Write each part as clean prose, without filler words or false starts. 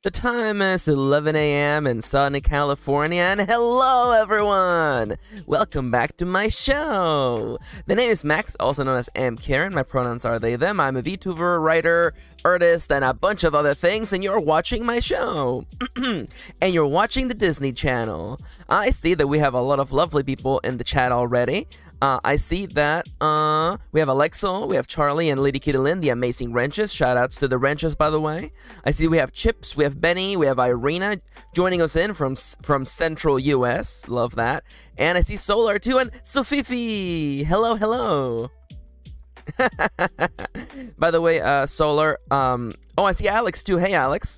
The time is 11 a.m. in sunny California, and hello everyone! Welcome back to my show! The name is Max, also known as MKirin. My pronouns are they, them. I'm a Vtuber, writer, artist, and a bunch of other things, and you're watching my show. And you're watching the Disney Channel. I see that we have a lot of lovely people in the chat already. I see that we have Alexa, we have Charlie and Lady Kirin, the amazing wrenches. Shoutouts to the wrenches, by the way. I see we have Chips, we have Benny, we have Irina joining us in from Central US. Love that. And I see Solar too, and Sofifi. Hello, hello. By the way, Solar. Oh, I see Alex too. Hey, Alex.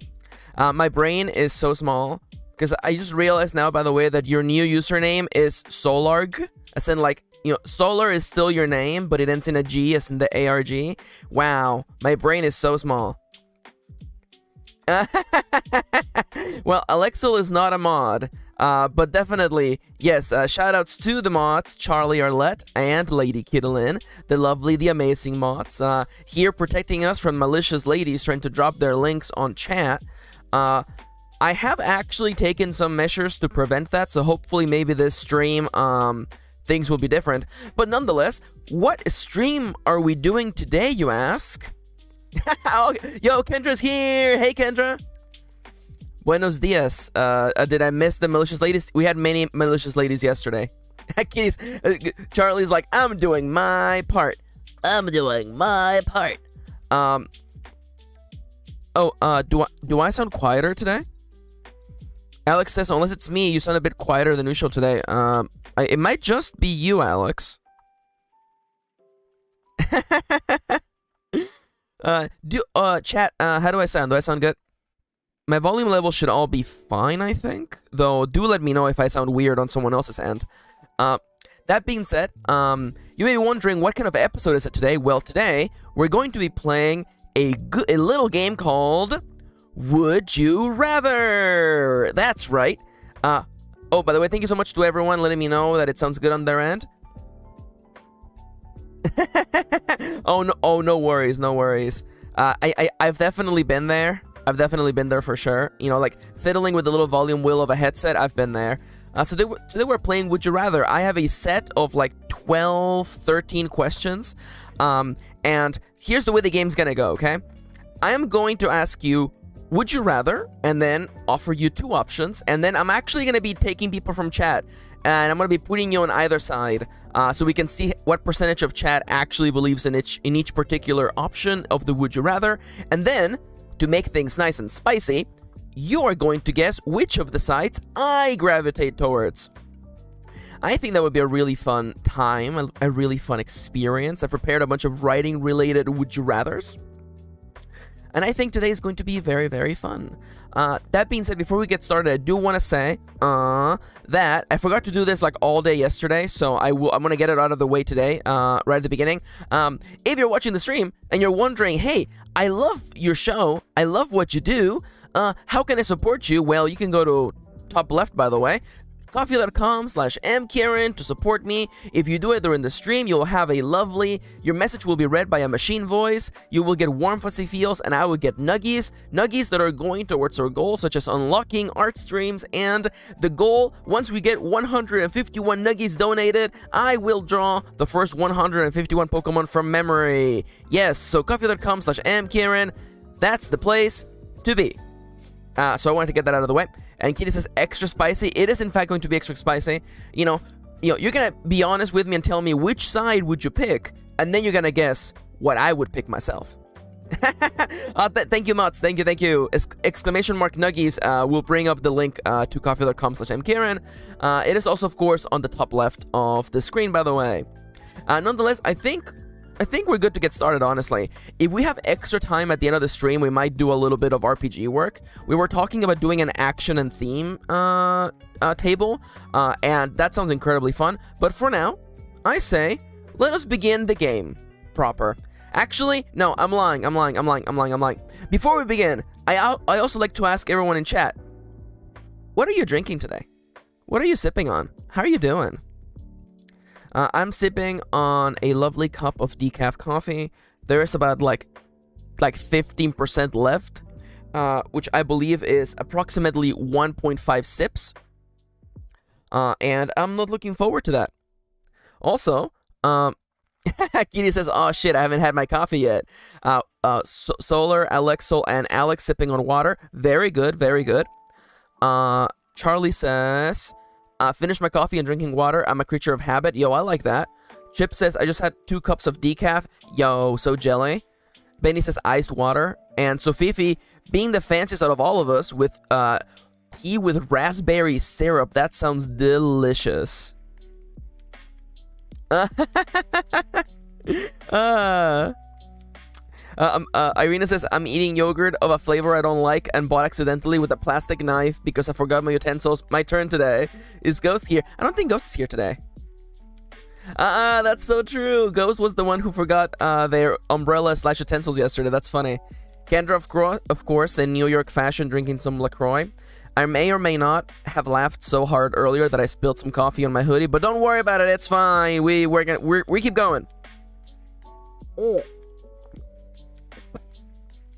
My brain is so small because I just realized now, by the way, that your new username is Solarg, as in like. You know, Solar is still your name, but it ends in a G, as in the ARG. Wow, my brain is so small. Well, Alexel is not a mod, but definitely, yes, shoutouts to the mods, Charlie Arlette and Lady Kirin, the lovely, the amazing mods, here protecting us from malicious ladies trying to drop their links on chat. I have actually taken some measures to prevent that, so hopefully maybe this stream, things will be different. But nonetheless, what stream are we doing today, you ask? Yo, Kendra's here! Hey, Kendra! Buenos dias. Did I miss the malicious ladies? We had many malicious ladies yesterday. Kitties, Charlie's like, I'm doing my part. I'm doing my part. Do I sound quieter today? Alex says, unless it's me, you sound a bit quieter than usual today. It might just be you, Alex. Chat, how do I sound? Do I sound good? My volume level should all be fine, I think. Though, do let me know if I sound weird on someone else's end. That being said, you may be wondering what kind of episode is it today? Well, today, we're going to be playing a little game called Would You Rather? That's right. Oh, by the way, thank you so much to everyone letting me know that it sounds good on their end. Oh, no worries, no worries. I've definitely been there. I've definitely been there for sure. You know, like fiddling with the little volume wheel of a headset. I've been there. So today we're playing Would You Rather. I have a set of like 12, 13 questions. And here's the way the game's gonna go, okay? I am going to ask you, would you rather, and then offer you two options, and then I'm actually going to be taking people from chat, and I'm going to be putting you on either side, so we can see what percentage of chat actually believes in each particular option of the would you rather, and then, to make things nice and spicy, you are going to guess which of the sides I gravitate towards. I think that would be a really fun time, a really fun experience. I've prepared a bunch of writing-related would you rathers. And I think today is going to be very, very fun. That being said, before we get started, I do want to say that I forgot to do this like all day yesterday, so I'm going to get it out of the way today, right at the beginning. If you're watching the stream and you're wondering, hey, I love your show, I love what you do, how can I support you? Well, you can go to top left, by the way, coffee.com/MKirin to support me. If you do it during the stream, you'll have your message will be read by a machine voice, you will get warm fuzzy feels, and I will get nuggies that are going towards our goal, such as unlocking art streams, and the goal, once we get 151 nuggies donated, I will draw the first 151 Pokemon from memory. Yes, so coffee.com/MKirin, that's the place to be. So I wanted to get that out of the way. And Kitty says extra spicy. It is in fact going to be extra spicy. You know, you're gonna be honest with me and tell me which side would you pick, and then you're gonna guess what I would pick myself. Thank you, Mots. Thank you. Exclamation mark Nuggies will bring up the link to coffee.com/MKirin. It is also, of course, on the top left of the screen, by the way. Nonetheless, I think we're good to get started, honestly. If we have extra time at the end of the stream, we might do a little bit of RPG work. We were talking about doing an action and theme table, and that sounds incredibly fun. But for now, I say, let us begin the game proper. Actually, no, I'm lying. Before we begin, I also like to ask everyone in chat, what are you drinking today? What are you sipping on? How are you doing? I'm sipping on a lovely cup of decaf coffee. There is about like 15% left. which I believe is approximately 1.5 sips. And I'm not looking forward to that. Also, Kitty says, "Oh shit, I haven't had my coffee yet." Solar, and Alex sipping on water. Very good, very good. Charlie says, "Finished my coffee and drinking water. I'm a creature of habit." Yo, I like that. Chip says, "I just had 2 cups of decaf." Yo, so jelly. Benny says, "Iced water." And Sofifi, being the fanciest out of all of us, with tea with raspberry syrup. That sounds delicious. Irina says, "I'm eating yogurt of a flavor I don't like and bought accidentally with a plastic knife because I forgot my utensils. My turn today." Is Ghost here? I don't think Ghost is here today. That's so true. Ghost was the one who forgot their umbrella/utensils yesterday. That's funny. Kendra, of course, in New York fashion, drinking some LaCroix. I may or may not have laughed so hard earlier that I spilled some coffee on my hoodie, but don't worry about it. It's fine. We keep going.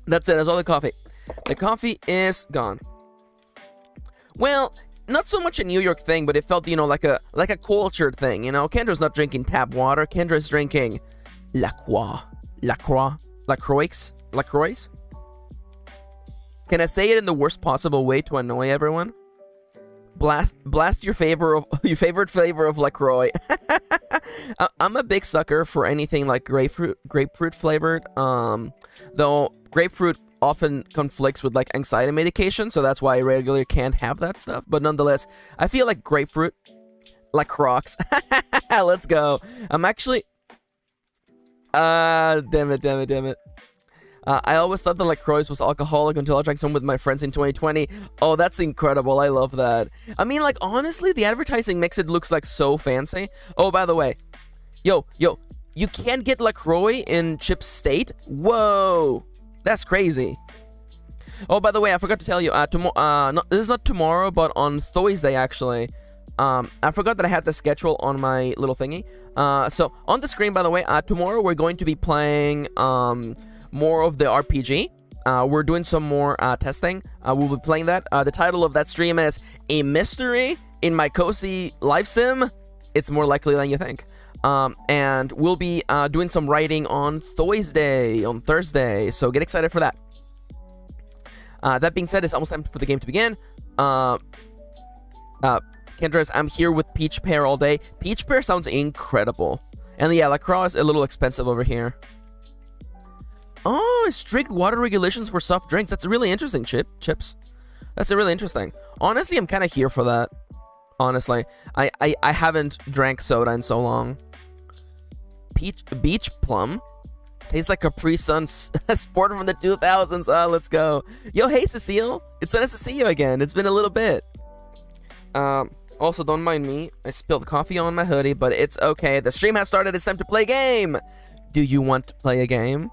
That's it. That's all the coffee. The coffee is gone. Well, not so much a New York thing, but it felt, like a cultured thing. Kendra's not drinking tap water. Kendra's drinking LaCroix. Can I say it in the worst possible way to annoy everyone? Blast your favorite flavor of LaCroix. I'm a big sucker for anything like grapefruit flavored. Though grapefruit often conflicts with like anxiety medication, so that's why I regularly can't have that stuff. But nonetheless, I feel like grapefruit, LaCroix. Let's go. I'm actually. Damn it. I always thought that LaCroix was alcoholic until I drank some with my friends in 2020. Oh, that's incredible. I love that. I mean, like, honestly, the advertising makes it looks like so fancy. Oh, by the way, yo, you can't get LaCroix in Chip's state? Whoa, that's crazy. Oh, by the way, I forgot to tell you, this is not tomorrow, but on Thursday, actually. I forgot that I had the schedule on my little thingy. So, on the screen, by the way, tomorrow we're going to be playing, more of the RPG. We're doing some more testing. We'll be playing that. The title of that stream is A Mystery in My Cozy Life Sim. It's more likely than you think. And we'll be doing some writing on Thursday. So get excited for that. That being said, it's almost time for the game to begin. Kendra's, I'm here with Peach Pear all day. Peach Pear sounds incredible. And yeah, LaCroix is a little expensive over here. Oh, strict water regulations for soft drinks. That's really interesting, Chips. That's really interesting. Honestly, I'm kind of here for that. Honestly, I haven't drank soda in so long. Beach plum tastes like Capri Sun sport from the 2000s. Let's go. Yo, hey Cecile, it's nice to see you again. It's been a little bit. Also, don't mind me. I spilled coffee on my hoodie, but it's okay. The stream has started. It's time to play a game. Do you want to play a game?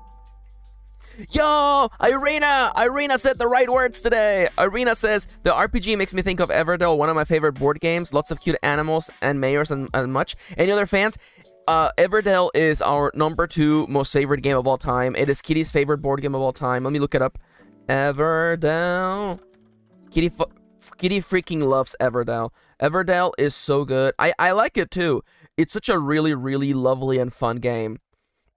Yo, Irina said the right words today. Irina says, the RPG makes me think of Everdell, one of my favorite board games. Lots of cute animals and mayors and much. Any other fans? Everdell is our number 2 most favorite game of all time. It is Kitty's favorite board game of all time. Let me look it up. Everdell. Kitty freaking loves Everdell. Everdell is so good. I like it too. It's such a really, really lovely and fun game.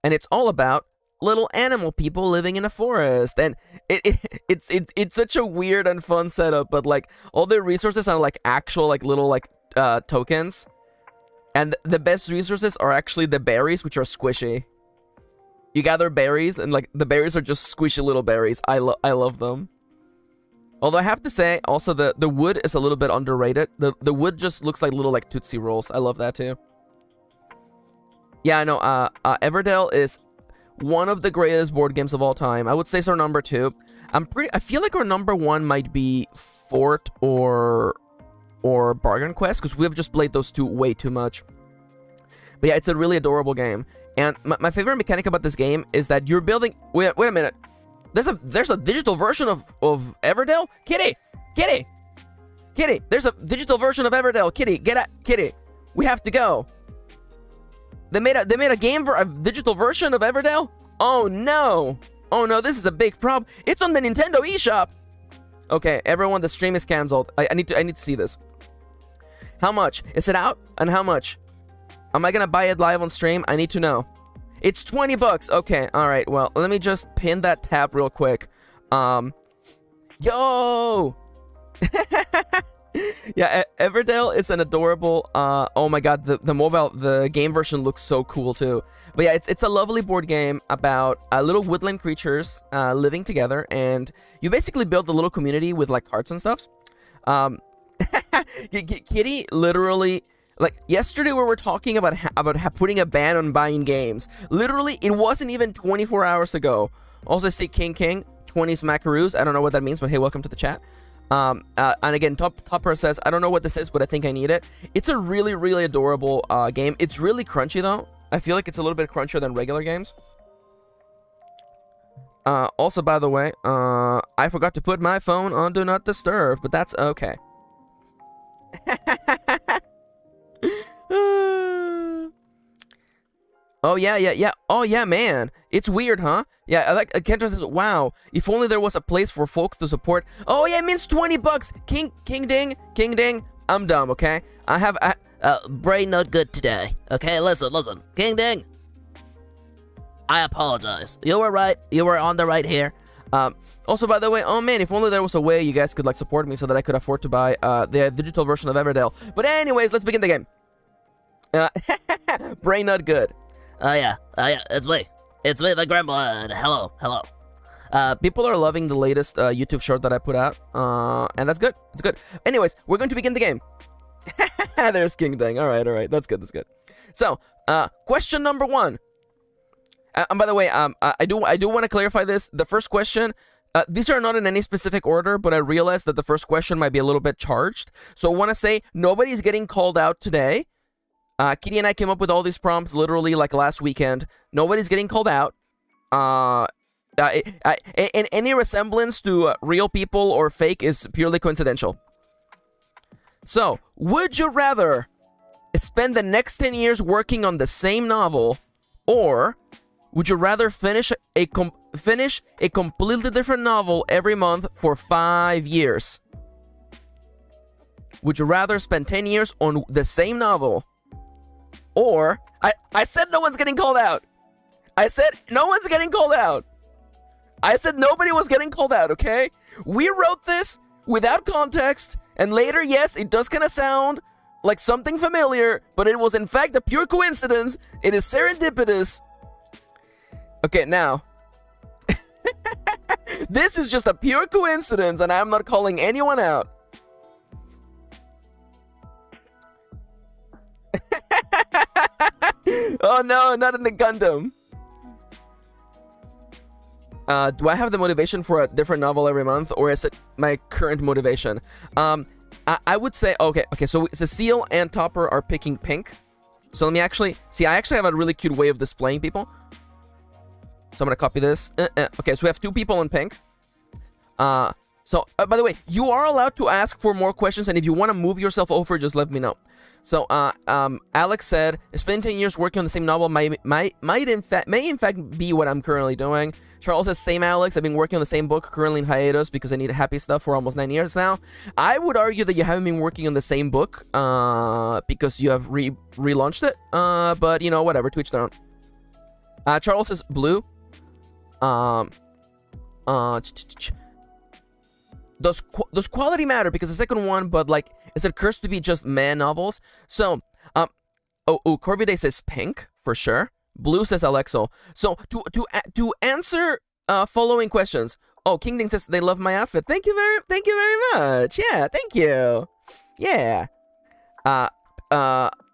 And it's all about little animal people living in a forest, and it's such a weird and fun setup, but like all the resources are like actual like little like tokens, and the best resources are actually the berries, which are squishy. You gather berries, and like the berries are just squishy little berries. I love them. Although I have to say, also the wood is a little bit underrated. The wood just looks like little like Tootsie Rolls. I love that too. Yeah, I know. Everdell is one of the greatest board games of all time. I would say it's our number 2. I feel like our number 1 might be Fort or Bargain Quest, because we have just played those two way too much. But yeah, it's a really adorable game. And my favorite mechanic about this game is that you're building. Wait a minute. There's a digital version of Everdell. Kitty. There's a digital version of Everdell. Kitty, get at Kitty. We have to go. They made a game for a digital version of Everdell? Oh no! Oh no, this is a big problem. It's on the Nintendo eShop. Okay, everyone, the stream is canceled. I need to see this. How much? Is it out? And how much? Am I gonna buy it live on stream? I need to know. It's 20 bucks. Okay, alright, well, let me just pin that tab real quick. Yo! Yeah, Everdale is an adorable, oh my god, the game version looks so cool too. But yeah, it's a lovely board game about little woodland creatures living together, and you basically build a little community with like cards and stuffs. Kitty literally, like yesterday we were talking about putting a ban on buying games. Literally, it wasn't even 24 hours ago. Also, see King 20 smackaroos. I don't know what that means, but hey, welcome to the chat. And again, Topper says, I don't know what this is, but I think I need it. It's a really, really adorable game. It's really crunchy, though. I feel like it's a little bit crunchier than regular games. Also, by the way, I forgot to put my phone on Do Not Disturb, but that's okay. Oh, yeah. Oh, yeah, man. It's weird, huh? Yeah, I like Kendra says, wow, if only there was a place for folks to support. Oh, yeah, it means 20 bucks. King Ding. I'm dumb, okay? I have brain not good today. Okay, listen. King Ding. I apologize. You were right. You were on the right here. Also, by the way, oh man, if only there was a way you guys could like support me so that I could afford to buy the digital version of Everdale. But anyways, let's begin the game. Brain not good. Oh yeah, it's me, the Gremlin. Hello. People are loving the latest YouTube short that I put out, and that's good. It's good. Anyways, we're going to begin the game. There's King Dang. All right. That's good. So, question number 1. And by the way, I do want to clarify this. The first question, these are not in any specific order, but I realized that the first question might be a little bit charged. So I want to say nobody's getting called out today. Kitty and I came up with all these prompts literally like last weekend. Nobody's getting called out. And any resemblance to real people or fake is purely coincidental. So, would you rather spend the next 10 years working on the same novel, or would you rather finish a completely different novel every month for 5 years? Would you rather spend 10 years on the same novel, or I said no one's getting called out. I said no one's getting called out. I said nobody was getting called out, okay? We wrote this without context, and later, yes, it does kind of sound like something familiar, but it was in fact a pure coincidence. It is serendipitous. Okay, now, this is just a pure coincidence, and I'm not calling anyone out. Oh no, not in the Gundam. Do I have the motivation for a different novel every month, or is it my current motivation? I would say, okay, so Cecile and Topper are picking pink. So let me actually, see, I actually have a really cute way of displaying people. So I'm gonna copy this. Okay, so we have 2 people in pink. So, by the way, you are allowed to ask for more questions, and if you want to move yourself over, just let me know. So, Alex said, spending 10 years working on the same novel may in fact be what I'm currently doing. Charles says, same Alex, I've been working on the same book, currently in hiatus because I need happy stuff for almost 9 years now. I would argue that you haven't been working on the same book, because you have relaunched it, but, you know, whatever, to each their own. Charles says, blue. Does quality matter? Because the second one, but like, is it cursed to be just man novels? So, Corviday says pink for sure. Blue says Alexo. So to answer following questions. Oh, King Ding says they love my outfit. Thank you very much. Yeah, thank you. Yeah.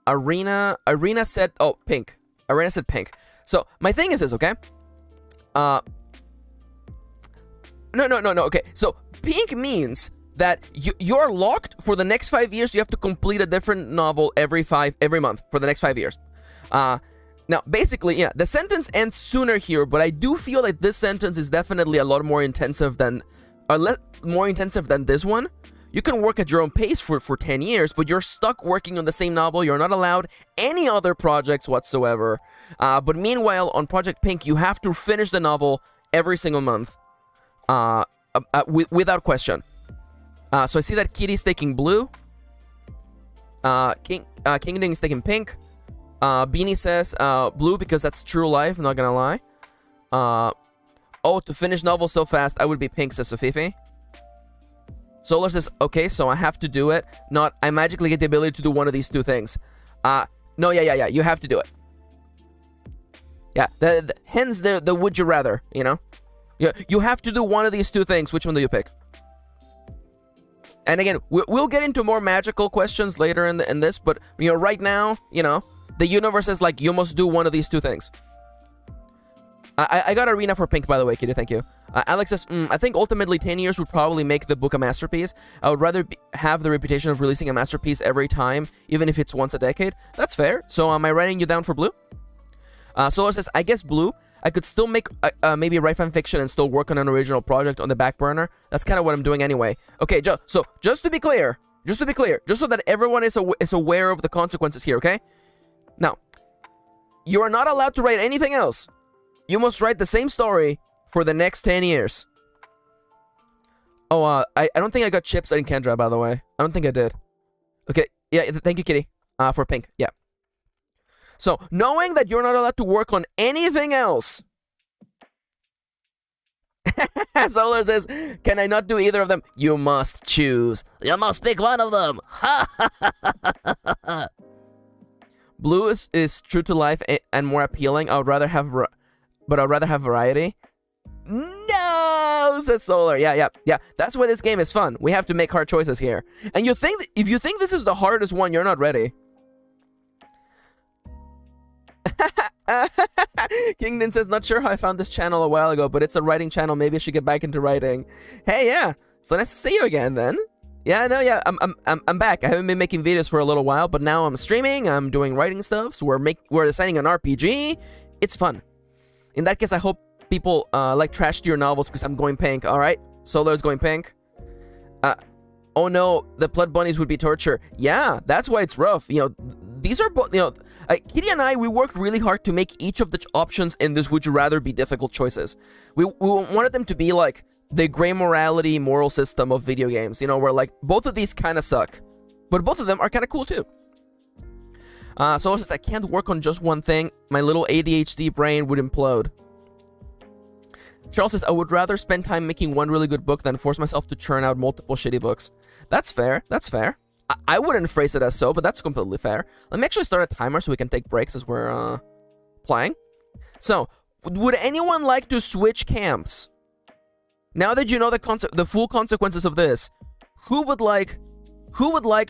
Arena said pink. Arena said pink. So my thing is this, okay? No. Okay, so pink means that you're locked for the next 5 years. You have to complete a different novel every month for the next 5 years. Now, basically, yeah, the sentence ends sooner here, but I do feel like this sentence is definitely a lot more intensive than, this one. You can work at your own pace for 10 years, but you're stuck working on the same novel. You're not allowed any other projects whatsoever. But meanwhile, on Project Pink, you have to finish the novel every single month, without question. So I see that Kitty's taking blue. King Ding is taking pink. Beanie says blue because that's true life, not gonna lie. Oh, to finish novels so fast, I would be pink, says Sofifi. Solar says, okay, so I have to do it. Not, I magically get the ability to do one of these two things. No, yeah, you have to do it. Yeah, hence the would you rather, you know? Yeah, you have to do one of these two things. Which one do you pick? And again, we'll get into more magical questions later in this, but, you know, right now, you know, the universe is like, you must do one of these two things. I got Arena for pink, by the way, Kitty, thank you. Alex says, I think ultimately 10 years would probably make the book a masterpiece. I would rather have the reputation of releasing a masterpiece every time, even if it's once a decade. That's fair. So am I writing you down for blue? Solar says, I guess blue. I could still make, maybe write fan fiction and still work on an original project on the back burner. That's kind of what I'm doing anyway. Okay, so just to be clear, just so that everyone is aware of the consequences here, okay? Now, you are not allowed to write anything else. You must write the same story for the next 10 years. Oh, I don't think I got chips in Kendra, by the way. I don't think I did. Okay, yeah, thank you, Kitty, for pink, yeah. So, knowing that you're not allowed to work on anything else. Solar says, can I not do either of them? You must choose. You must pick one of them. Blue is true to life and more appealing. I'd rather have variety. No, says Solar. Yeah. That's why this game is fun. We have to make hard choices here. And if you think this is the hardest one, you're not ready. Kingdon says, not sure how I found this channel a while ago, but it's a writing channel. Maybe I should get back into writing. Hey, yeah. So nice to see you again, then. Yeah, no, yeah. I'm back. I haven't been making videos for a little while, but now I'm streaming. I'm doing writing stuff. So we're designing an RPG. It's fun. In that case, I hope people like trash tier novels because I'm going pink. All right, Solar's going pink. Oh no, the blood bunnies would be torture. Yeah, that's why it's rough. You know, these are both. You know, Kitty and I, we worked really hard to make each of the options in this would you rather be difficult choices. We wanted them to be like the gray morality moral system of video games. You know, where like both of these kind of suck, but both of them are kind of cool too. Solar says, I can't work on just one thing. My little ADHD brain would implode. Charles says, I would rather spend time making one really good book than force myself to churn out multiple shitty books. That's fair. That's fair. I wouldn't phrase it as so, but that's completely fair. Let me actually start a timer so we can take breaks as we're playing. So, would anyone like to switch camps? Now that you know the full consequences of this, who would like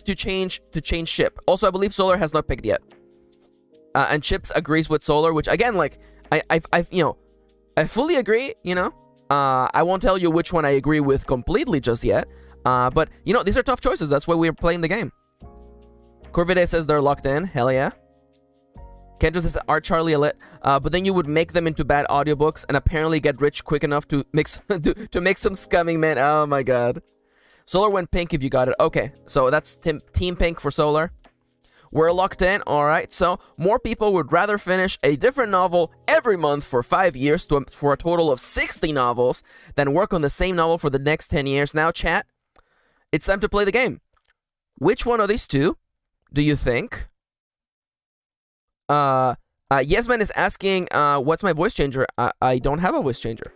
to change ship? Also, I believe Solar has not picked yet. And Chips agrees with Solar, which again, like, I fully agree, you know. I won't tell you which one I agree with completely just yet. But, you know, these are tough choices. That's why we're playing the game. Corvide says they're locked in. Hell yeah. Kendra says, are Charlie a lit? But then you would make them into bad audiobooks and apparently get rich quick enough to mix to make some scumming men. Oh my god. Solar went pink if you got it. Okay, so that's Team Pink for Solar. We're locked in, alright, so more people would rather finish a different novel every month for 5 years for a total of 60 novels than work on the same novel for the next 10 years. Now, chat, it's time to play the game. Which one of these two do you think? Yesman is asking, what's my voice changer? I don't have a voice changer.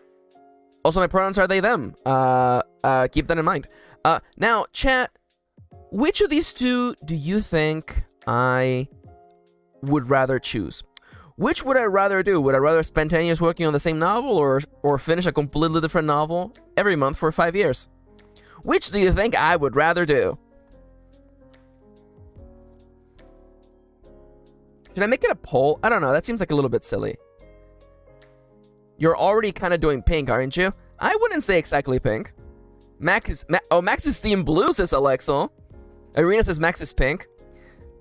Also, my pronouns are they, them. Keep that in mind. Now, chat, which of these two do you think I would rather choose? Which would I rather do? Would I rather spend 10 years working on the same novel or finish a completely different novel every month for 5 years? Which do you think I would rather do? Should I make it a poll? I don't know. That seems like a little bit silly. You're already kind of doing pink, aren't you? I wouldn't say exactly pink. Max is Team Blue, says Alexo. Irina says Max is pink.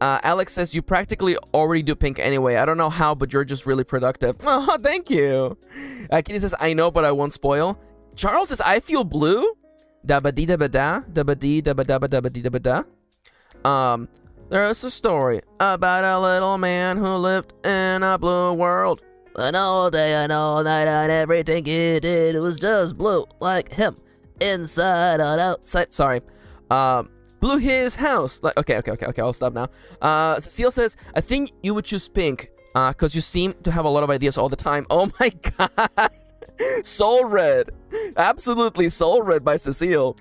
Alex says you practically already do pink anyway. I don't know how, but you're just really productive. Oh, thank you. Kitty says I know, but I won't spoil. Charles says I feel blue. Dabba dee dabba da, dabba dee dabba dabba dabba dee dabba da. There's a story about a little man who lived in a blue world. And all day and all night and everything he did was just blue like him. Inside and outside. Sorry. Blew his house. Like, okay, I'll stop now. Cecile says, I think you would choose pink, because you seem to have a lot of ideas all the time. Oh my god. Soul Red. Absolutely Soul Red by Cecile.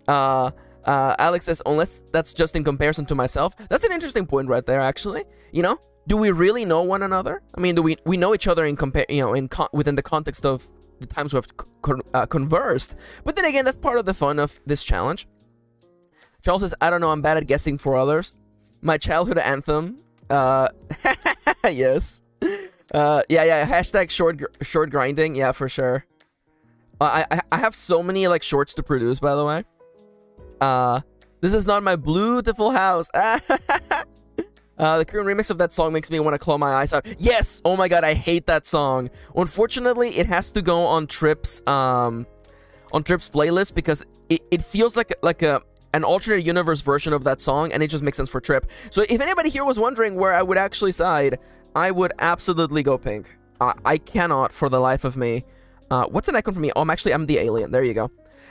Alex says, unless that's just in comparison to myself. That's an interesting point right there, actually. You know, do we really know one another? I mean, do we know each other in within the context of the times we've conversed? But then again, that's part of the fun of this challenge. Charles says, I don't know, I'm bad at guessing for others. My childhood anthem. Yes. Yeah. Hashtag short grinding. Yeah, for sure. I have so many like shorts to produce, by the way. This is not my beautiful house. The Kirin remix of that song makes me want to claw my eyes out. Yes! Oh my god, I hate that song. Unfortunately, it has to go on Trip's playlist because it feels like an alternate universe version of that song, and it just makes sense for Trip. So if anybody here was wondering where I would actually side, I would absolutely go pink. I cannot for the life of me. What's an icon for me? Oh, I'm the alien. There you go.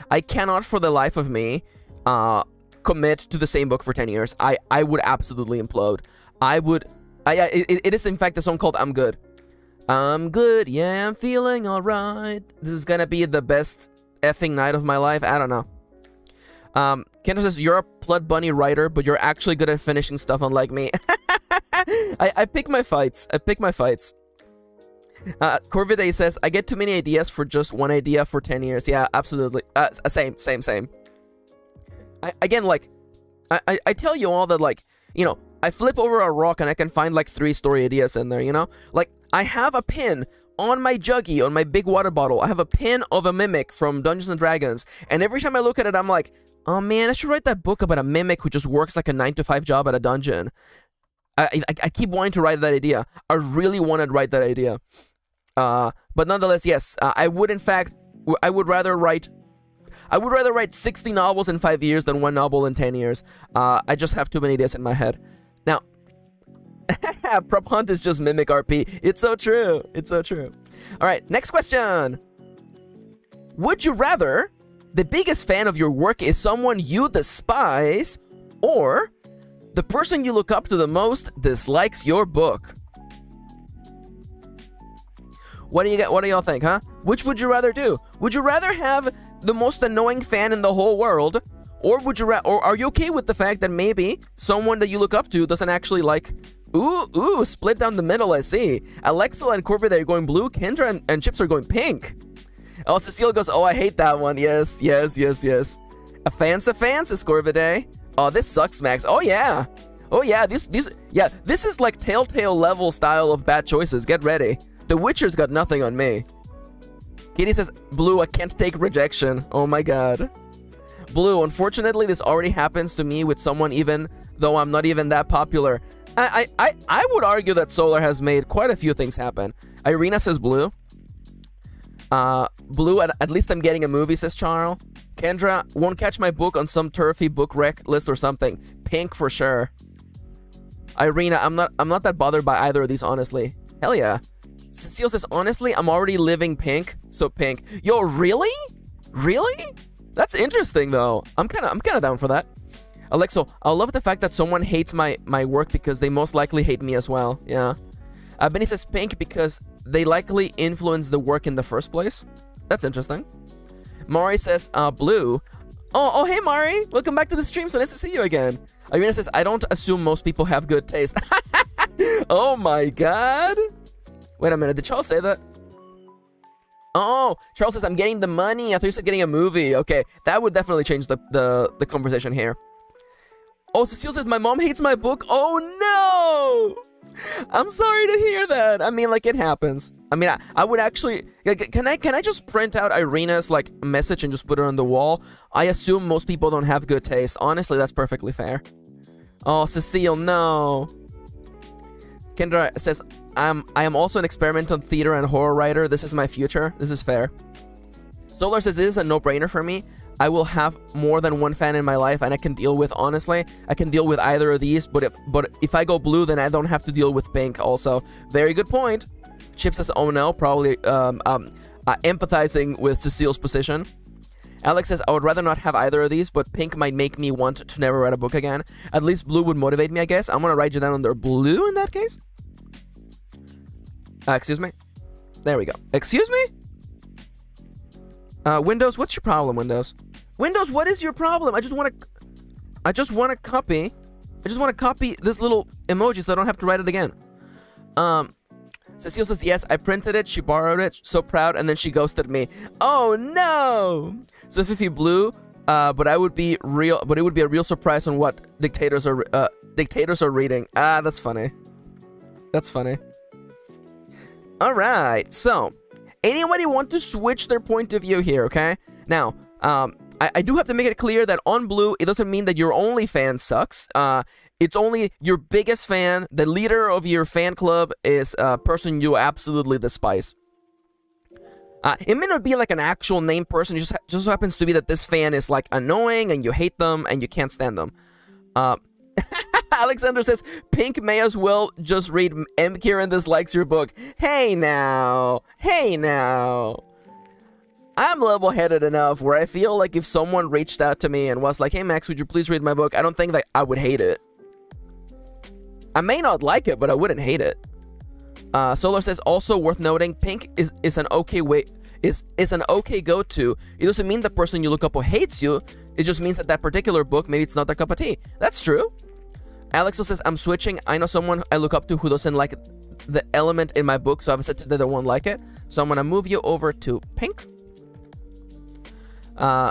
I cannot for the life of me commit to the same book for 10 years. I would absolutely implode. It is in fact a song called I'm Good. I'm good, yeah, I'm feeling alright. This is gonna be the best effing night of my life. I don't know. Kendra says, you're a Blood Bunny writer, but you're actually good at finishing stuff unlike me. I pick my fights. Corviday says, I get too many ideas for just one idea for 10 years. Yeah, absolutely. Same. I tell you all that, like, you know, I flip over a rock and I can find like 3 story ideas in there, you know? Like, I have a pin on my juggie, on my big water bottle. I have a pin of a mimic from Dungeons and Dragons. And every time I look at it, I'm like, oh man, I should write that book about a mimic who just works like a 9-to-5 job at a dungeon. I keep wanting to write that idea. I really want to write that idea. But nonetheless, yes, I would rather write 60 novels in 5 years than 1 novel in 10 years. I just have too many ideas in my head. Now, Prop Hunt is just mimic RP. It's so true. All right, next question. Would you rather the biggest fan of your work is someone you despise, or the person you look up to the most dislikes your book? What do y'all think, huh? Which would you rather do? Would you rather have the most annoying fan in the whole world, or or are you okay with the fact that maybe someone that you look up to doesn't actually like? Ooh, split down the middle, I see. Alexa and Corvid are going blue, Kendra and Chips are going pink. Oh, Cecile goes, oh, I hate that one. Yes. A fan, says Corviday. Oh, this sucks, Max. Oh yeah, this is like Telltale level style of bad choices. Get ready. The Witcher's got nothing on me. Kitty says, Blue, I can't take rejection. Oh my god. Blue, unfortunately, this already happens to me with someone even though I'm not even that popular. I would argue that Solar has made quite a few things happen. Irina says Blue. Blue, at least I'm getting a movie, says Charles. Kendra, won't catch my book on some turfy book rec list or something. Pink for sure. Irina, I'm not that bothered by either of these, honestly. Hell yeah. Cecile says, honestly, I'm already living pink, so pink. Yo, really? Really? That's interesting, though. I'm kind of down for that. Alexo, I love the fact that someone hates my work because they most likely hate me as well. Yeah. Benny says pink because they likely influenced the work in the first place. That's interesting. Mari says, blue. Oh, hey, Mari. Welcome back to the stream. So nice to see you again. Irina says, I don't assume most people have good taste. Oh, my God. Wait a minute, did Charles say that? Oh, Charles says, I'm getting the money. I thought you said getting a movie. Okay, that would definitely change the conversation here. Oh, Cecile says, my mom hates my book. Oh, no! I'm sorry to hear that. I mean, like, it happens. I mean, I would actually... Can I just print out Irina's, like, message and just put it on the wall? I assume most people don't have good taste. Honestly, that's perfectly fair. Oh, Cecile, no. Kendra says... I am also an experimental theater and horror writer. This is my future. This is fair. Solar says this is a no-brainer for me. I will have more than one fan in my life, and I can deal with, honestly, I can deal with either of these, but if I go blue, then I don't have to deal with pink also. Very good point. Chip says, oh no, probably empathizing with Cecile's position. Alex says, I would rather not have either of these, but pink might make me want to never read a book again. At least blue would motivate me, I guess. I'm gonna write you down under blue in that case. Excuse me? There we go. Excuse me? Windows, what's your problem, Windows? Windows, what is your problem? I just want to copy this little emoji so I don't have to write it again. Cecile says, yes, I printed it, she borrowed it, so proud, and then she ghosted me. Oh no! So Fifi blue, but it would be a real surprise on what dictators are reading. Ah, that's funny. That's funny. Alright, so anybody want to switch their point of view here, okay? Now, I do have to make it clear that on blue, it doesn't mean that your only fan sucks. It's only your biggest fan, the leader of your fan club is a person you absolutely despise. It may not be like an actual named person, it just so happens to be that this fan is like annoying and you hate them and you can't stand them. Alexander says, Pink may as well just read MKirin dislikes your book. Hey now. Hey now. I'm level-headed enough where I feel like if someone reached out to me and was like, hey Max, would you please read my book? I don't think that I would hate it. I may not like it, but I wouldn't hate it. Solar says, also worth noting, Pink is an okay an okay go-to. It doesn't mean the person you look up who hates you. It just means that particular book, maybe it's not their cup of tea. That's true. Alexo says, I'm switching. I know someone I look up to who doesn't like the element in my book, so I've said that they won't like it. So I'm gonna move you over to Pink.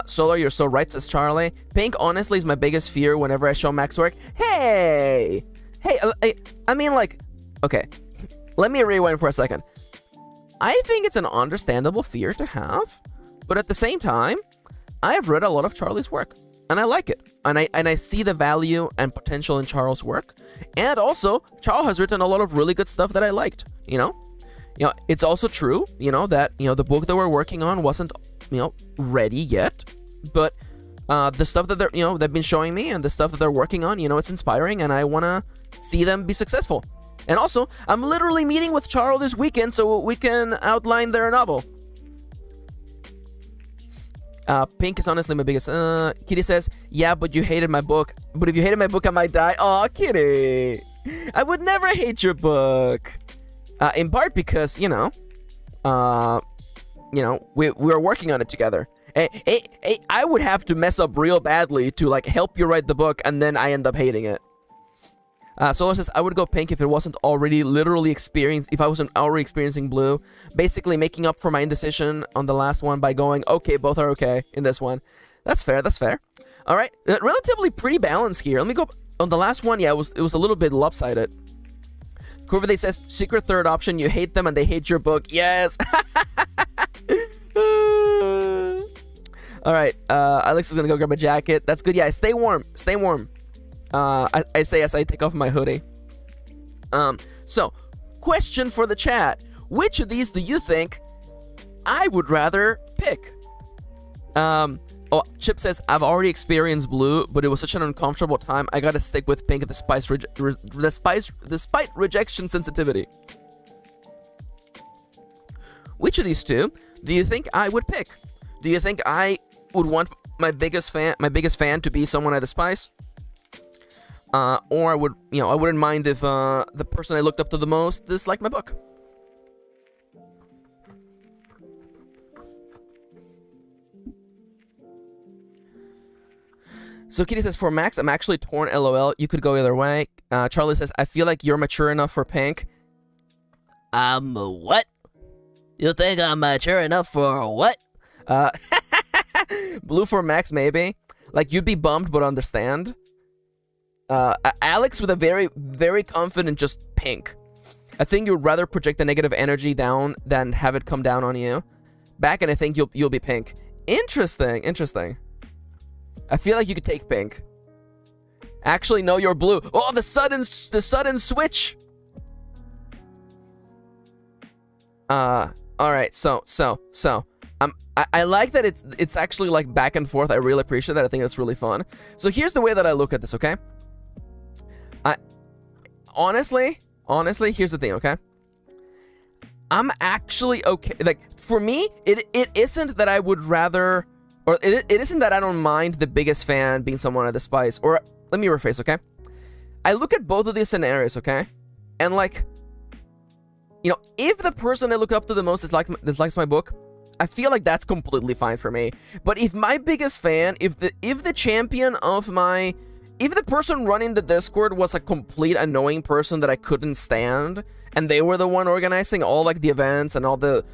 Solar, you're so right, says Charlie. Pink, honestly, is my biggest fear whenever I show Max work. Hey! Hey, I mean, like, okay. Let me rewind for a second. I think it's an understandable fear to have, but at the same time, I have read a lot of Charlie's work, and I like it. And I see the value and potential in Charles' work. And also, Charles has written a lot of really good stuff that I liked, you know? You know, it's also true, you know, that, you know, the book that we're working on wasn't, you know, ready yet, but the stuff that they've been showing me and the stuff that they're working on, you know, it's inspiring, and I want to see them be successful. And also, I'm literally meeting with Charles this weekend so we can outline their novel. Pink is honestly my biggest. Kitty says, yeah, but you hated my book. But if you hated my book, I might die. Aw, Kitty. I would never hate your book. In part because, you know, we're working on it together. I would have to mess up real badly to, like, help you write the book, and then I end up hating it. Solar says, I would go Pink if it wasn't already if I wasn't already experiencing blue. Basically making up for my indecision on the last one by going, okay, both are okay in this one. That's fair, that's fair. Alright, relatively pretty balanced here. Let me go, on the last one, yeah, it was a little bit lopsided. Curvide says, secret third option, you hate them and they hate your book. Yes! Alright, Alex is gonna go grab a jacket. That's good, yeah, stay warm, stay warm. I say as I take off my hoodie. So, question for the chat. Which of these do you think I would rather pick? Chip says, I've already experienced blue, but it was such an uncomfortable time, I gotta stick with pink despite rejection sensitivity. Which of these two do you think I would pick? Do you think I would want my biggest fan to be someone I despise? Or I wouldn't mind if the person I looked up to the most disliked my book. So Kitty says, for Max, I'm actually torn, LOL. You could go either way. Charlie says, I feel like you're mature enough for Pink. What? You think I'm mature enough for what? Blue for Max, maybe. Like, you'd be bummed, but understand. Alex with a very, very confident just Pink. I think you'd rather project the negative energy down than have it come down on you. Back, and I think you'll be Pink. Interesting, interesting. I feel like you could take Pink. Actually, no, you're blue. Oh, the sudden switch. All right. So, I like that it's actually like back and forth. I really appreciate that. I think that's really fun. So here's the way that I look at this. Okay. Honestly, here's the thing. Okay. I'm actually okay. Like, for me, it isn't that I would rather, or it isn't that I don't mind the biggest fan being someone I despise. Or, let me rephrase, okay? I look at both of these scenarios, okay? And, like, you know, if the person I look up to the most dislikes my book, I feel like that's completely fine for me. But if my biggest fan, if the champion of my... If the person running the Discord was a complete annoying person that I couldn't stand, and they were the one organizing all, like, the events and all the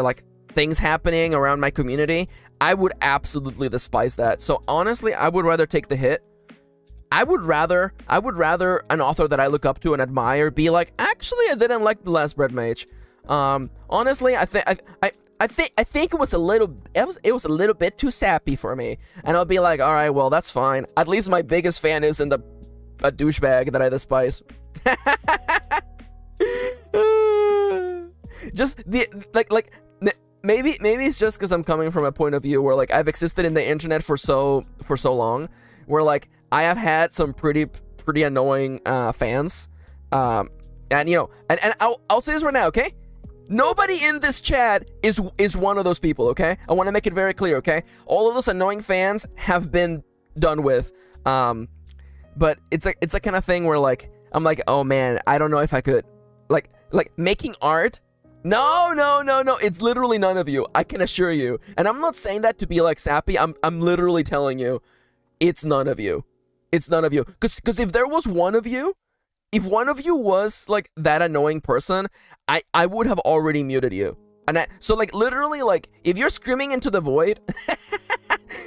like, things happening around my community, I would absolutely despise that. So, honestly, I would rather take the hit. I would rather an author that I look up to and admire be like, actually, I didn't like The Last Bread Mage. Honestly, I think it was a little bit too sappy for me, and I'll be like, all right, well, that's fine. At least my biggest fan isn't a douchebag that I despise. Just maybe it's just because I'm coming from a point of view where, like, I've existed in the internet for so long, where, like, I have had some pretty annoying fans, and you know, and I'll say this right now, okay? Nobody in this chat is one of those people, okay? I want to make it very clear, okay? All of those annoying fans have been done with, but it's a kind of thing where, like, I'm like, oh man, I don't know if I could, like making art. No, it's literally none of you. I can assure you, and I'm not saying that to be like sappy. I'm literally telling you, it's none of you. It's none of you. Because if there was one of you, if one of you was, like, that annoying person, I would have already muted you. And so, like, literally, like, if you're screaming into the void,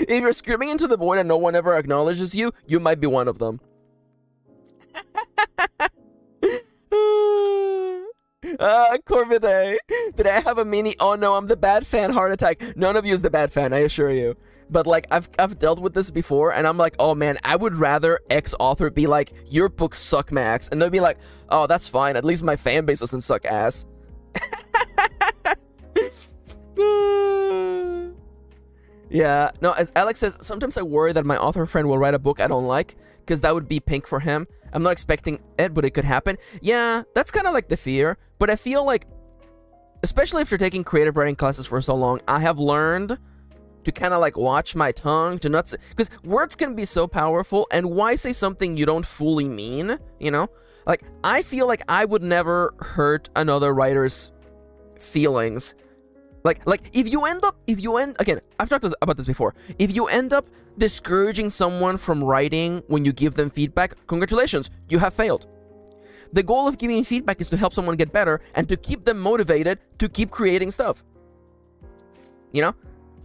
if you're screaming into the void and no one ever acknowledges you, you might be one of them. Corvidae, did I have a mini, oh no, I'm the bad fan heart attack? None of you is the bad fan, I assure you. But, like, I've dealt with this before, and I'm like, oh man, I would rather X author be like, your books suck, Max, and they'll be like, oh, that's fine, at least my fan base doesn't suck ass. Yeah, no, as Alex says, sometimes I worry that my author friend will write a book I don't like, because that would be pink for him. I'm not expecting it, but it could happen. Yeah, that's kind of like the fear, but I feel like, especially if you're taking creative writing classes for so long, I have learned to kind of, like, watch my tongue, to not say, because words can be so powerful, and why say something you don't fully mean, you know? Like, I feel like I would never hurt another writer's feelings. Like, if you end, again, I've talked about this before, if you end up discouraging someone from writing when you give them feedback, congratulations, you have failed. The goal of giving feedback is to help someone get better, and to keep them motivated to keep creating stuff. You know?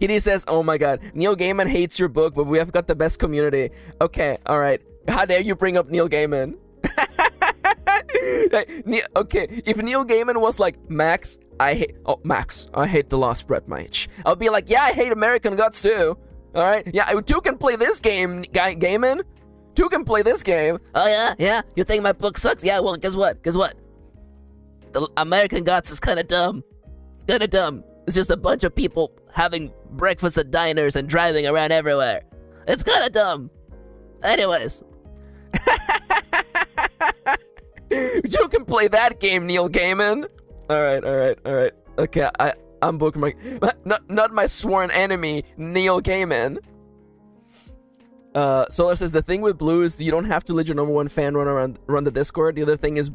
Kitty says, oh my god, Neil Gaiman hates your book, but we have got the best community. Okay, alright. How dare you bring up Neil Gaiman? Okay, if Neil Gaiman was like, Max, I hate The Last Bread Mage, I'll be like, yeah, I hate American Gods too. Alright? Yeah, two can play this game, Gaiman. Two can play this game. Oh yeah? You think my book sucks? Yeah, well, guess what? The American Gods is kind of dumb. It's kind of dumb. It's just a bunch of people having breakfast at diners and driving around everywhere. It's kind of dumb. Anyways. You can play that game, Neil Gaiman. Alright. Okay, I'm booking my... Not my sworn enemy, Neil Gaiman. Solar says, the thing with Blue is you don't have to let your number one fan run the Discord. The other thing is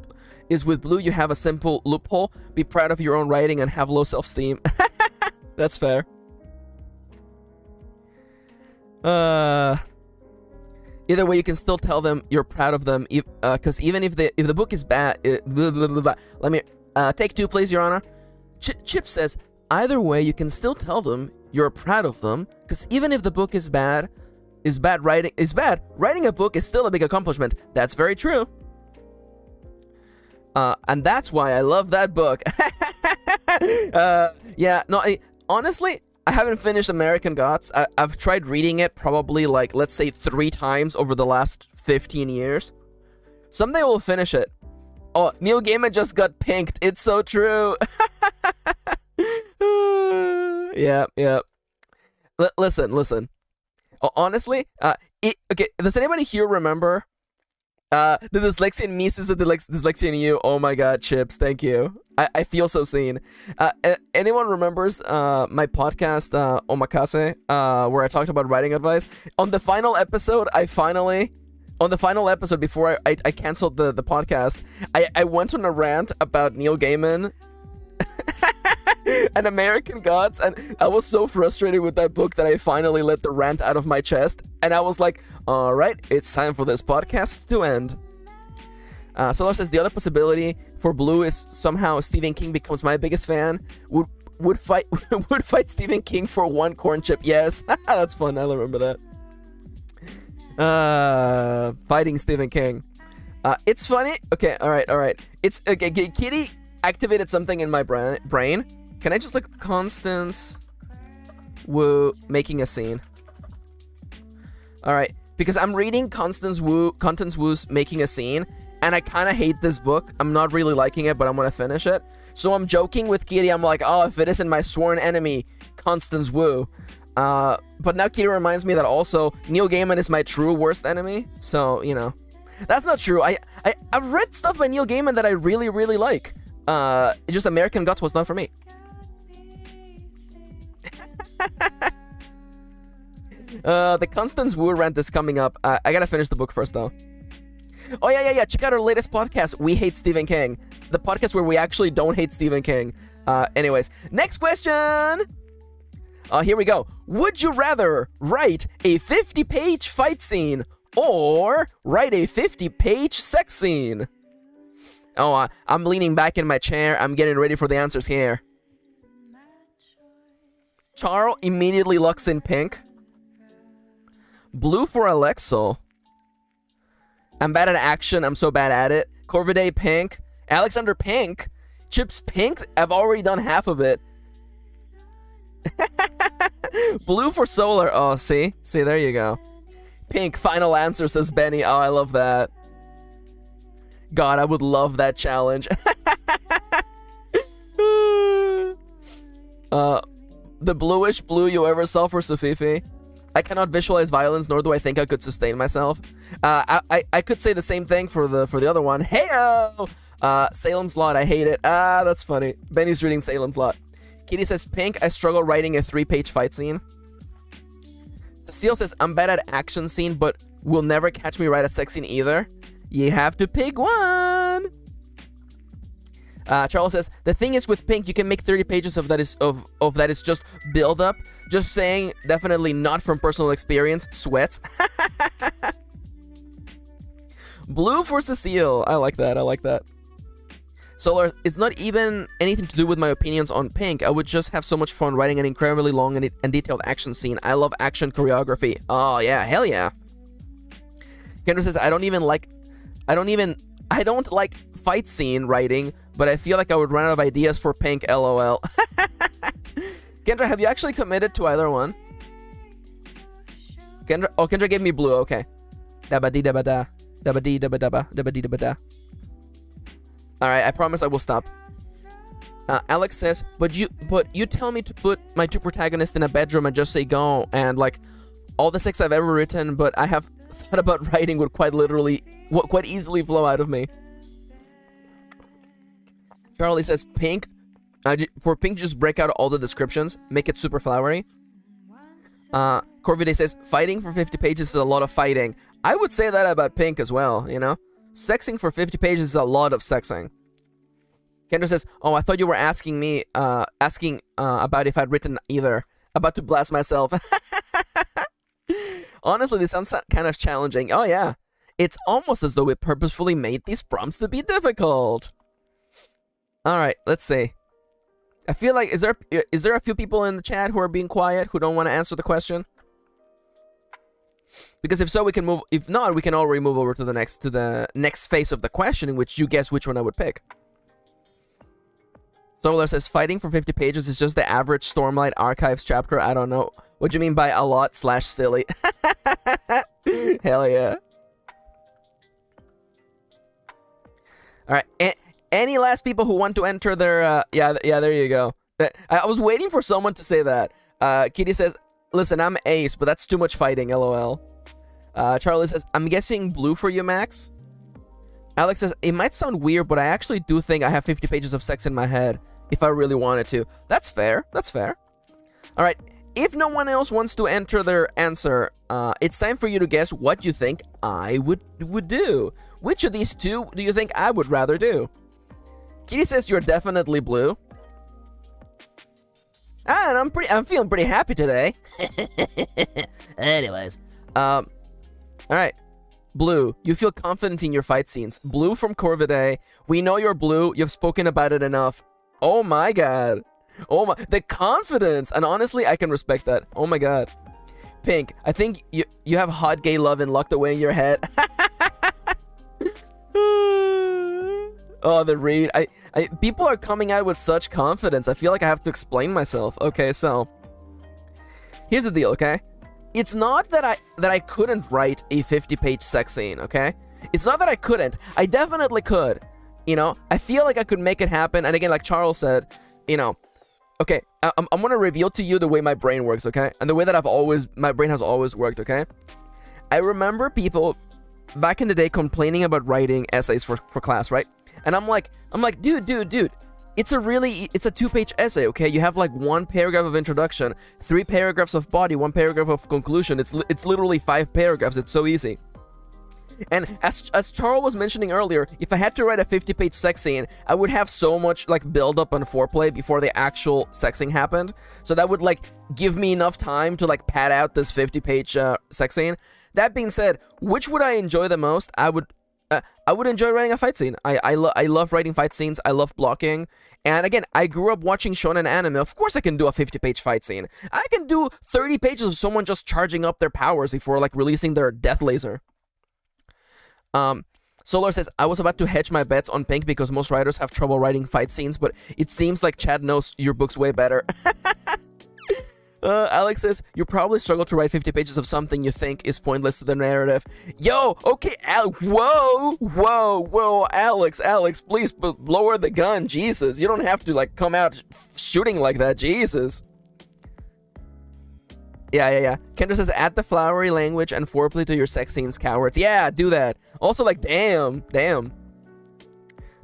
with Blue, you have a simple loophole. Be proud of your own writing and have low self-esteem. That's fair. Either way, you can still tell them you're proud of them, because even if the book is bad, let me take two, please, Your Honor. Chip says, either way, you can still tell them you're proud of them, because even if the book is bad, writing a book is still a big accomplishment. That's very true. And that's why I love that book. Yeah, no, honestly, I haven't finished American Gods. I've tried reading it probably, like, let's say 3 times over the last 15 years. Someday we'll finish it. Oh, Neil Gaiman just got pinked. It's so true. Yeah. Listen. Honestly, okay, does anybody here remember the dyslexia in me says the dyslexia in you? Oh my god, Chips, thank you. I feel so seen. Anyone remembers my podcast, Omakase, where I talked about writing advice? On the final episode, before I canceled the podcast, I went on a rant about Neil Gaiman and American Gods, and I was so frustrated with that book that I finally let the rant out of my chest, and I was like, alright, it's time for this podcast to end. Solar says, the other possibility for Blue is somehow Stephen King becomes my biggest fan. Would fight Stephen King for one corn chip. Yes. That's fun. I remember that. Fighting Stephen King. It's funny. Okay, alright. It's okay, Kitty activated something in my brain. Can I just look Constance Wu making a scene? Alright, because I'm reading Constance Wu's making a scene, and I kind of hate this book. I'm not really liking it, but I'm gonna finish it. So I'm joking with Kitty. I'm like, oh, if it isn't my sworn enemy, Constance Wu. But now Kitty reminds me that also Neil Gaiman is my true worst enemy. So, you know. That's not true. I've read stuff by Neil Gaiman that I really, really like. Just American Gods was not for me. The Constance Wu rant is coming up. I gotta finish the book first, though. Oh, yeah. Check out our latest podcast, We Hate Stephen King. The podcast where we actually don't hate Stephen King. Anyways, next question. Here we go. Would you rather write a 50-page fight scene or write a 50-page sex scene? Oh, I'm leaning back in my chair. I'm getting ready for the answers here. Charles immediately locks in pink. Blue for Alexo. I'm bad at action. I'm so bad at it. Corvidae pink. Alexander pink. Chips pink. I've already done half of it. Blue for Solar. Oh, see? See, there you go. Pink, final answer, says Benny. Oh, I love that. God, I would love that challenge. The bluish blue you ever saw for Safifi. I cannot visualize violence, nor do I think I could sustain myself. I could say the same thing for the other one. Heyo! Salem's Lot, I hate it. That's funny. Benny's reading Salem's Lot. Kitty says, pink, I struggle writing a 3-page fight scene. Cecile says, I'm bad at action scene, but will never catch me write a sex scene either. You have to pick one. Charles says, the thing is with pink, you can make 30 pages of that is just build up. Just saying, definitely not from personal experience. Sweats. Blue for Cecile. I like that. Solar, it's not even anything to do with my opinions on pink. I would just have so much fun writing an incredibly long and detailed action scene. I love action choreography. Oh yeah, hell yeah. Kendra says, I don't like fight scene writing, but I feel like I would run out of ideas for pink, lol. Kendra, have you actually committed to either one? Kendra gave me blue, okay. Dabba-dee dabba-da. Dabba-dee dabba-dabba. Dabba-dee dabba-da. Alright, I promise I will stop. Alex says, but you tell me to put my two protagonists in a bedroom and just say go, and like, all the sex I've ever written, but I have thought about writing would quite easily flow out of me. Charlie says, pink. For pink, just break out all the descriptions. Make it super flowery. Corvidae says, fighting for 50 pages is a lot of fighting. I would say that about pink as well, you know? Sexing for 50 pages is a lot of sexing. Kendra says, oh, I thought you were asking me, about if I'd written either. About to blast myself. Honestly, this sounds kind of challenging. Oh, yeah. It's almost as though we purposefully made these prompts to be difficult. Alright, let's see. I feel like, is there a few people in the chat who are being quiet, who don't want to answer the question? Because if so, we can move. If not, we can already move over to the next phase of the question, in which you guess which one I would pick. Solar says, fighting for 50 pages is just the average Stormlight Archives chapter. I don't know. What do you mean by a lot / silly? Hell yeah. Alright, any last people who want to enter their, yeah, there you go. I was waiting for someone to say that. Kitty says, listen, I'm ace, but that's too much fighting, lol. Charlie says, I'm guessing blue for you, Max. Alex says, it might sound weird, but I actually do think I have 50 pages of sex in my head if I really wanted to. That's fair. That's fair. All right. If no one else wants to enter their answer, it's time for you to guess what you think I would do. Which of these two do you think I would rather do? Kitty says you're definitely blue. And I'm feeling pretty happy today. Anyways. All right. Blue, you feel confident in your fight scenes. Blue from Corvidae. We know you're blue. You've spoken about it enough. Oh my god. Oh my, the confidence. And honestly, I can respect that. Oh my god. Pink, I think you have hot gay love and locked away in your head. Oh, the read. People are coming out with such confidence. I feel like I have to explain myself. Okay, so here's the deal, okay? It's not that I couldn't write a 50-page sex scene, okay? It's not that I couldn't. I definitely could. You know, I feel like I could make it happen. And again, like Charles said, you know, okay, I'm gonna reveal to you the way my brain works, okay? And the way that my brain has always worked, okay? I remember people back in the day complaining about writing essays for class, right? And I'm like, dude. It's a 2-page essay, okay? You have like 1 paragraph of introduction, 3 paragraphs of body, 1 paragraph of conclusion. It's literally 5 paragraphs. It's so easy. And as Charles was mentioning earlier, if I had to write a 50-page sex scene, I would have so much like build up and foreplay before the actual sexing happened. So that would like give me enough time to like pad out this 50-page sex scene. That being said, which would I enjoy the most? I would enjoy writing a fight scene. I love writing fight scenes. I love blocking. And again, I grew up watching shonen anime. Of course I can do a 50-page fight scene. I can do 30 pages of someone just charging up their powers before like releasing their death laser. Solar says, I was about to hedge my bets on Pink because most writers have trouble writing fight scenes, but it seems like Chad knows your books way better. Alex says, you probably struggle to write 50 pages of something you think is pointless to the narrative. Yo, okay, whoa, Alex, please lower the gun, Jesus. You don't have to, like, come out shooting like that, Jesus. Yeah. Kendra says, add the flowery language and foreplay to your sex scenes, cowards. Yeah, do that. Also, like, damn.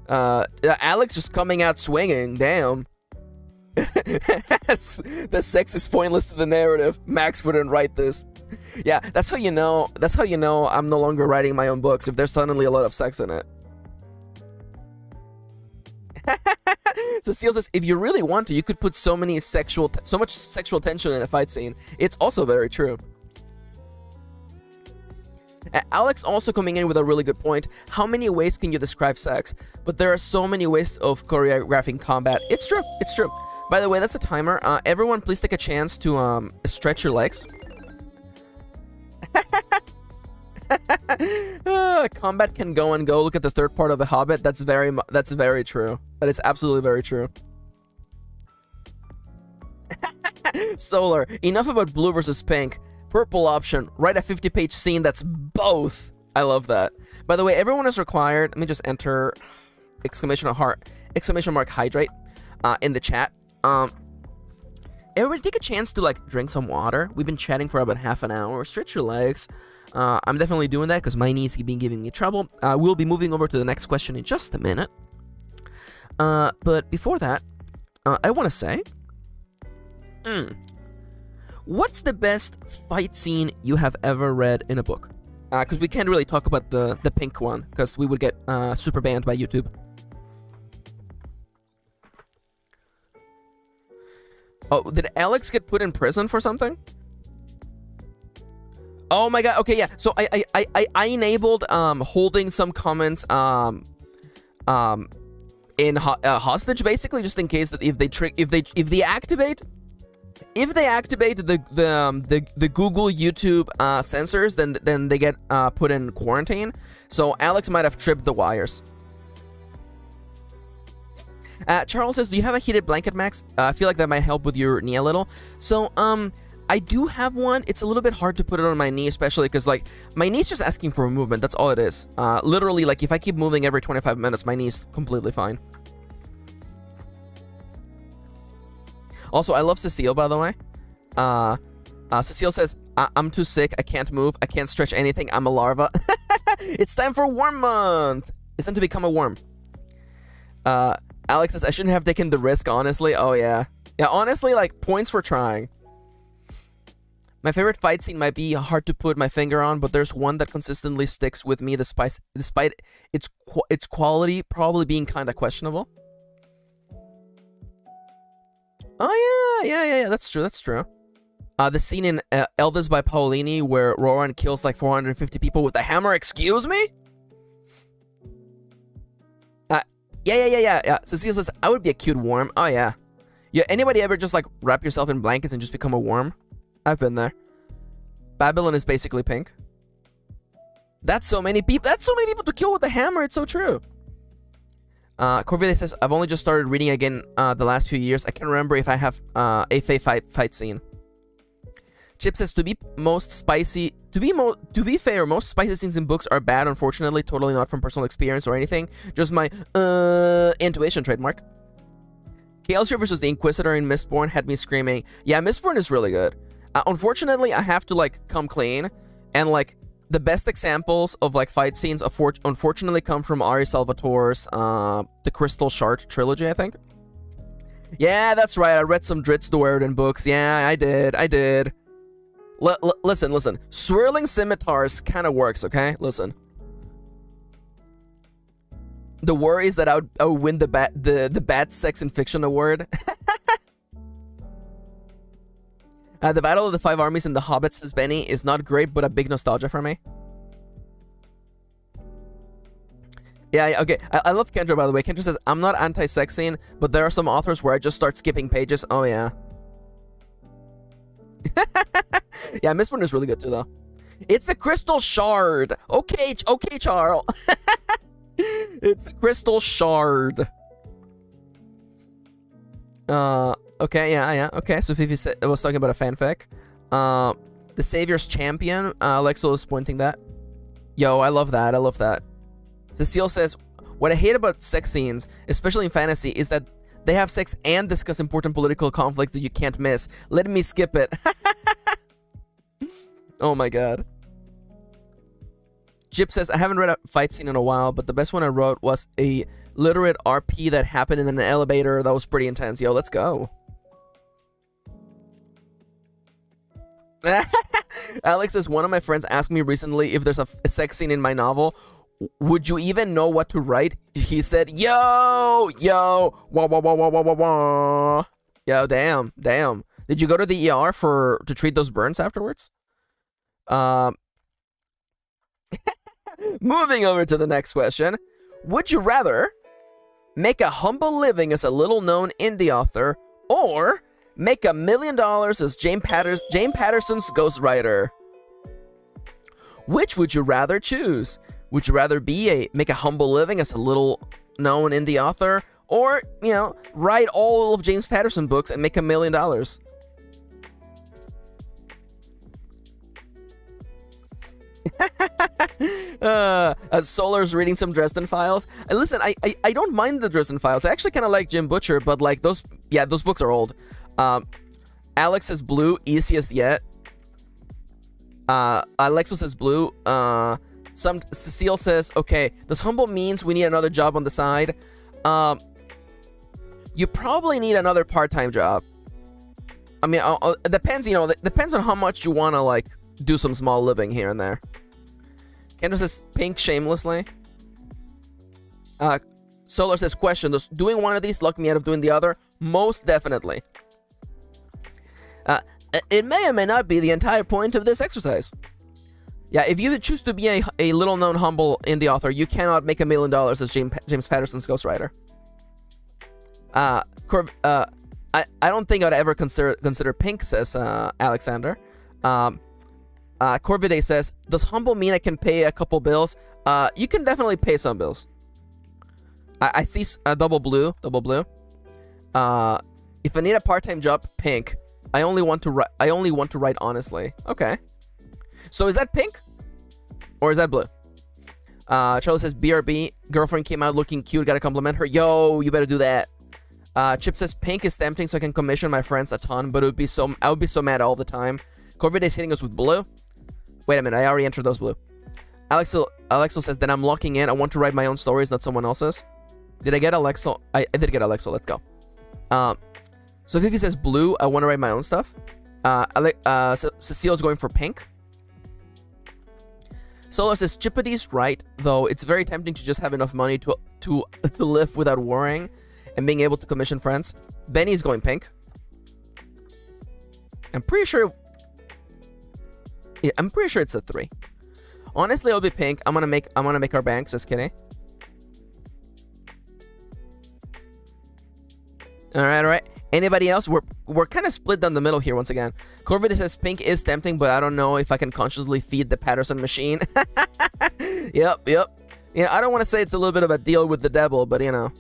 Alex just coming out swinging, damn. The sex is pointless to the narrative. Max wouldn't write this. Yeah, that's how you know I'm no longer writing my own books, if there's suddenly a lot of sex in it. Cecile says, if you really want to, you could put so much sexual tension in a fight scene. It's also very true. Alex also coming in with a really good point. How many ways can you describe sex? But there are so many ways of choreographing combat. It's true. By the way, that's a timer. Everyone, please take a chance to stretch your legs. Combat can go and go. Look at the third part of The Hobbit. That's very true. That is absolutely very true. Solar, enough about blue versus pink. Purple option. Write a 50-page scene that's both. I love that. By the way, everyone is required. Let me just enter exclamation mark hydrate in the chat. Everybody take a chance to like drink some water. We've been chatting for about half an hour. Stretch your legs. I'm definitely doing that because my knees have been giving me trouble. We'll be moving over to the next question in just a minute. But before that, I want to say, what's the best fight scene you have ever read in a book? Because we can't really talk about the pink one because we would get super banned by YouTube. Oh, did Alex get put in prison for something? Oh my god. Okay, yeah. So I enabled holding some comments in hostage, basically, just in case that if they activate the Google YouTube censors, then they get put in quarantine. So Alex might have tripped the wires. Charles says, do you have a heated blanket, Max? I feel like that might help with your knee a little. So, I do have one. It's a little bit hard to put it on my knee, especially because, like, my knee's just asking for a movement. That's all it is. Literally, like, if I keep moving every 25 minutes, my knee's completely fine. Also, I love Cecile, by the way. Cecile says, I'm too sick. I can't move. I can't stretch anything. I'm a larva. It's time for warm month. isn't to become a worm. Alex says, I shouldn't have taken the risk, honestly. Oh, yeah. Yeah, honestly, like, points for trying. My favorite fight scene might be hard to put my finger on, but there's one that consistently sticks with me despite its quality probably being kind of questionable. Oh, yeah, that's true. The scene in Elvis by Paolini where Roran kills like 450 people with a hammer, excuse me? Yeah. Cecile says, I would be a cute worm. Oh, yeah. Yeah, anybody ever just like wrap yourself in blankets and just become a worm? I've been there. Babylon is basically pink. That's so many people. That's so many people to kill with a hammer. It's so true. Corvide says, I've only just started reading again the last few years. I can't remember if I have a Fae fight scene. Chip says, to be fair, most spicy scenes in books are bad, unfortunately. Totally not from personal experience or anything. Just my intuition trademark. Chaosir versus the Inquisitor in Mistborn had me screaming. Yeah, Mistborn is really good. Unfortunately, I have to like come clean, and like the best examples of like fight scenes unfortunately come from Ari Salvatore's The Crystal Shard trilogy, I think. Yeah, that's right. I read some Dritz Duerden books. Yeah, I did. Listen. Swirling scimitars kind of works, okay? Listen. The worry is that I would win the bad sex in fiction award. The Battle of the Five Armies in The Hobbit, says Benny, is not great, but a big nostalgia for me. Yeah, okay. I love Kendra, by the way. Kendra says, I'm not anti-sex scene, but there are some authors where I just start skipping pages. Oh, yeah. Yeah, Mistborn is really good, too, though. It's the Crystal Shard. Okay, Charles. It's the Crystal Shard. Okay, yeah. Okay, so Fifi said, I was talking about a fanfic. The Savior's Champion. Lexo is pointing that. Yo, I love that. Cecile says, what I hate about sex scenes, especially in fantasy, is that they have sex and discuss important political conflict that you can't miss. Let me skip it. Oh my god. Chip says, I haven't read a fight scene in a while, but the best one I wrote was a literate RP that happened in an elevator that was pretty intense. Yo, let's go. Alex says, one of my friends asked me recently if there's a sex scene in my novel. Would you even know what to write? He said, yo, wah. Yo, damn. Did you go to the ER to treat those burns afterwards? Moving over to the next question. Would you rather make a humble living as a little-known indie author or make $1 million as Jane Patterson's ghostwriter? Which would you rather choose? Would you rather make a humble living as a little-known indie author or, write all of James Patterson books and make $1 million? Solar's reading some Dresden Files. And listen, I don't mind the Dresden Files. I actually kind of like Jim Butcher, but like those books are old. Alex says blue, easiest yet. Alexo says blue. Cecile says, okay, does humble means we need another job on the side? You probably need another part-time job. I mean, it depends, depends on how much you want to like do some small living here and there. Kendra says pink shamelessly. Solar says, question, does doing one of these lock me out of doing the other? Most definitely. It may or may not be the entire point of this exercise. Yeah, if you choose to be a little-known, humble indie author, you cannot make $1 million as James Patterson's ghostwriter. I don't think I'd ever consider pink, says Alexander. Corvide says, does humble mean I can pay a couple bills? You can definitely pay some bills. I see double blue. If I need a part-time job, pink. I only want to write honestly. Okay. So is that pink? Or is that blue? Charlie says, BRB, girlfriend came out looking cute, gotta compliment her. Yo, you better do that. Chip says, pink is tempting so I can commission my friends a ton, but I would be so mad all the time. Corvide is hitting us with blue. Wait a minute, I already entered those blue. Alexo says, then I'm locking in. I want to write my own stories, not someone else's. Did I get Alexo? I did get Alexo. Let's go. So Fifi says blue. I want to write my own stuff. Cecile's going for pink. Solar says Chippity's right, though it's very tempting to just have enough money to live without worrying and being able to commission friends. Benny's going pink. I'm pretty sure. Yeah, I'm pretty sure it's a 3. Honestly, it'll be pink. I'm gonna make our bank, says Kitty. All right. Anybody else? We're kind of split down the middle here once again. Corvid says pink is tempting, but I don't know if I can consciously feed the Patterson machine. Yep. Yeah, I don't want to say it's a little bit of a deal with the devil, but you know.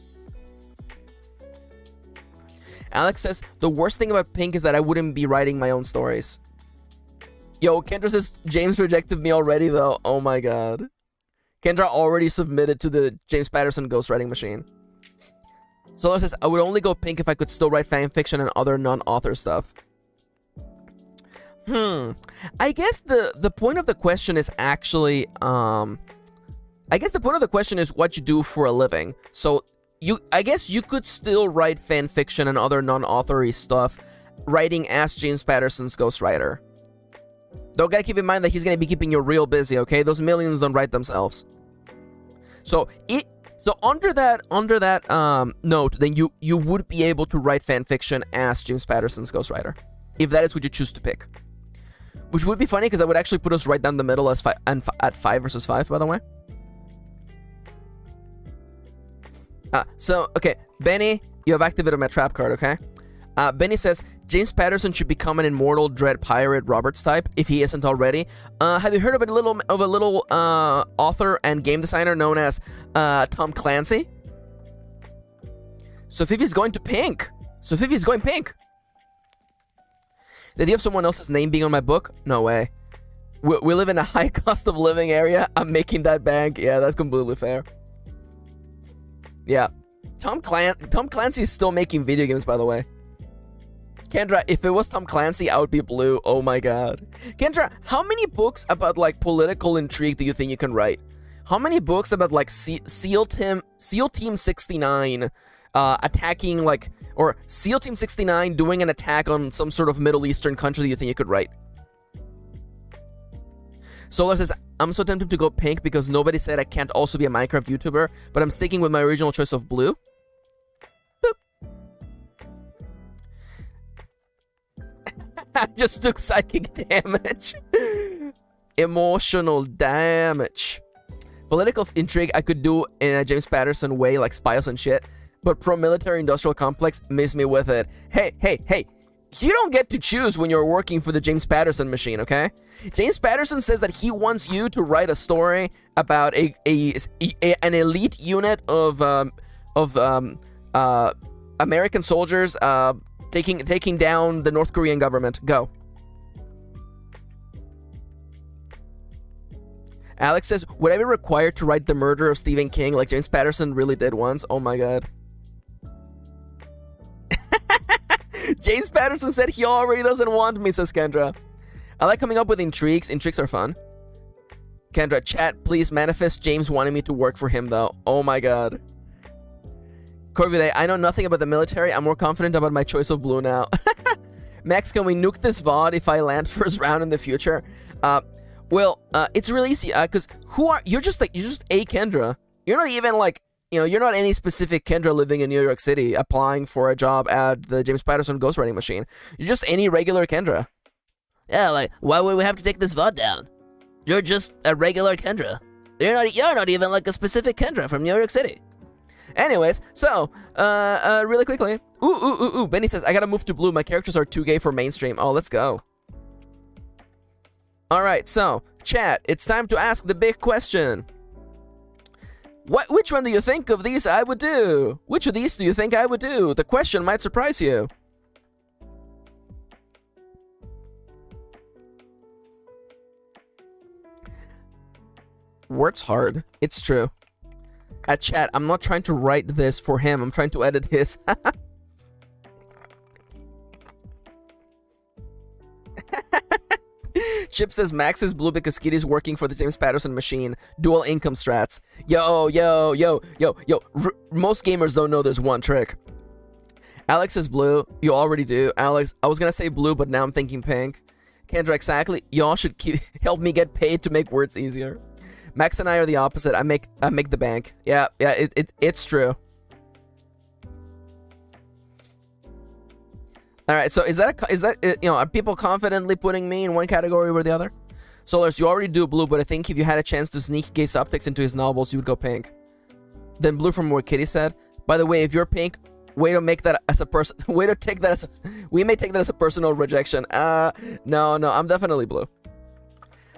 Alex says the worst thing about pink is that I wouldn't be writing my own stories. Yo, Kendra says James rejected me already though. Oh my god. Kendra already submitted to the James Patterson ghostwriting machine. Solar says, I would only go pink if I could still write fan fiction and other non-author stuff. I guess the point of the question is actually, I guess the point of the question is what you do for a living. So, I guess you could still write fan fiction and other non-authory stuff, writing as James Patterson's ghostwriter. Though, gotta keep in mind that he's gonna be keeping you real busy, okay? Those millions don't write themselves. So, under that note, then you would be able to write fan fiction as James Patterson's ghostwriter, if that is what you choose to pick. Which would be funny because that would actually put us right down the middle as at 5 versus 5, by the way. Okay, Benny, you have activated my trap card, okay? Benny says, James Patterson should become an immortal Dread Pirate Roberts type, if he isn't already. Have you heard of a little author and game designer known as Tom Clancy? So Fifi's going to pink. The idea of someone else's name being on my book? No way. We live in a high cost of living area. I'm making that bank. Yeah, that's completely fair. Yeah. Tom Clancy is still making video games, by the way. Kendra, if it was Tom Clancy, I would be blue. Oh my god. Kendra, how many books about like political intrigue do you think you can write? How many books about like SEAL Team 69 attacking like, or SEAL Team 69 doing an attack on some sort of Middle Eastern country do you think you could write? Solar says, I'm so tempted to go pink because nobody said I can't also be a Minecraft YouTuber, but I'm sticking with my original choice of blue. I just took psychic damage. Emotional damage. Political intrigue I could do in a James Patterson way, like spies and shit. But pro-military industrial complex, miss me with it. Hey. You don't get to choose when you're working for the James Patterson machine, okay? James Patterson says that he wants you to write a story about an elite unit of American soldiers taking down the North Korean government. Go. Alex says, would I be required to write the murder of Stephen King like James Patterson really did once? Oh my god. James Patterson said he already doesn't want me, says Kendra. I like coming up with intrigues. Intrigues are fun. Kendra, chat, please manifest James wanting me to work for him, though. Oh my god. Corvide, I know nothing about the military. I'm more confident about my choice of blue now. Max, can we nuke this VOD if I land first round in the future? Well, it's really easy, because you're just a Kendra. You're not even like, you're not any specific Kendra living in New York City applying for a job at the James Patterson ghostwriting machine. You're just any regular Kendra. Yeah, like, why would we have to take this VOD down? You're just a regular Kendra. You're not even like a specific Kendra from New York City. Anyways, so, really quickly. Ooh. Benny says, I gotta move to blue. My characters are too gay for mainstream. Oh, let's go. Alright, so, chat, it's time to ask the big question. Which one do you think of these I would do? Which of these do you think I would do? The question might surprise you. Word's hard. It's true. At chat, I'm not trying to write this for him. I'm trying to edit his. Chip says Max is blue because Kitty's working for the James Patterson machine. Dual income strats. Yo. Most gamers don't know there's one trick. Alex is blue. You already do. Alex, I was gonna say blue, but now I'm thinking pink. Kendra, exactly. Y'all should help me get paid to make words easier. Max and I are the opposite. I make the bank. Yeah, it's true. All right, so is that are people confidently putting me in one category over the other? Solars, you already do blue, but I think if you had a chance to sneak gay subtext into his novels, you would go pink. Then blue from what Kitty said. By the way, if you're pink, way to make that as a person. Way to take that as. We may take that as a personal rejection. No, I'm definitely blue.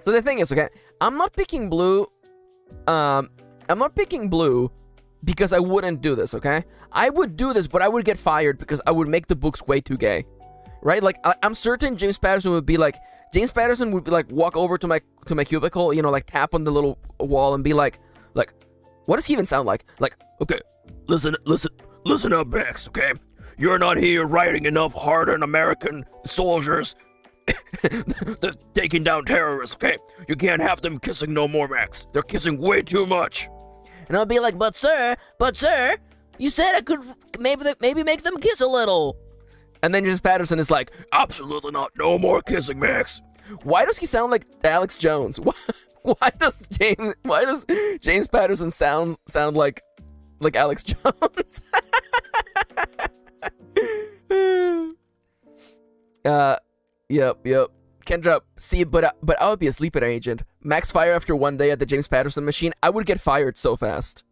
So the thing is, okay, I'm not picking blue. I'm not picking blue because I wouldn't do this, okay? I would do this, but I would get fired because I would make the books way too gay, right? Like I'm certain James Patterson would be like walk over to my cubicle, like tap on the little wall and be like, what does he even sound like? Like, okay, listen up, Max, okay? You're not here writing enough hardened American soldiers. They're taking down terrorists, okay? You can't have them kissing no more, Max. They're kissing way too much. And I'll be like, but sir, you said I could maybe make them kiss a little. And then James Patterson is like, absolutely not. No more kissing, Max. Why does he sound like Alex Jones? Why does James Patterson sound like Alex Jones? Yep. Kendra, see, but I would be a sleeper agent. Max fire after one day at the James Patterson machine. I would get fired so fast.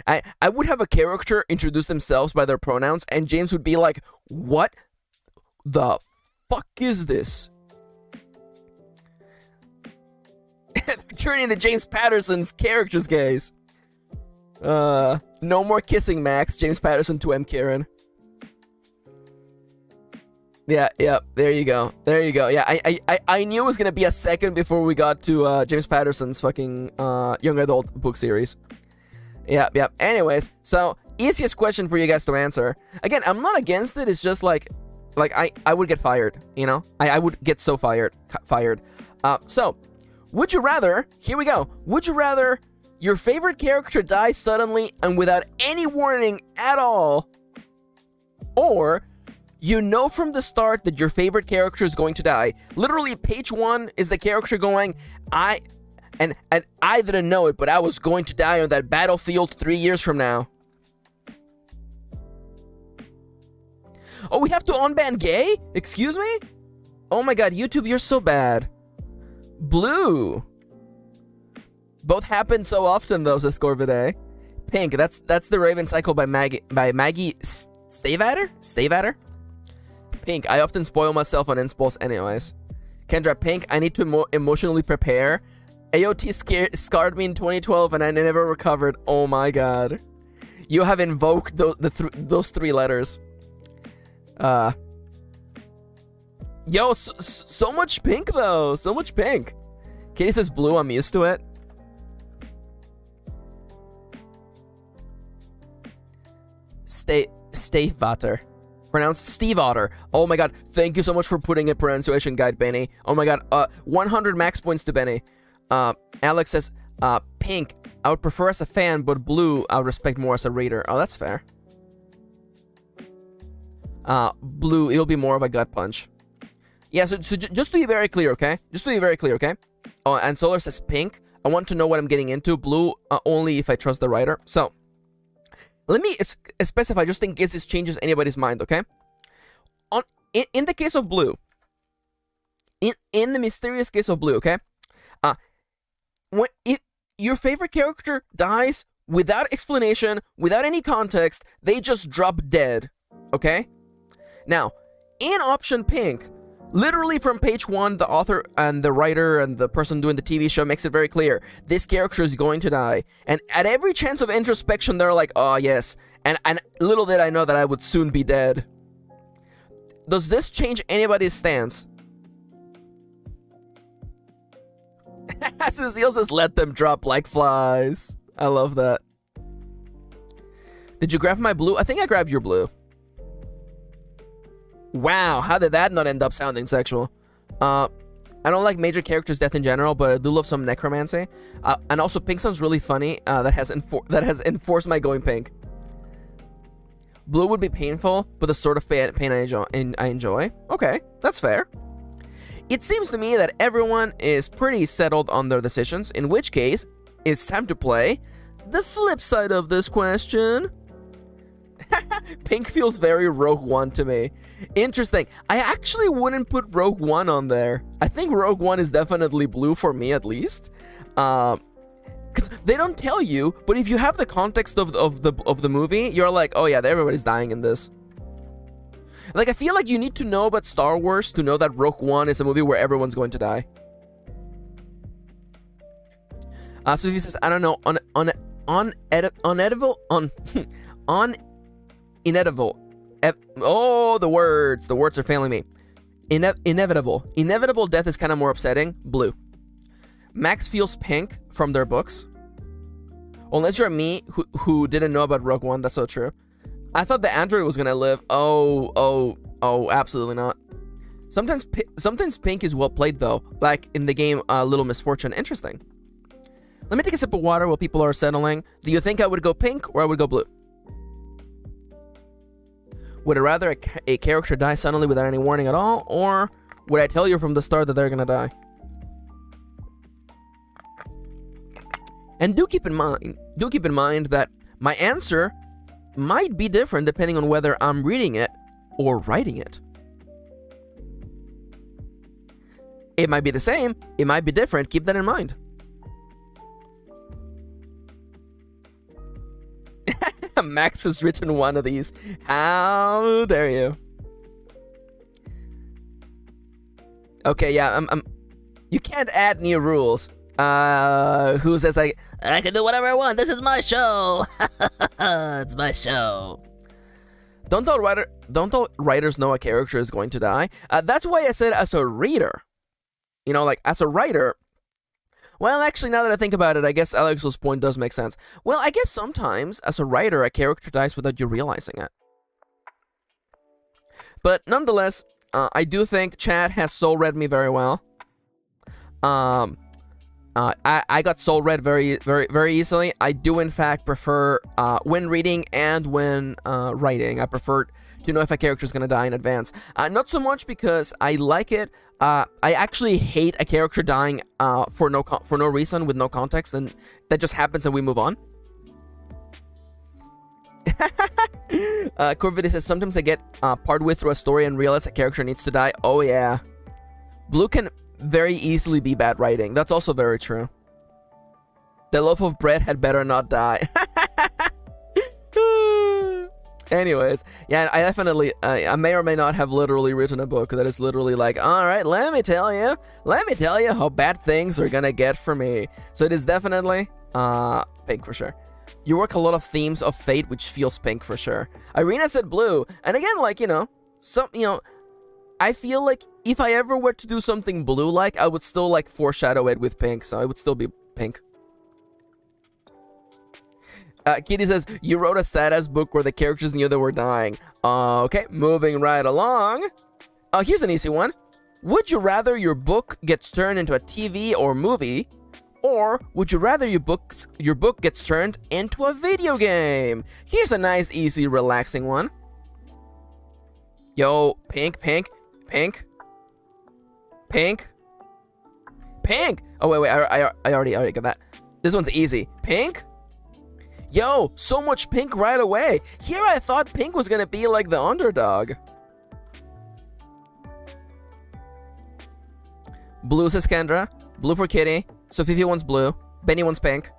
I would have a character introduce themselves by their pronouns, and James would be like, what the fuck is this? Turning the James Patterson's characters gays. No more kissing, Max. James Patterson to MKirin. Yeah, there you go. Yeah, I knew it was gonna be a second before we got to James Patterson's fucking young adult book series. Yeah. Anyways, so easiest question for you guys to answer. Again, I'm not against it. It's just like I would get fired. I would get so fired. So, would you rather? Here we go. Would you rather your favorite character die suddenly and without any warning at all, or you know from the start that your favorite character is going to die? Literally, page 1 is the character going, I didn't know it, but I was going to die on that battlefield 3 years from now. Oh, we have to unban gay? Excuse me? Oh my god, YouTube, you're so bad. Blue. Both happen so often, though, says Corvidae. Pink, that's the Raven Cycle by Maggie Stavatter? Pink, I often spoil myself on inspols anyways. Kendra, pink, I need to emotionally prepare. AOT scarred me in 2012 and I never recovered. Oh my god. You have invoked those 3 letters. Yo, so much pink though. So much pink. Katie says blue, I'm used to it. Stavatter. Pronounced Steve Otter. Oh my god, thank you so much for putting a pronunciation guide, Benny. Oh my god, 100 max points to Benny. Alex says, pink, I would prefer as a fan, but blue, I would respect more as a reader. Oh, that's fair. Blue, it'll be more of a gut punch. Yeah, so just to be very clear, okay? Oh, and Solar says pink. I want to know what I'm getting into. Blue, only if I trust the writer. So, let me specify just in case this changes anybody's mind, okay? In the case of blue, in the mysterious case of blue, okay? If your favorite character dies without explanation, without any context, they just drop dead, okay? Now, in option pink, literally from page 1, the author and the writer and the person doing the TV show makes it very clear. This character is going to die. And at every chance of introspection, they're like, oh, yes. And little did I know that I would soon be dead. Does this change anybody's stance? Cecile says, let them drop like flies. I love that. Did you grab my blue? I think I grabbed your blue. Wow, how did that not end up sounding sexual? I don't like major characters' death in general, but I do love some necromancy. And also, pink sounds really funny. That has enforced my going pink. Blue would be painful, but the sort of pain I enjoy. Okay, that's fair. It seems to me that everyone is pretty settled on their decisions, in which case, it's time to play the flip side of this question. Pink feels very Rogue One to me. Interesting. I actually wouldn't put Rogue One on there. I think Rogue One is definitely blue for me, at least. Because they don't tell you, but if you have the context of the movie, you're like, oh yeah, everybody's dying in this. Like, I feel like you need to know about Star Wars to know that Rogue One is a movie where everyone's going to die. So if he says, I don't know, inedible. Oh, the words are failing me. Inevitable. Inevitable death is kind of more upsetting. Blue. Max feels pink from their books. Unless you're me, who didn't know about Rogue One, that's so true. I thought the android was gonna live. Oh, absolutely not. Sometimes pink is well played though, like in the game Little Misfortune. Interesting. Let me take a sip of water while people are settling. Do you think I would go pink or I would go blue? Would I rather a character die suddenly without any warning at all, or would I tell you from the start that they're gonna die? And do keep in mind that my answer might be different depending on whether I'm reading it or writing it. It might be the same, it might be different, keep that in mind. Max has written one of these. How dare you? Okay, yeah, you can't add new rules. Who says I can do whatever I want? This is my show. It's my show. Don't all writers know a character is going to die? That's why I said as a reader. You know, like as a writer. Well, actually, now that I think about it, I guess Alex's point does make sense. Well, I guess sometimes, as a writer, a character dies without you realizing it. But nonetheless, I do think Chad has soul-read me very well. I got soul-read very, very, very easily. I do, in fact, prefer, when reading and when writing, I prefer to know if a character is going to die in advance. Not so much because I like it. I actually hate a character dying for no reason, with no context, and that just happens and we move on. Corvid says, sometimes I get partway through a story and realize a character needs to die. Oh yeah. Blue can very easily be bad writing. That's also very true. The loaf of bread had better not die. Anyways, yeah, I definitely, I may or may not have literally written a book that is literally like, all right, let me tell you how bad things are gonna get for me. So it is definitely pink for sure. You work a lot of themes of fate, which feels pink for sure. Irina said blue, and again, like, I feel like if I ever were to do something blue-like, I would still like foreshadow it with pink, so it would still be pink. Kitty says, you wrote a sad-ass book where the characters knew they were dying. Okay, moving right along. Here's an easy one. Would you rather your book gets turned into a TV or movie, or would you rather your book gets turned into a video game? Here's a nice, easy, relaxing one. Yo, pink. Oh, wait, I already got that. This one's easy. Pink? Yo, so much pink right away. Here I thought pink was gonna be like the underdog. Blue says Kendra. Blue for Kitty. Sophia wants blue. Benny wants pink.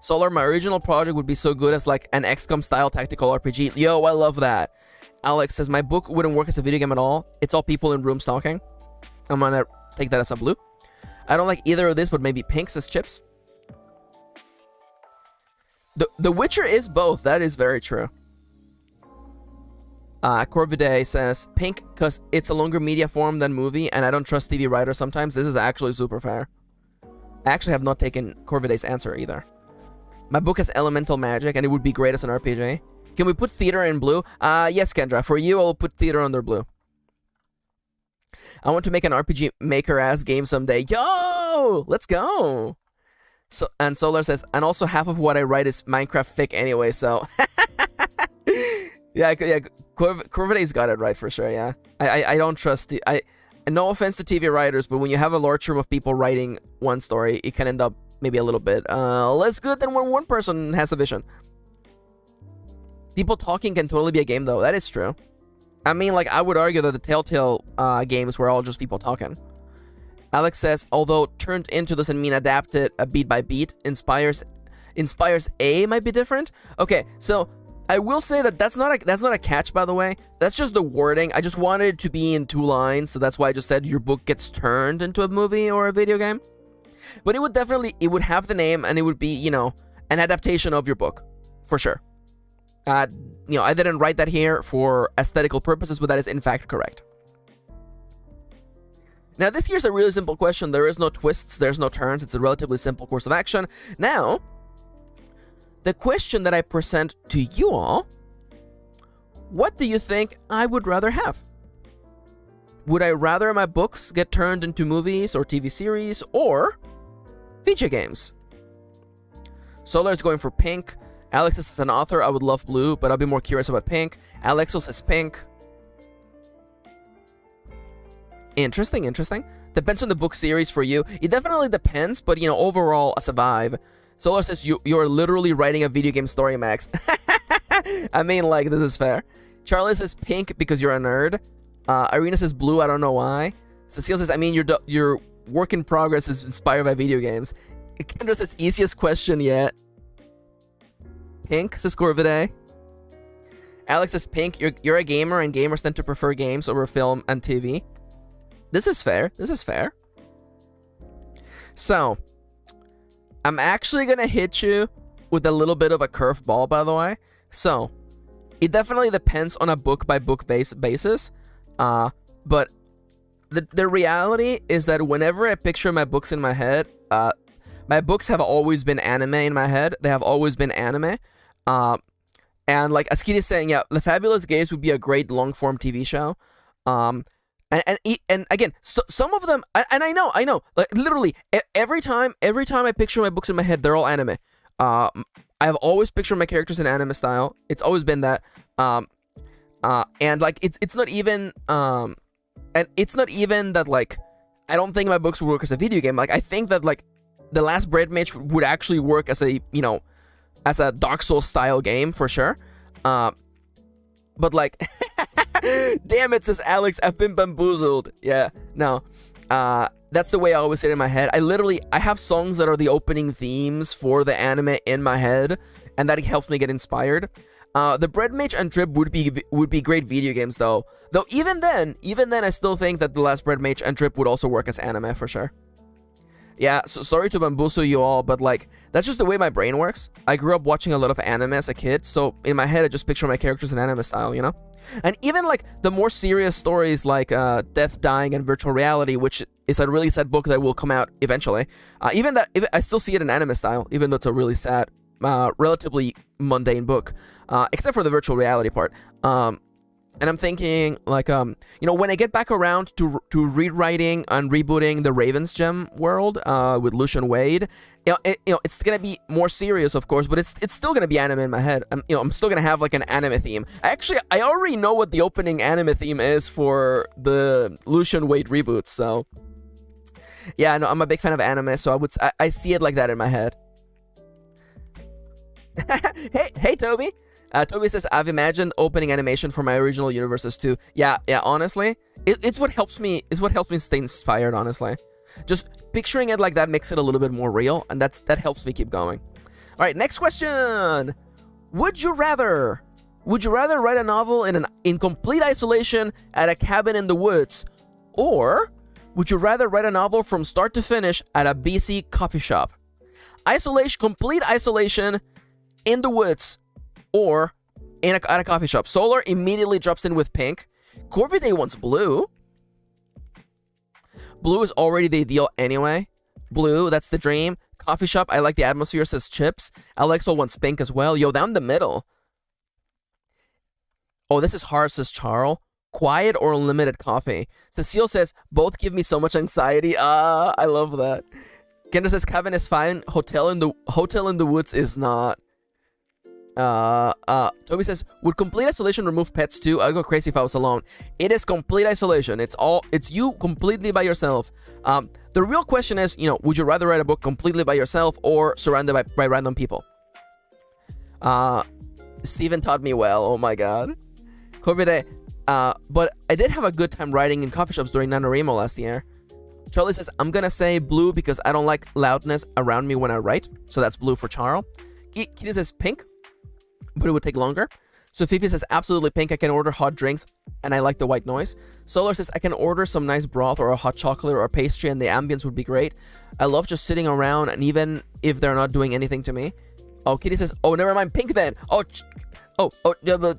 Solar, my original project would be so good as like an XCOM style tactical RPG. Yo, I love that. Alex says, my book wouldn't work as a video game at all. It's all people in rooms talking. I'm gonna take that as a blue. I don't like either of this, but maybe pink, says Chips. The Witcher is both. That is very true. Corvide says, pink, because it's a longer media form than movie, and I don't trust TV writers sometimes. This is actually super fair. I actually have not taken Corvide's answer either. My book has elemental magic, and it would be great as an RPG. Can we put theater in blue? Yes, Kendra. For you, I will put theater under blue. I want to make an RPG Maker-ass game someday. Yo! Let's go! So, and Solar says, and also half of what I write is Minecraft fic anyway, so... yeah, Corvidae's got it right for sure, yeah. I don't trust the... no offense to TV writers, but when you have a large room of people writing one story, it can end up maybe a little bit less good than when one person has a vision. People talking can totally be a game, though. That is true. I mean, like, I would argue that the Telltale games were all just people talking. Alex says, although turned into doesn't mean adapted beat by beat. Inspires A might be different. Okay, so I will say that that's not a catch, by the way. That's just the wording. I just wanted it to be in 2 lines, so that's why I just said your book gets turned into a movie or a video game. But it would have the name, and it would be, you know, an adaptation of your book, for sure. You know, I didn't write that here for aesthetical purposes, but that is in fact correct. Now, this here's a really simple question. There is no twists, there's no turns. It's a relatively simple course of action. Now, the question that I present to you all, what do you think I would rather have? Would I rather my books get turned into movies or TV series or video games? Solar's going for pink. Alex says, as an author, I would love blue, but I'll be more curious about pink. Alexo says pink. Interesting. Depends on the book series for you. It definitely depends, but, you know, overall, as a vibe. Solar says, you're literally writing a video game story, Max. I mean, like, this is fair. Charlie says pink because you're a nerd. Irina says blue, I don't know why. Cecile says, I mean, your work in progress is inspired by video games. Kendra says, easiest question yet. Pink, says Corvidae. Alex says pink, you're a gamer, and gamers tend to prefer games over film and TV. This is fair. So, I'm actually gonna hit you with a little bit of a curveball, by the way. So, it definitely depends on a book-by-book basis. But the reality is that whenever I picture my books in my head, my books have always been anime in my head. They have always been anime. And like as Kitty's saying, yeah, The Fabulous Games would be a great long-form TV show. And again, so, some of them, and I know, like literally every time I picture my books in my head, they're all anime. I've always pictured my characters in anime style. It's always been that. And like it's not even and it's not even that like I don't think my books would work as a video game. Like I think that like The Last Bread Mage would actually work as a, you know, as a Dark Souls style game for sure. But like damn it, says Alex, I've been bamboozled. Yeah, no. That's the way I always say it in my head. I have songs that are the opening themes for the anime in my head, and that helps me get inspired. The Bread Mage and Trip would be great video games though. Though even then I still think that The Last Bread Mage and Trip would also work as anime for sure. Yeah, so sorry to bamboozle you all, but like that's just the way my brain works. I grew up watching a lot of anime as a kid, so in my head I just picture my characters in anime style, you know? And even like the more serious stories like Death, Dying, and Virtual Reality, which is a really sad book that will come out eventually. Even I still see it in anime style, even though it's a really sad, relatively mundane book, except for the virtual reality part. And I'm thinking, like, you know, when I get back around to rewriting and rebooting the Raven's Gem world with Lucian Wade, it's gonna be more serious, of course, but it's still gonna be anime in my head. I'm still gonna have like an anime theme. Actually, I already know what the opening anime theme is for the Lucian Wade reboot. So, yeah, no, I'm a big fan of anime, so I see it like that in my head. Hey, Toby. Toby says, I've imagined opening animation for my original universes too. Yeah, honestly, it's what helps me stay inspired, honestly. Just picturing it like that makes it a little bit more real, and that helps me keep going. All right, next question. Would you rather write a novel in complete isolation at a cabin in the woods, or would you rather write a novel from start to finish at a BC coffee shop? Complete isolation in the woods, or at a coffee shop. Solar immediately drops in with pink. Corvidae wants blue. Blue is already the ideal anyway. Blue, that's the dream. Coffee shop, I like the atmosphere, says Chips. Alexo wants pink as well. Yo, down the middle. Oh, this is hard, says Charles. quiet or unlimited coffee. Cecile says, both give me so much anxiety. I love that. Kendra says, cabin is fine. Hotel in the woods is not. Toby says, would complete isolation remove pets too? I'd go crazy if I was alone. It is complete isolation. It's you completely by yourself. The real question is, would you rather write a book completely by yourself or surrounded by random people? Steven taught me well. Oh my god. Corvide, but I did have a good time writing in coffee shops during NaNoWriMo last year. Charlie says, I'm gonna say blue because I don't like loudness around me when I write. So that's blue for Charles. Kitty says pink, but it would take longer. So Fifi says, absolutely pink. I can order hot drinks and I like the white noise. Solar says, I can order some nice broth or a hot chocolate or a pastry and the ambience would be great. I love just sitting around and even if they're not doing anything to me. Oh, Kitty says, oh, never mind, pink then.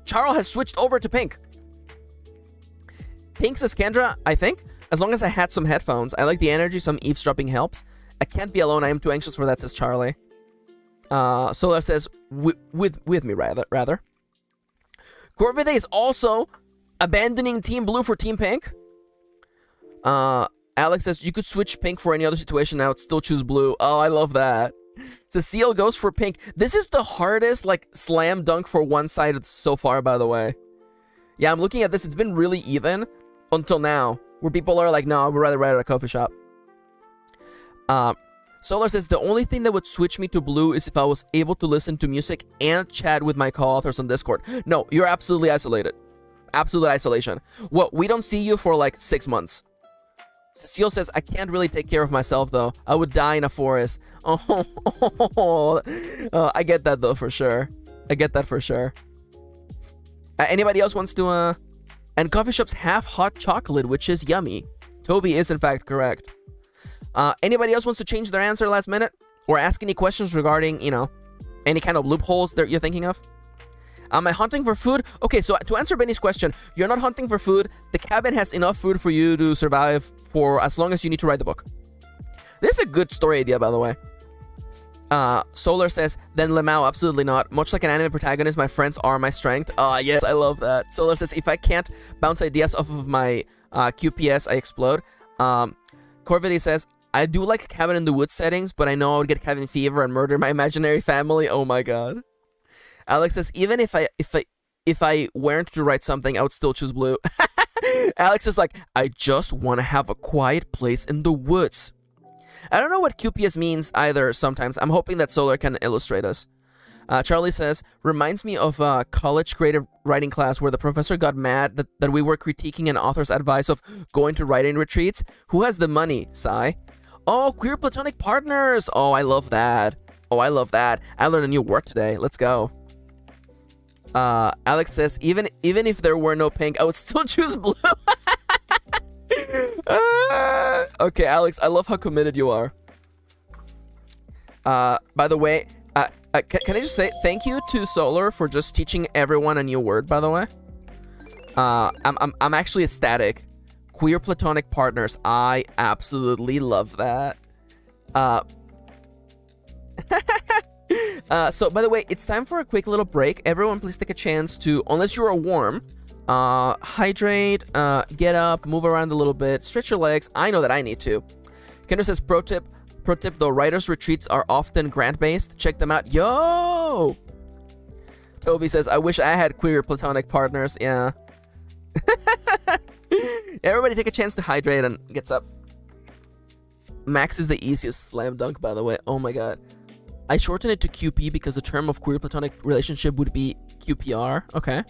Charles has switched over to pink. Pink says Kendra, I think. As long as I had some headphones. I like the energy, some eavesdropping helps. I can't be alone. I am too anxious for that, says Charlie. Solar says, with me, rather. Corvide is also abandoning Team Blue for Team Pink. Alex says, you could switch pink for any other situation. I would still choose blue. Oh, I love that. Cecile goes for pink. This is the hardest, slam dunk for one side so far, by the way. Yeah, I'm looking at this. It's been really even until now, where people are like, no, I would rather write at a coffee shop. Solar says, the only thing that would switch me to blue is if I was able to listen to music and chat with my co-authors on Discord. No, you're absolutely isolated. Absolute isolation. Well, we don't see you for 6 months. Cecile says, I can't really take care of myself, though. I would die in a forest. Oh, I get that, though, for sure. I get that for sure. Anybody else wants to, And coffee shops have hot chocolate, which is yummy. Toby is, in fact, correct. Anybody else wants to change their answer last minute? Or ask any questions regarding, any kind of loopholes that you're thinking of? Am I hunting for food? Okay, so to answer Benny's question, you're not hunting for food. The cabin has enough food for you to survive for as long as you need to write the book. This is a good story idea, by the way. Solar says, then Lemao, absolutely not. Much like an anime protagonist, my friends are my strength. Yes, I love that. Solar says, if I can't bounce ideas off of my QPS, I explode. Corvide says, I do like cabin in the woods settings, but I know I would get cabin fever and murder my imaginary family. Oh my god. Alex says, even if I weren't to write something, I would still choose blue. Alex is like, I just want to have a quiet place in the woods. I don't know what QPS means either sometimes. I'm hoping that Solar can illustrate us. Charlie says, reminds me of a college creative writing class where the professor got mad that we were critiquing an author's advice of going to writing retreats. Who has the money? Sigh. Oh, queer platonic partners. Oh, I love that. I learned a new word today. Let's go. Alex says, even if there were no pink, I would still choose blue. Okay, Alex, I love how committed you are. By the way, can I just say thank you to Solar for just teaching everyone a new word, by the way. I'm actually ecstatic. Queer platonic partners. I absolutely love that. So, by the way, it's time for a quick little break. Everyone, please take a chance to, unless you're a worm, hydrate, get up, move around a little bit, stretch your legs. I know that I need to. Kendra says, pro tip, though, writers' retreats are often grant-based. Check them out. Yo! Toby says, I wish I had queer platonic partners. Yeah. Everybody take a chance to hydrate and gets up. Max is the easiest slam dunk, by the way. Oh my god. I shortened it to QP because the term of queer platonic relationship would be QPR. Okay.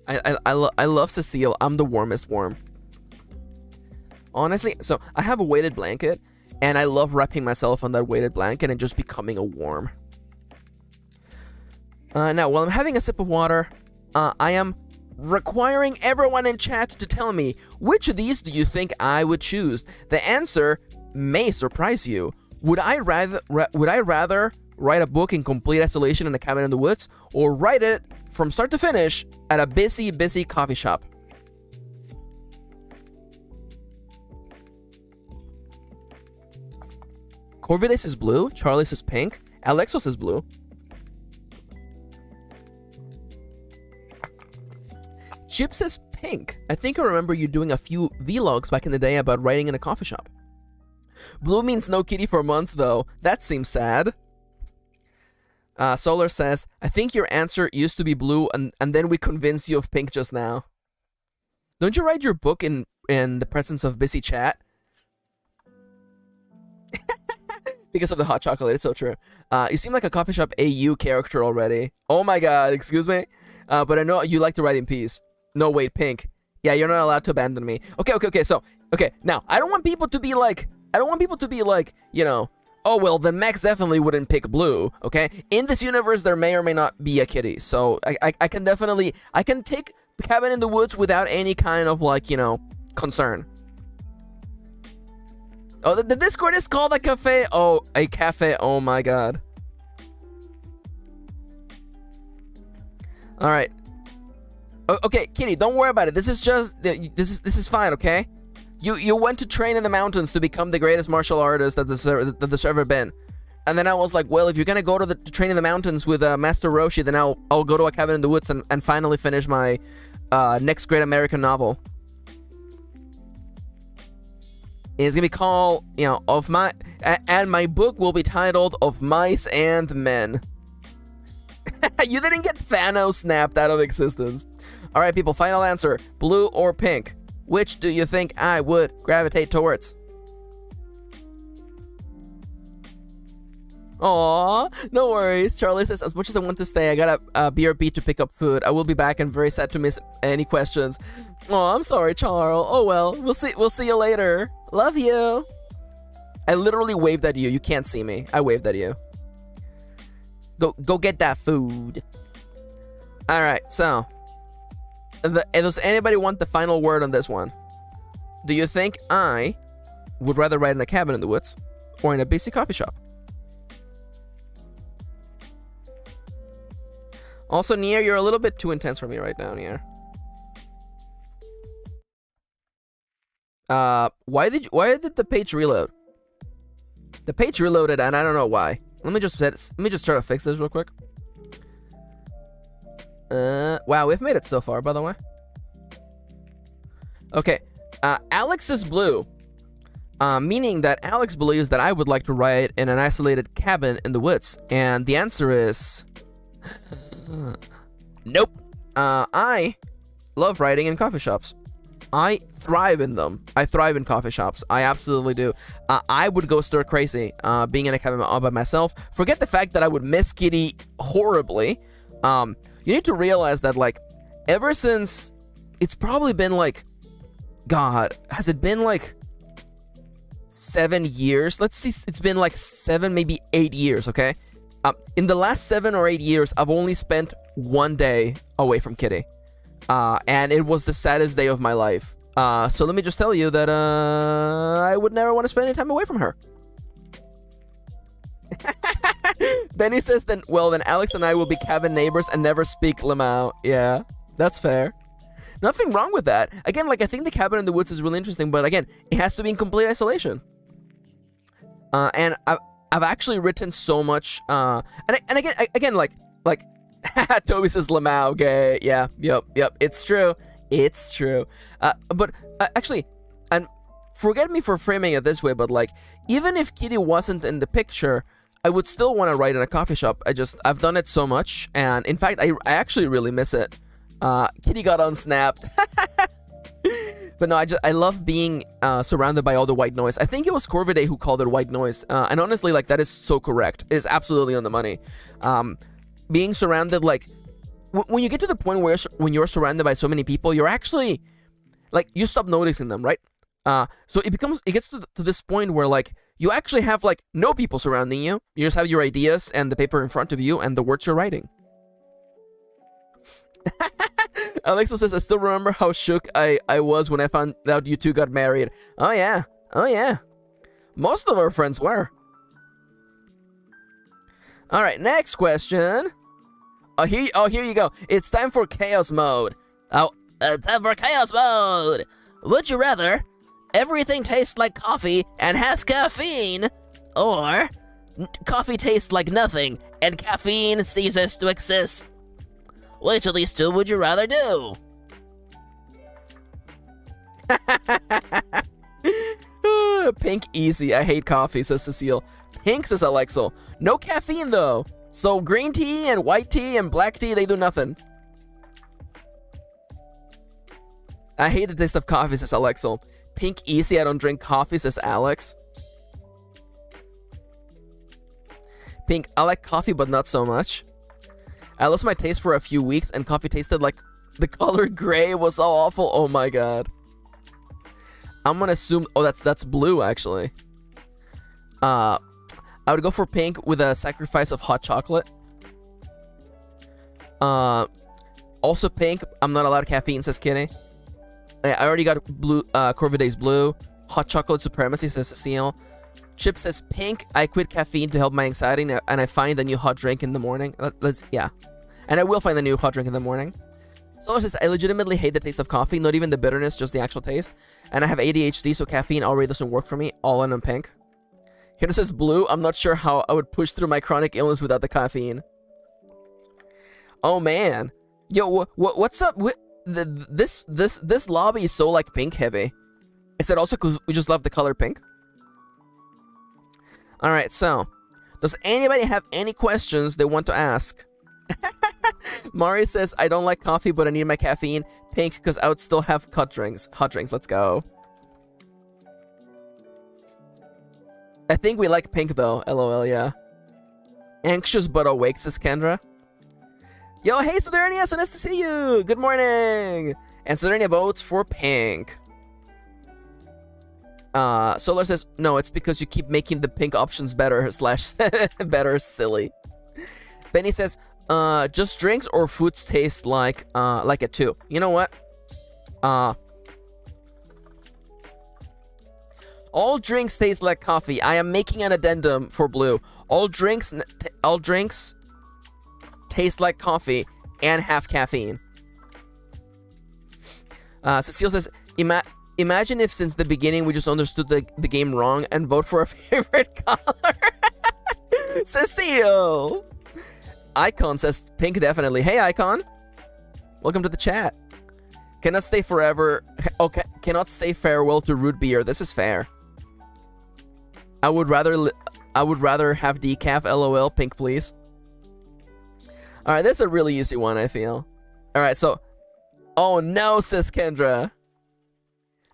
I love Cecile. I'm the warmest worm. Honestly, so I have a weighted blanket, and I love wrapping myself on that weighted blanket and just becoming a worm. Now, while I'm having a sip of water, I am requiring everyone in chat to tell me, which of these do you think I would choose? The answer may surprise you. Would I rather write a book in complete isolation in a cabin in the woods, or write it from start to finish at a busy coffee shop? Corvides is blue, Charlie says pink, Alexos is blue. Chip says pink. I think I remember you doing a few vlogs back in the day about writing in a coffee shop. Blue means no kitty for months, though. That seems sad. Solar says, I think your answer used to be blue, and then we convinced you of pink just now. Don't you write your book in the presence of busy chat? Because of the hot chocolate, it's so true. You seem like a coffee shop AU character already. Oh my god, excuse me? But I know you like to write in peace. No, wait, pink. Yeah, you're not allowed to abandon me. Okay, so, now, I don't want people to be like, you know, oh, well, the Max definitely wouldn't pick blue, okay? In this universe, there may or may not be a kitty, so I can definitely, I can take Cabin in the Woods without any kind of, like, you know, concern. Oh, the Discord is called a cafe. Oh, a cafe. Oh my god. All right. Okay, Kitty, don't worry about it. This is just this is fine. Okay. You went to train in the mountains to become the greatest martial artist that there's ever been, and then I was like, well, if you're gonna go to train in the mountains with Master Roshi, then I'll go to a Cabin in the Woods and finally finish my next great American novel. It's gonna be called, you know, and my book will be titled Of Mice and Men. You didn't get Thanos snapped out of existence. All right, people, final answer: blue or pink? Which do you think I would gravitate towards? Aw, no worries. Charlie says, as much as I want to stay, I got a BRB to pick up food. I will be back and very sad to miss any questions. Oh, I'm sorry, Charles. Oh well, we'll see you later. Love you. I literally waved at you. You can't see me. I waved at you. Go get that food. All right, so does anybody want the final word on this one? Do you think I would rather ride in a cabin in the woods or in a busy coffee shop? Also, Nier, you're a little bit too intense for me right now, Nier. Why did the page reload? The page reloaded, and I don't know why. Let me just try to fix this real quick. Wow, we've made it so far, by the way. Okay, Alex is blue, meaning that Alex believes that I would like to ride in an isolated cabin in the woods, and the answer is nope. I love riding in coffee shops. I thrive in them. I thrive in coffee shops. I absolutely do. I would go stir crazy being in a cabin all by myself. Forget the fact that I would miss Kitty horribly. You need to realize that, like, ever since, it's probably been like, God, has it been like 7 years? Let's see, it's been like 7, maybe 8 years, okay? In the last 7 or 8 years, I've only spent 1 day away from Kitty. And it was the saddest day of my life. So let me just tell you that I would never want to spend any time away from her. Benny says, then Alex and I will be cabin neighbors and never speak Lamau. Yeah, that's fair. Nothing wrong with that. Again, like, I think the cabin in the woods is really interesting, but again, it has to be in complete isolation. And I've actually written so much, and again, like, Toby says Lamau gay. Yeah, yep, it's true. It's true. But actually, and forget me for framing it this way, but like, even if Kitty wasn't in the picture, I would still want to write in a coffee shop. I've done it so much, and in fact, I actually really miss it. Kitty got unsnapped. But no, I love being surrounded by all the white noise. I think it was Corvidae who called it white noise. And honestly, like, that is so correct. It is absolutely on the money. Being surrounded, like, when you get to the point where when you're surrounded by so many people, you're actually, like, you stop noticing them, right? So it gets to this point where, like, you actually have, like, no people surrounding you. You just have your ideas and the paper in front of you and the words you're writing. Alexa says, I still remember how shook I was when I found out you two got married. Oh yeah. Most of our friends were. Alright, next question. Oh, here you go. It's time for chaos mode. Time for chaos mode. Would you rather everything tastes like coffee and has caffeine, or coffee tastes like nothing and caffeine ceases to exist? Which of these two would you rather do? Pink easy. I hate coffee, says Cecile. Pink, says Alexo. No caffeine, though. So green tea and white tea and black tea, they do nothing. I hate the taste of coffee, says Alexo. Pink easy. I don't drink coffee, says Alex. Pink, I like coffee, but not so much. I lost my taste for a few weeks, and coffee tasted like the color gray. It was so awful. Oh my god. I'm gonna assume. Oh, that's blue actually. I would go for pink with a sacrifice of hot chocolate. Also pink. I'm not allowed caffeine, says Kitty. I already got blue. Corviday's blue. Hot chocolate supremacy, says Cecile. Chip says pink. I quit caffeine to help my anxiety, and I find a new hot drink in the morning. Yeah, and I will find a new hot drink in the morning. Solar says I legitimately hate the taste of coffee, not even the bitterness, just the actual taste. And I have ADHD, so caffeine already doesn't work for me. All in on pink. Kendra says blue. I'm not sure how I would push through my chronic illness without the caffeine. Oh man, yo, what's up with this lobby is so like pink heavy. Is it also because we just love the color pink? Alright, so, does anybody have any questions they want to ask? Mari says, I don't like coffee, but I need my caffeine. Pink, because I would still have hot drinks. Let's go. I think we like pink, though. LOL, yeah. Anxious but awake, says Kendra. Yo, hey, Sodernia, so nice to see you. Good morning. And Sodernia votes for pink. Solar says, no, it's because you keep making the pink options better, / better, silly. Benny says, just drinks or foods taste like it too. You know what? All drinks taste like coffee. I am making an addendum for blue. All drinks taste like coffee and have caffeine. Cecile says, imagine if since the beginning we just understood the game wrong and vote for a favorite color. Cecile. Icon says pink definitely. Hey Icon. Welcome to the chat. Cannot stay forever. Okay, cannot say farewell to root beer. This is fair. I would rather have decaf. LOL. Pink, please. All right, this is a really easy one. I feel. All right, so. Oh no, says Kendra.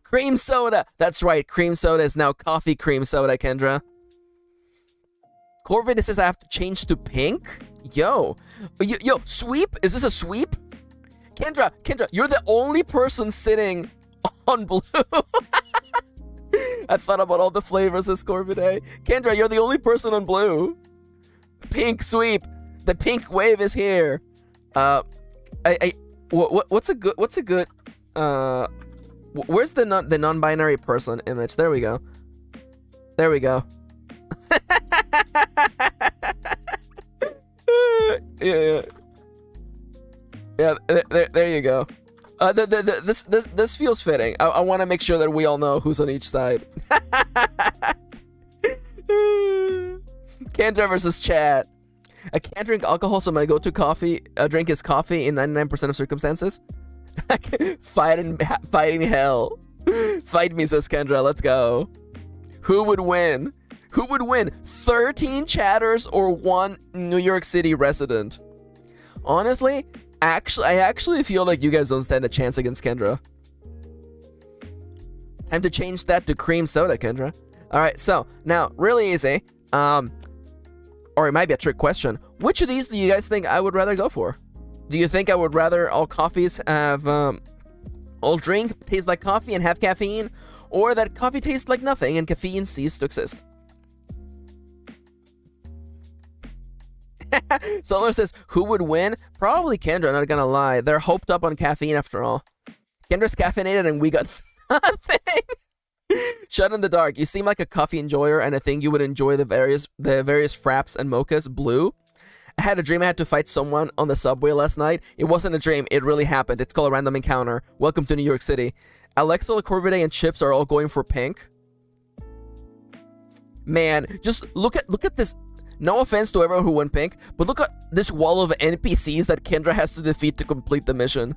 Cream soda. That's right. Cream soda is now coffee cream soda, Kendra. Corvid says I have to change to pink. Yo, sweep. Is this a sweep? Kendra, you're the only person sitting on blue. I thought about all the flavors this Corviday. Kendra, you're the only person on blue. Pink sweep. The pink wave is here. What's a good where's the non-binary person image? There we go. There we go. Yeah. There you go. This feels fitting. I want to make sure that we all know who's on each side. Kendra versus chat. I can't drink alcohol, so my go-to drink is coffee in 99% of circumstances. Fighting hell. Fight me, says Kendra. Let's go. Who would win? 13 chatters or 1 New York City resident? Honestly, I actually feel like you guys don't stand a chance against Kendra. Time to change that to cream soda, Kendra. Alright, so, now, really easy. Or it might be a trick question. Which of these do you guys think I would rather go for? Do you think I would rather all coffees have, all drink taste like coffee and have caffeine? Or that coffee tastes like nothing and caffeine cease to exist? Solar says, who would win? Probably Kendra, not gonna lie. They're hoped up on caffeine after all. Kendra's caffeinated and we got nothing. Shut in the dark. You seem like a coffee enjoyer, and I think you would enjoy the various fraps and mochas. Blue. I had a dream I had to fight someone on the subway last night. It wasn't a dream. It really happened. It's called a random encounter. Welcome to New York City. Alexa, Corviday, and Chips are all going for pink. Man, just look at this. No offense to everyone who went pink, but look at this wall of NPCs that Kendra has to defeat to complete the mission.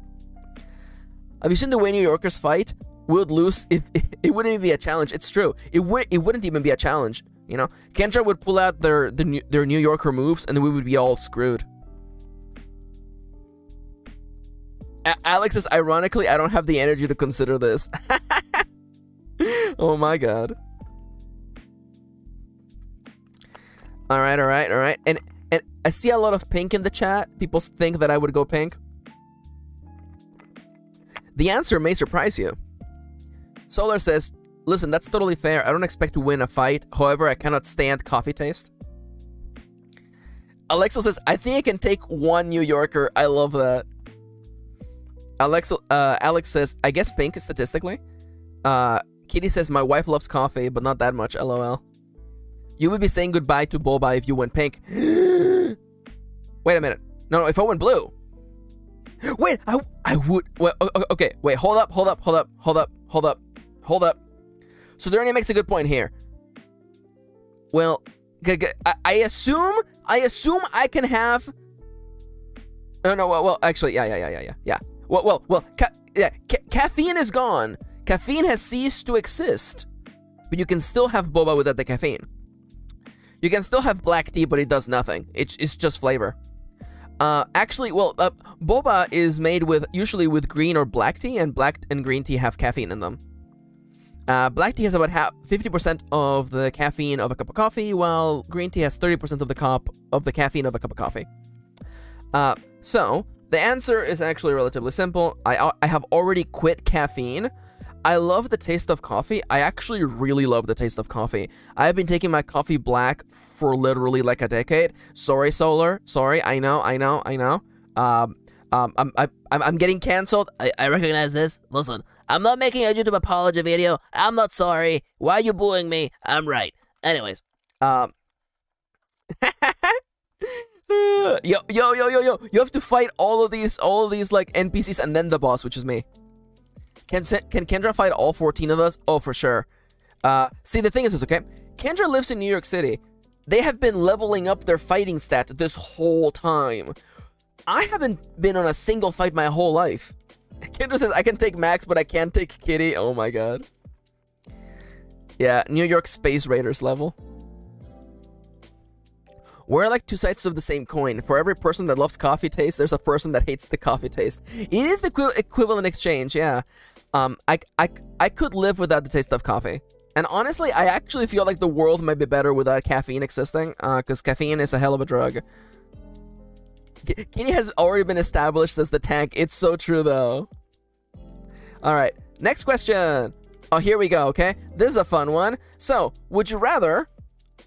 Have you seen the way New Yorkers fight? would lose if it wouldn't even be a challenge. It's true. It wouldn't even be a challenge. You know, Kendra would pull out their New Yorker moves, and then we would be all screwed. Alex says, ironically, I don't have the energy to consider this. Oh my god. All right. And I see a lot of pink in the chat. People think that I would go pink. The answer may surprise you. Solar says, listen, that's totally fair. I don't expect to win a fight. However, I cannot stand coffee taste. Alexa says, I think I can take one New Yorker. I love that. Alex says, I guess pink statistically. Kitty says, my wife loves coffee, but not that much, lol. You would be saying goodbye to boba if you went pink. Wait a minute. No, if I went blue. Wait, I would. Well, okay, wait, hold up. So Derny makes a good point here. Well, I assume I can have. No, well, actually, yeah. Well, caffeine is gone. Caffeine has ceased to exist, but you can still have boba without the caffeine. You can still have black tea, but it does nothing. It's just flavor. Actually, well, boba is made usually with green or black tea, and black and green tea have caffeine in them. Black tea has about 50% of the caffeine of a cup of coffee, while green tea has 30% of the caffeine of a cup of coffee. So the answer is actually relatively simple. I have already quit caffeine. I love the taste of coffee. I actually really love the taste of coffee. I've been taking my coffee black for literally like a decade. Sorry, Solar. Sorry, I know. I'm getting canceled. I recognize this. Listen, I'm not making a YouTube apology video. I'm not sorry. Why are you booing me? I'm right. Anyways. Yo. You have to fight all of these like NPCs and then the boss, which is me. Can Kendra fight all 14 of us? Oh, for sure. See, the thing is this, okay? Kendra lives in New York City. They have been leveling up their fighting stat this whole time. I haven't been on a single fight my whole life. Kendra says, I can take Max, but I can't take Kitty. Oh my god. Yeah, New York Space Raiders level. We're like two sides of the same coin. For every person that loves coffee taste, there's a person that hates the coffee taste. It is the equivalent exchange, yeah. I could live without the taste of coffee. And honestly, I actually feel like the world might be better without caffeine existing, because caffeine is a hell of a drug. Kitty has already been established as the tank. It's so true, though. Alright, next question. Oh, here we go, okay? This is a fun one. So, would you rather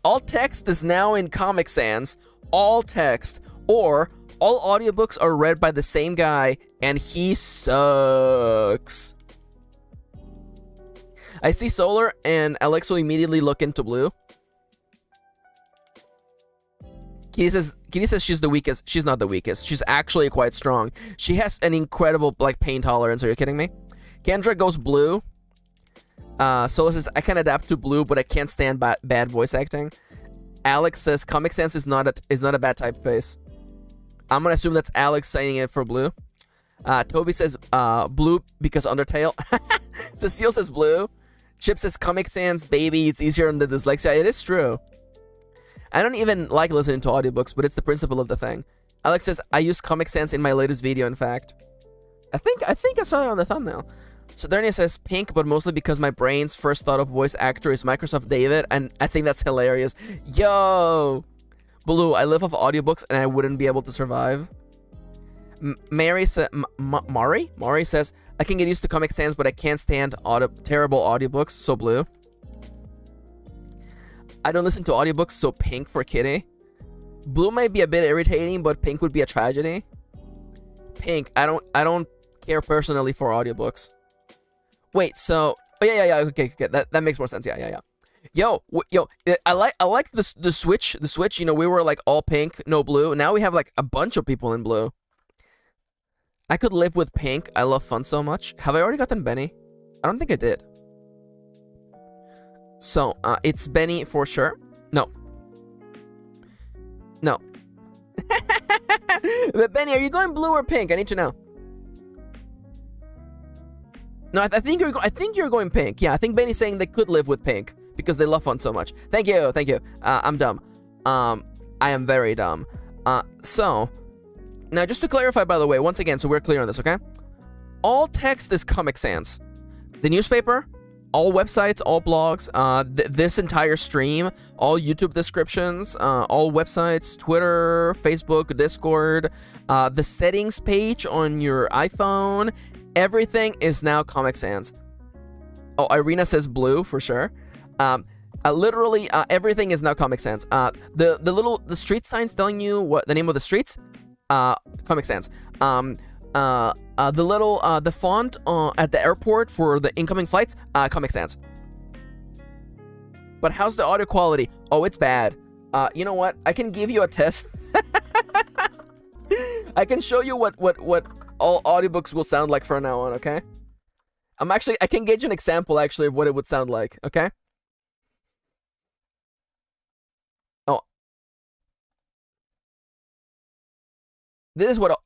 all text is now in Comic Sans, all text, or all audiobooks are read by the same guy and he sucks? I see Solar and Alexa immediately look into blue. Kitty says she's the weakest. She's not the weakest. She's actually quite strong. She has an incredible like pain tolerance. Are you kidding me? Kendra goes blue. Solar says I can adapt to blue, but I can't stand bad voice acting. Alex says Comic Sans is not a bad typeface. I'm gonna assume that's Alex saying it for blue. Toby says blue because Undertale. Cecile says blue. Chip says Comic Sans, baby, it's easier on the dyslexia. It is true. I don't even like listening to audiobooks, but it's the principle of the thing. Alex says, I use Comic Sans in my latest video, in fact. I think I saw it on the thumbnail. Sodernia says pink, but mostly because my brain's first thought of voice actor is Microsoft David, and I think that's hilarious. Yo! Blue, I live off audiobooks and I wouldn't be able to survive. Mari says, I can get used to Comic Sans, but I can't stand terrible audiobooks, so blue. I don't listen to audiobooks, so pink for Kitty. Blue might be a bit irritating, but pink would be a tragedy. Pink, I don't care personally for audiobooks. Wait, so yeah, okay, that makes more sense. Yeah. Yo, I like the switch. The switch, you know, we were like all pink, no blue. Now we have like a bunch of people in blue. I could live with pink. I love fun so much. Have I already gotten Benny? I don't think I did. So, it's Benny for sure. No. But Benny, are you going blue or pink? I need to know. No, I think you're going pink. Yeah, I think Benny's saying they could live with pink because they love font so much. Thank you. I'm dumb. I am very dumb. So now just to clarify, by the way, once again, so we're clear on this, okay? All text is Comic Sans. The newspaper, all websites, all blogs, this entire stream, all YouTube descriptions, all websites, Twitter, Facebook, Discord, the settings page on your iPhone, everything is now Comic Sans. Oh, Irina says blue for sure. Literally, everything is now Comic Sans. The street signs telling you what the name of the streets, Comic Sans. The font at the airport for the incoming flights, Comic Sans. But how's the audio quality? Oh, it's bad. You know what? I can give you a test. I can show you what all audiobooks will sound like from now on, okay? I can get you an example actually of what it would sound like, okay? Oh. This is what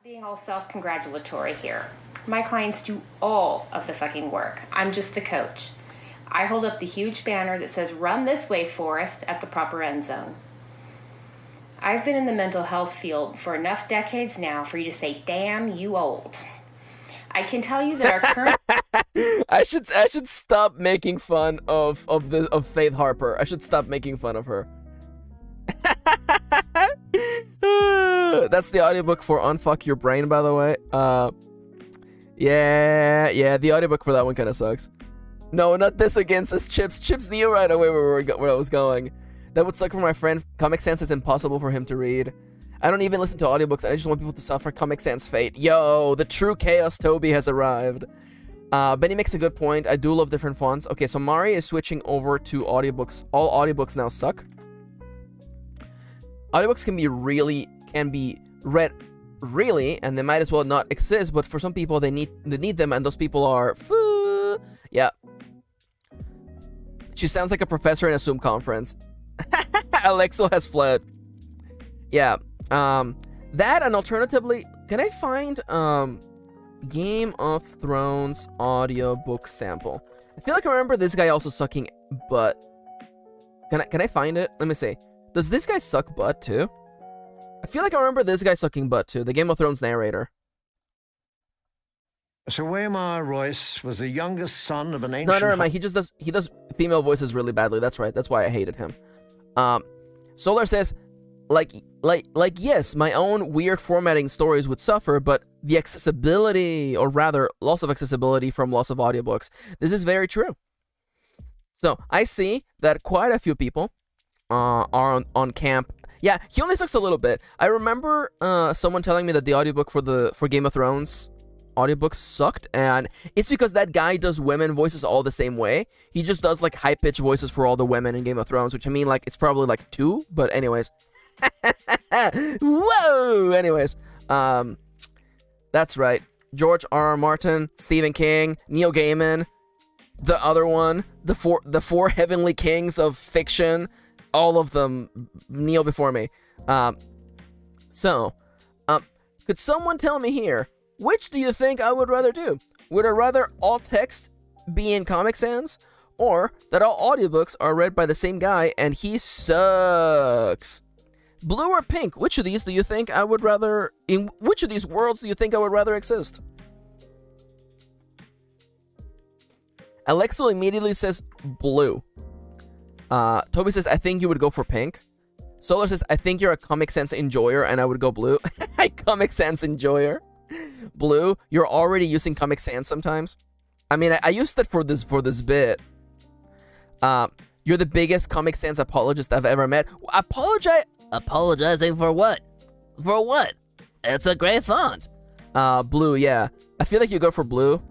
being all self-congratulatory here. My clients do all of the fucking work. I'm just the coach. I hold up the huge banner that says, "Run this way, Forrest," at the proper end zone. I've been in the mental health field for enough decades now for you to say, "Damn, you old." I can tell you that our current... I should stop making fun of Faith Harper. I should stop making fun of her. That's the audiobook for Unfuck Your Brain, by the way. Yeah, the audiobook for that one kind of sucks. No, not this again, says Chips. Chips knew right away where I was going. That would suck for my friend. Comic Sans is impossible for him to read. I don't even listen to audiobooks. I just want people to suffer Comic Sans fate. Yo, the true Chaos Toby has arrived. Benny makes a good point. I do love different fonts. Okay, so Mari is switching over to audiobooks. All audiobooks now suck. Audiobooks can be read really, and they might as well not exist, but for some people they need them, and those people are yeah. She sounds like a professor in a Zoom conference. Alexo has fled. Yeah. That, and alternatively, can I find Game of Thrones audiobook sample? I feel like I remember this guy also sucking butt. Can I find it? Let me see. Does this guy suck butt too? I feel like I remember this guy sucking butt too. The Game of Thrones narrator. Sir Waymar Royce was the youngest son of an ancient... No, never mind. He does female voices really badly. That's right. That's why I hated him. Solar says, like yes, my own weird formatting stories would suffer, but the accessibility, or rather, loss of accessibility from loss of audiobooks. This is very true. So I see that quite a few people are on camp. Yeah, he only sucks a little bit. I remember someone telling me that the audiobook for Game of Thrones audiobooks sucked, and it's because that guy does women voices all the same way. He just does like high-pitched voices for all the women in Game of Thrones, which I mean, like, it's probably like 2, but anyways. Whoa! Anyways, that's right. George R.R. Martin, Stephen King, Neil Gaiman, the other one, the four heavenly kings of fiction, all of them kneel before me. Could someone tell me here, which do you think I would rather do? Would I rather all text be in Comic Sans, or that all audiobooks are read by the same guy and he sucks? Blue or pink? Which of these do you think I would rather... In which of these worlds do you think I would rather exist? Alexo immediately says blue. Toby says, I think you would go for pink. Solar says, I think you're a Comic Sans enjoyer, and I would go blue. Comic Sans enjoyer. Blue, you're already using Comic Sans sometimes. I mean, I used it for this bit. You're the biggest Comic Sans apologist I've ever met. Apologizing for what? For what? It's a great font. Blue, yeah. I feel like you go for blue.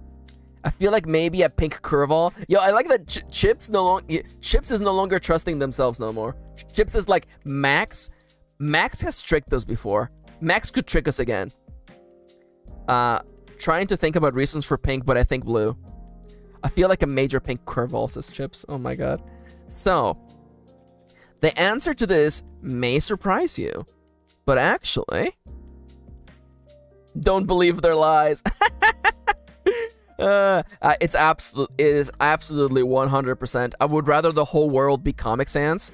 I feel like maybe a pink curveball. Yo, I like that Chips is no longer trusting themselves no more. Chips is like, Max has tricked us before. Max could trick us again. Trying to think about reasons for pink, but I think blue. I feel like a major pink curveball, says Chips. Oh my god. So, the answer to this may surprise you, but actually, don't believe their lies. It is absolutely 100%. I would rather the whole world be Comic Sans.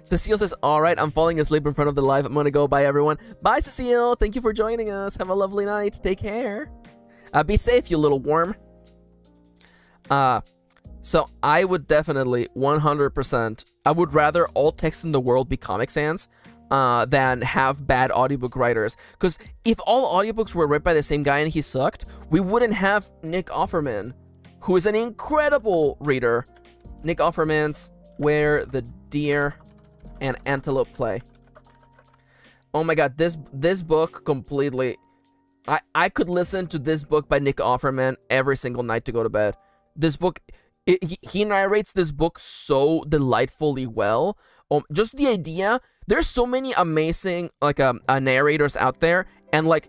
Cecile says, alright, I'm falling asleep in front of the live. I'm gonna go. Bye, everyone. Bye, Cecile. Thank you for joining us. Have a lovely night. Take care. Be safe, you little worm. So I would definitely 100%. I would rather all text in the world be Comic Sans than have bad audiobook writers. Because if all audiobooks were read by the same guy and he sucked, we wouldn't have Nick Offerman, who is an incredible reader. Nick Offerman's Where the Deer and Antelope Play. Oh my god, this book completely... I could listen to this book by Nick Offerman every single night to go to bed. This book... He narrates this book so delightfully well. Just the idea... There's so many amazing narrators out there, and like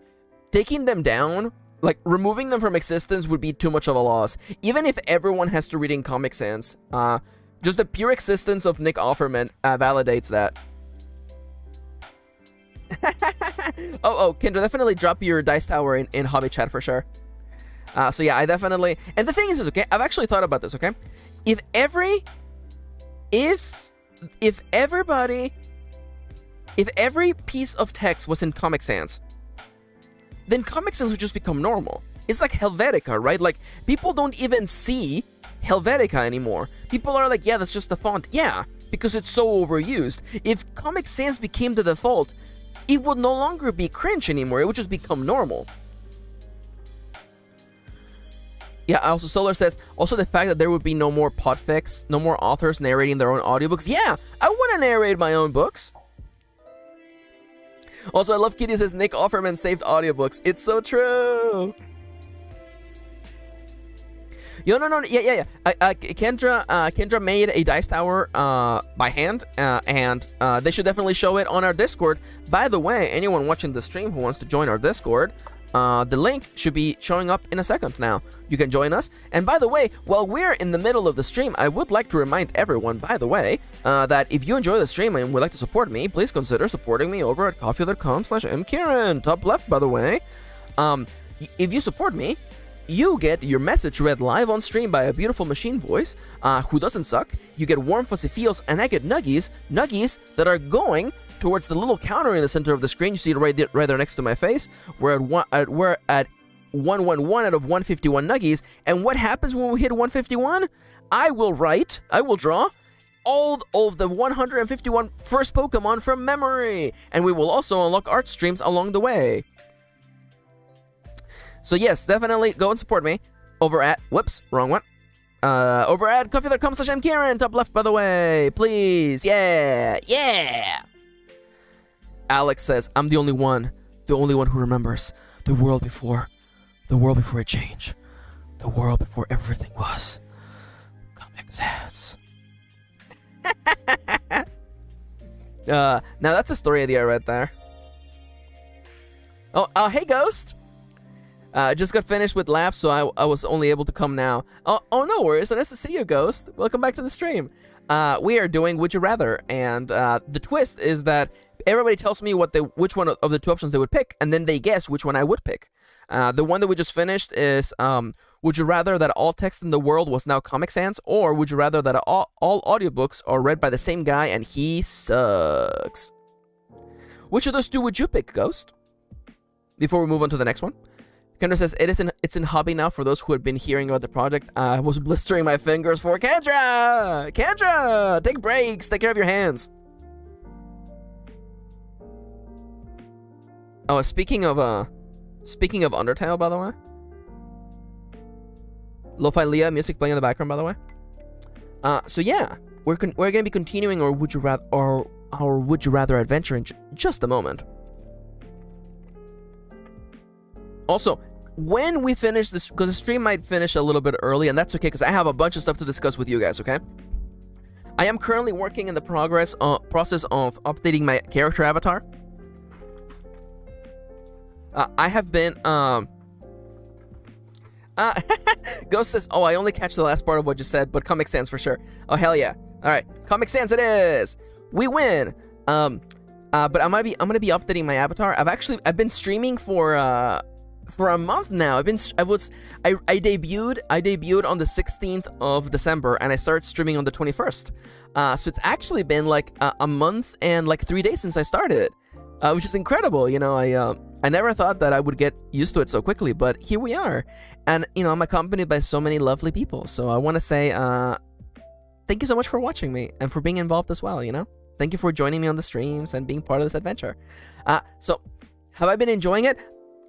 taking them down, like removing them from existence would be too much of a loss. Even if everyone has to read in Comic Sans, just the pure existence of Nick Offerman validates that. Kendra, definitely drop your Dice Tower in hobby chat for sure. So yeah, I definitely... And the thing is, okay, I've actually thought about this, okay? If every piece of text was in Comic Sans, then Comic Sans would just become normal. It's like Helvetica, right? Like, people don't even see Helvetica anymore. People are like, yeah, that's just the font. Yeah, because it's so overused. If Comic Sans became the default, it would no longer be cringe anymore. It would just become normal. Yeah, also Solar says, also the fact that there would be no more podfics, no more authors narrating their own audiobooks. Yeah, I want to narrate my own books. Also, I love Kitty says Nick Offerman saved audiobooks. It's so true. Yo, no, yeah. Kendra made a Dice Tower by hand, and they should definitely show it on our Discord. By the way, anyone watching the stream who wants to join our Discord, the link should be showing up in a second now. You can join us. And by the way, while we're in the middle of the stream, I would like to remind everyone, by the way, that if you enjoy the stream and would like to support me, please consider supporting me over at coffee.com/MKirin. Top left, by the way. If you support me, you get your message read live on stream by a beautiful machine voice who doesn't suck. You get warm, fuzzy feels, and I get nuggies that are going towards the little counter in the center of the screen. You see it right there next to my face. We're at 111 out of 151 nuggies. And what happens when we hit 151? I will draw all of the 151 first Pokemon from memory. And we will also unlock art streams along the way. So yes, definitely go and support me over at, whoops, wrong one. Over at coffee.com/MKirin, top left, by the way, please, yeah. Alex says, I'm the only one who remembers the world before it changed, the world before everything was Comic Sans. Now that's a story idea right there. Oh, hey Ghost. Just got finished with laps, so I was only able to come now. Oh, no worries. So nice to see you, Ghost. Welcome back to the stream. We are doing Would You Rather, and the twist is that everybody tells me which one of the two options they would pick, and then they guess which one I would pick. The one that we just finished is, would you rather that all text in the world was now Comic Sans, or would you rather that all audiobooks are read by the same guy and he sucks? Which of those two would you pick, Ghost? Before we move on to the next one. Kendra says, it's in hobby now for those who had been hearing about the project. I was blistering my fingers for Kendra! Kendra! Take breaks! Take care of your hands! Oh, speaking of Undertale, by the way. Lo-Fi Leah music playing in the background, by the way. So yeah, we're gonna be continuing our Would You Rather adventure in just a moment. Also, when we finish this, because the stream might finish a little bit early, and that's okay, because I have a bunch of stuff to discuss with you guys, okay? I am currently working in the process of updating my character avatar. I have been, Ghost says, oh, I only catch the last part of what you said, but Comic Sans for sure. Oh, hell yeah. Alright, Comic Sans it is! We win! But I'm gonna be updating my avatar. I've been streaming for for a month now. I debuted on the 16th of December, and I started streaming on the 21st. So it's actually been like a month and like 3 days since I started, which is incredible. You know, I never thought that I would get used to it so quickly, but here we are. And you know, I'm accompanied by so many lovely people. So I want to say thank you so much for watching me and for being involved as well. You know, thank you for joining me on the streams and being part of this adventure. So have I been enjoying it?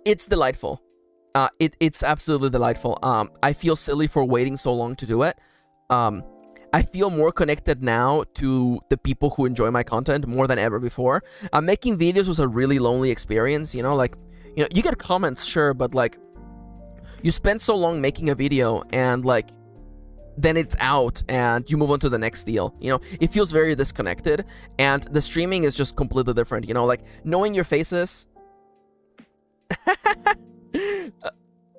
It's delightful. It's absolutely delightful. I feel silly for waiting so long to do it. I feel more connected now to the people who enjoy my content more than ever before. Making videos was a really lonely experience, you know, like, you know, you get comments, sure, but like, you spend so long making a video and like, then it's out and you move on to the next deal, you know, it feels very disconnected, and the streaming is just completely different, you know, like, knowing your faces.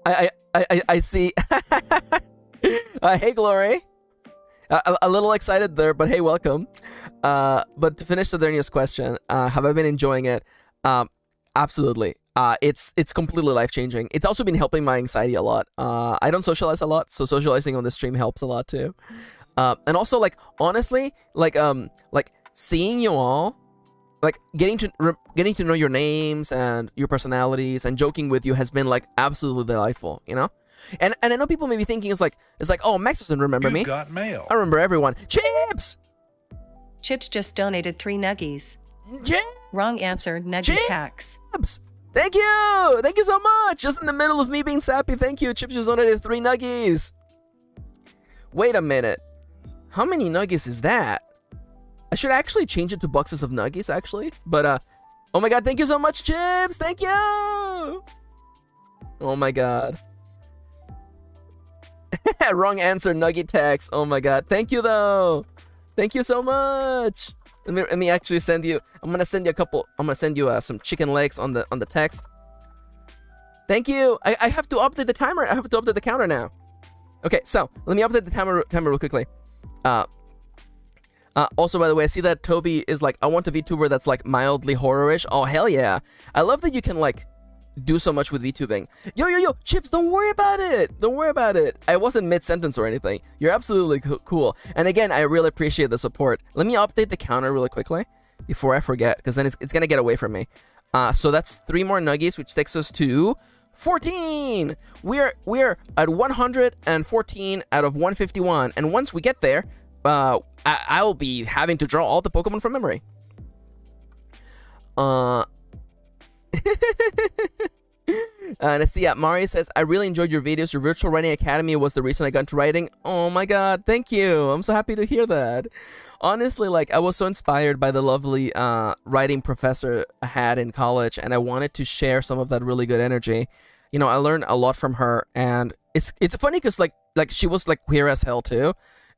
I see. Hey, Glory. A little excited there, but hey, welcome. But to finish the Dernier's question, have I been enjoying it? Absolutely. It's completely life-changing. It's also been helping my anxiety a lot. I don't socialize a lot, so socializing on the stream helps a lot too. And also, like, honestly, like seeing you all, like getting to know your names and your personalities and joking with you has been like absolutely delightful, you know. And I know people may be thinking it's like, oh, Max doesn't remember me. Got mail. I remember everyone. Chips. Chips just donated 3 nuggies. Chips. Wrong answer. Nuggie tax. Thank you so much. Just in the middle of me being sappy, thank you. Chips just donated 3 nuggies. Wait a minute. How many nuggies is that? I should actually change it to boxes of nuggies, actually. But, oh my god, thank you so much, Chips! Thank you! Oh my god. Wrong answer, nugget tax. Oh my god. Thank you, though! Thank you so much! Let me actually send you... I'm gonna send you a couple... I'm gonna send you some chicken legs on the text. Thank you! I have to update the timer. I have to update the counter now. Okay, so, let me update the timer real quickly. Also, by the way, I see that Toby is like, I want a VTuber that's like mildly horror-ish. Oh, hell yeah. I love that you can like do so much with VTubing. Yo, Chips, don't worry about it. Don't worry about it. I wasn't mid-sentence or anything. You're absolutely cool. And again, I really appreciate the support. Let me update the counter really quickly before I forget, because then it's going to get away from me. So that's 3 more nuggies, which takes us to 14. We're at 114 out of 151. And once we get there, I will be having to draw all the Pokemon from memory. And I see Mari says, I really enjoyed your videos. Your virtual writing academy was the reason I got into writing. Oh my god, thank you. I'm so happy to hear that. Honestly, like, I was so inspired by the lovely writing professor I had in college, and I wanted to share some of that really good energy. You know, I learned a lot from her, and it's funny because like she was like queer as hell too.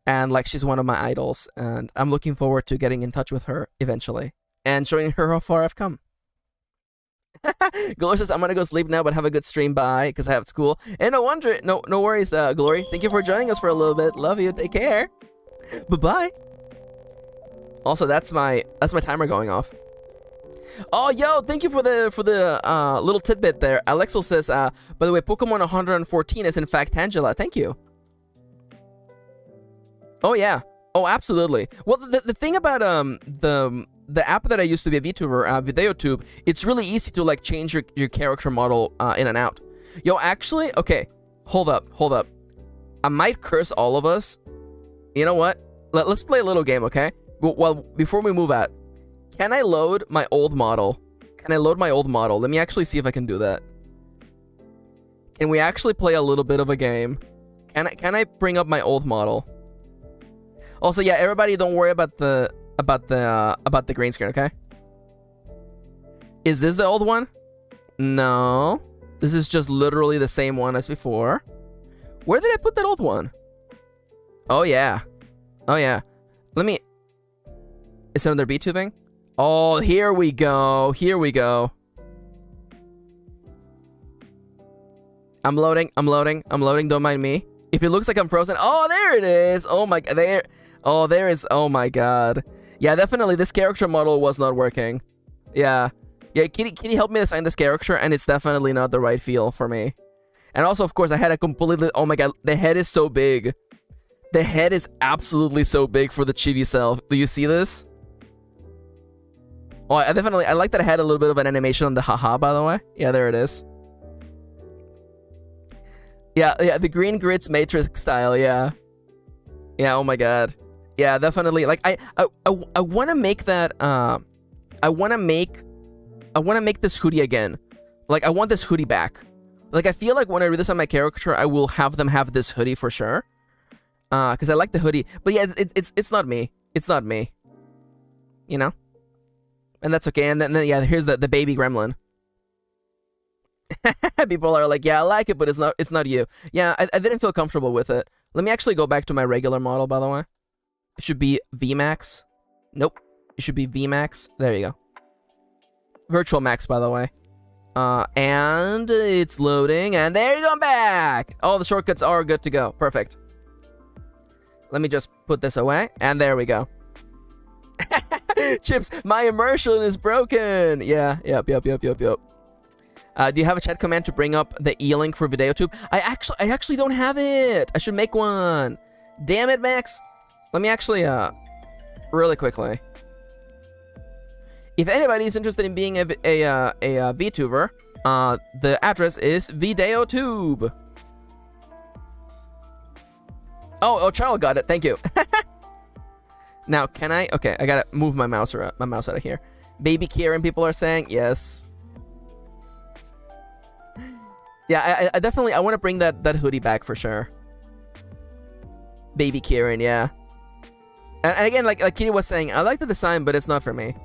And like, she's one of my idols, and I'm looking forward to getting in touch with her eventually and showing her how far I've come. Glory says, I'm gonna go sleep now, but have a good stream. Bye, because I have school. And no worries, Glory. Thank you for joining us for a little bit. Love you. Take care. Bye-bye. Also, that's my timer going off. Oh, yo, thank you for the little tidbit there. Alexo says, by the way, Pokemon 114 is in fact Tangela. Thank you. Oh yeah. Oh, absolutely. Well, the thing about the app that I used to be a VTuber, Vtuber, it's really easy to like change your character model in and out. Yo, actually, okay, hold up. I might curse all of us. You know what? Let's play a little game, okay? Well, before we move out, can I load my old model? Let me actually see if I can do that. Can we actually play a little bit of a game? Can I bring up my old model? Also, yeah, everybody, don't worry about the green screen, okay? Is this the old one? No. This is just literally the same one as before. Where did I put that old one? Oh, yeah. Let me... Is it under VTubing? Oh, here we go. I'm loading. Don't mind me. If it looks like I'm frozen... Oh, there it is. Oh, my... There... Oh, there is... Oh, my God. Yeah, definitely, this character model was not working. Yeah, Yeah, Kitty helped me design this character, and it's definitely not the right feel for me. And also, of course, I had a completely... Oh my god, the head is so big. The head is absolutely so big for the chibi self. Do you see this? Oh, I like that I had a little bit of an animation on the haha, by the way. Yeah, there it is. Yeah, the green grits matrix style, yeah. Yeah, oh my god. Yeah, definitely. Like, I want to make that, I want to make this hoodie again. Like, I want this hoodie back. Like, I feel like when I redesign my character, I will have them have this hoodie for sure. Because I like the hoodie. But yeah, it's not me. It's not me. You know? And that's okay. And then yeah, here's the baby gremlin. People are like, yeah, I like it, but it's not you. Yeah, I didn't feel comfortable with it. Let me actually go back to my regular model, by the way. It should be VMAX. Nope. It should be VMAX. There you go. Virtual Max, by the way. And it's loading, and there you go, back! All the shortcuts are good to go. Perfect. Let me just put this away, and there we go. Chips, my immersion is broken! Yeah, yep. Do you have a chat command to bring up the e-link for Vtuber? I actually don't have it! I should make one! Damn it, Max! Let me actually, really quickly. If anybody is interested in being a VTuber, the address is Vtuber. Oh, Charles got it. Thank you. Now, can I? Okay, I gotta move my mouse out of here. Baby Kirin, people are saying yes. Yeah, I definitely want to bring that hoodie back for sure. Baby Kirin, yeah. And again, like Kitty was saying, I like the design, but it's not for me.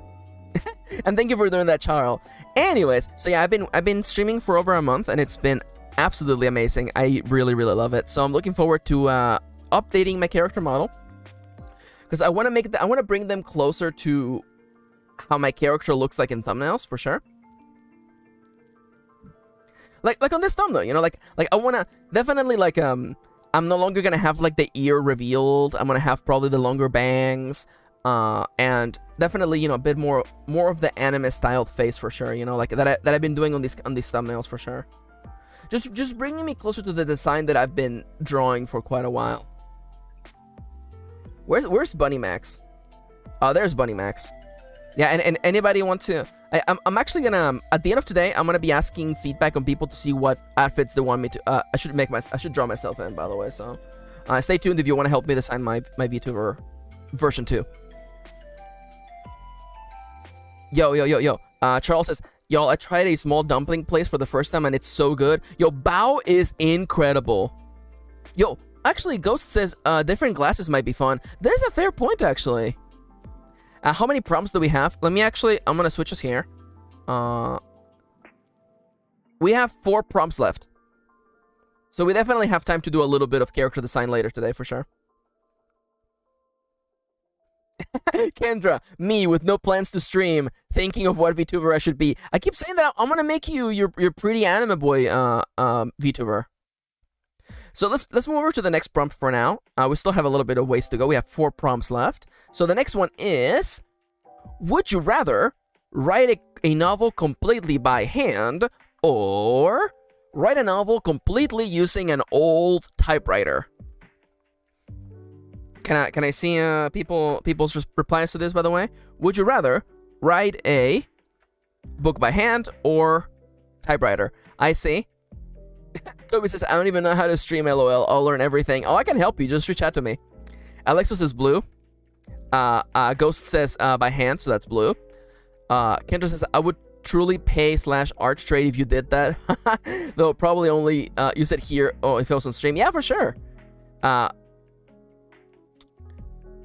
And thank you for doing that, Charles. Anyways, so yeah, I've been streaming for over a month, and it's been absolutely amazing. I really love it. So I'm looking forward to updating my character model, because I want to bring them closer to how my character looks like in thumbnails for sure. Like on this thumbnail, you know, like I want to definitely like I'm no longer gonna have like the ear revealed. I'm gonna have probably the longer bangs. And definitely, you know, a bit more of the anime style face for sure, you know, like that I've been doing on these thumbnails for sure. Just bringing me closer to the design that I've been drawing for quite a while. Where's Bunny Max? Oh, there's Bunny Max. Yeah, and anybody want to? I'm actually gonna at the end of today, I'm gonna be asking feedback on people to see what outfits they want me to. I should draw myself in, by the way. So, stay tuned if you want to help me design my VTuber version 2. Yo. Charles says, y'all, I tried a small dumpling place for the first time, and it's so good. Yo, Bao is incredible. Yo, actually, Ghost says, different glasses might be fun. That is a fair point, actually. How many prompts do we have? I'm gonna switch us here. We have 4 prompts left. So we definitely have time to do a little bit of character design later today, for sure. Kendra, me with no plans to stream, thinking of what VTuber I should be. I keep saying that I'm gonna make you your pretty anime boy VTuber. So let's move over to the next prompt for now. We still have a little bit of ways to go. We have 4 prompts left. So the next one is, would you rather write a novel completely by hand or write a novel completely using an old typewriter? Can I see people's replies to this, by the way? Would you rather write a book by hand or typewriter? I see. Toby says, I don't even know how to stream, LOL. I'll learn everything. Oh, I can help you. Just reach out to me. Alexis says blue. Ghost says by hand, so that's blue. Kendra says, I would truly pay /art trade if you did that. Though probably only use it here. Oh, if it was on stream. Yeah, for sure.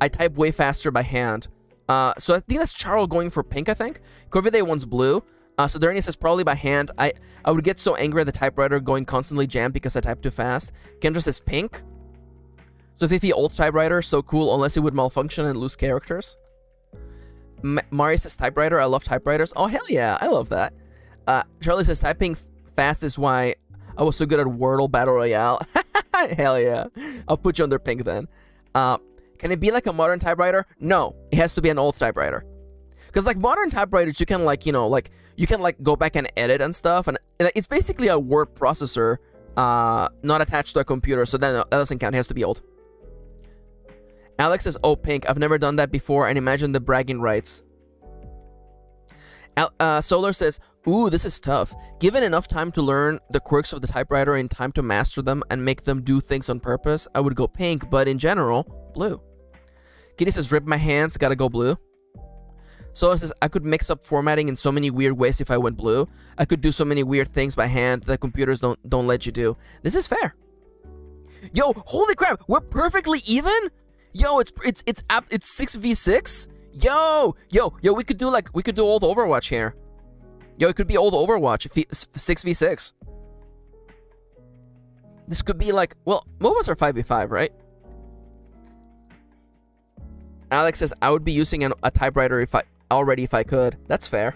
I type way faster by hand. So I think that's Charles going for pink, I think. Corvide wants blue. So Darnie says probably by hand. I would get so angry at the typewriter going constantly jammed because I type too fast. Kendra says pink. So if the old typewriter, so cool, unless it would malfunction and lose characters. Mari says typewriter. I love typewriters. Oh, hell yeah. I love that. Charlie says typing fast is why I was so good at Wordle Battle Royale. Hell yeah. I'll put you under pink then. Can it be like a modern typewriter? No, it has to be an old typewriter. Because like modern typewriters, you can like, you know, like you can like go back and edit and stuff, and it's basically a word processor not attached to a computer, so then that doesn't count. It has to be old. Alex says, oh, Pink, I've never done that before, and imagine the bragging rights. Solar says, ooh, this is tough. Given enough time to learn the quirks of the typewriter and time to master them and make them do things on purpose, I would go pink, but in general, blue. Kitty says, rip my hands, gotta go blue. Solar says, I could mix up formatting in so many weird ways if I went blue. I could do so many weird things by hand that computers don't let you do. This is fair. Yo, holy crap, we're perfectly even? Yo, it's 6v6? Yo, we could do old Overwatch here. Yo, it could be old Overwatch, 6v6. This could be like, well, MOBAs are 5v5, right? Alex says, I would be using a typewriter if I could. That's fair.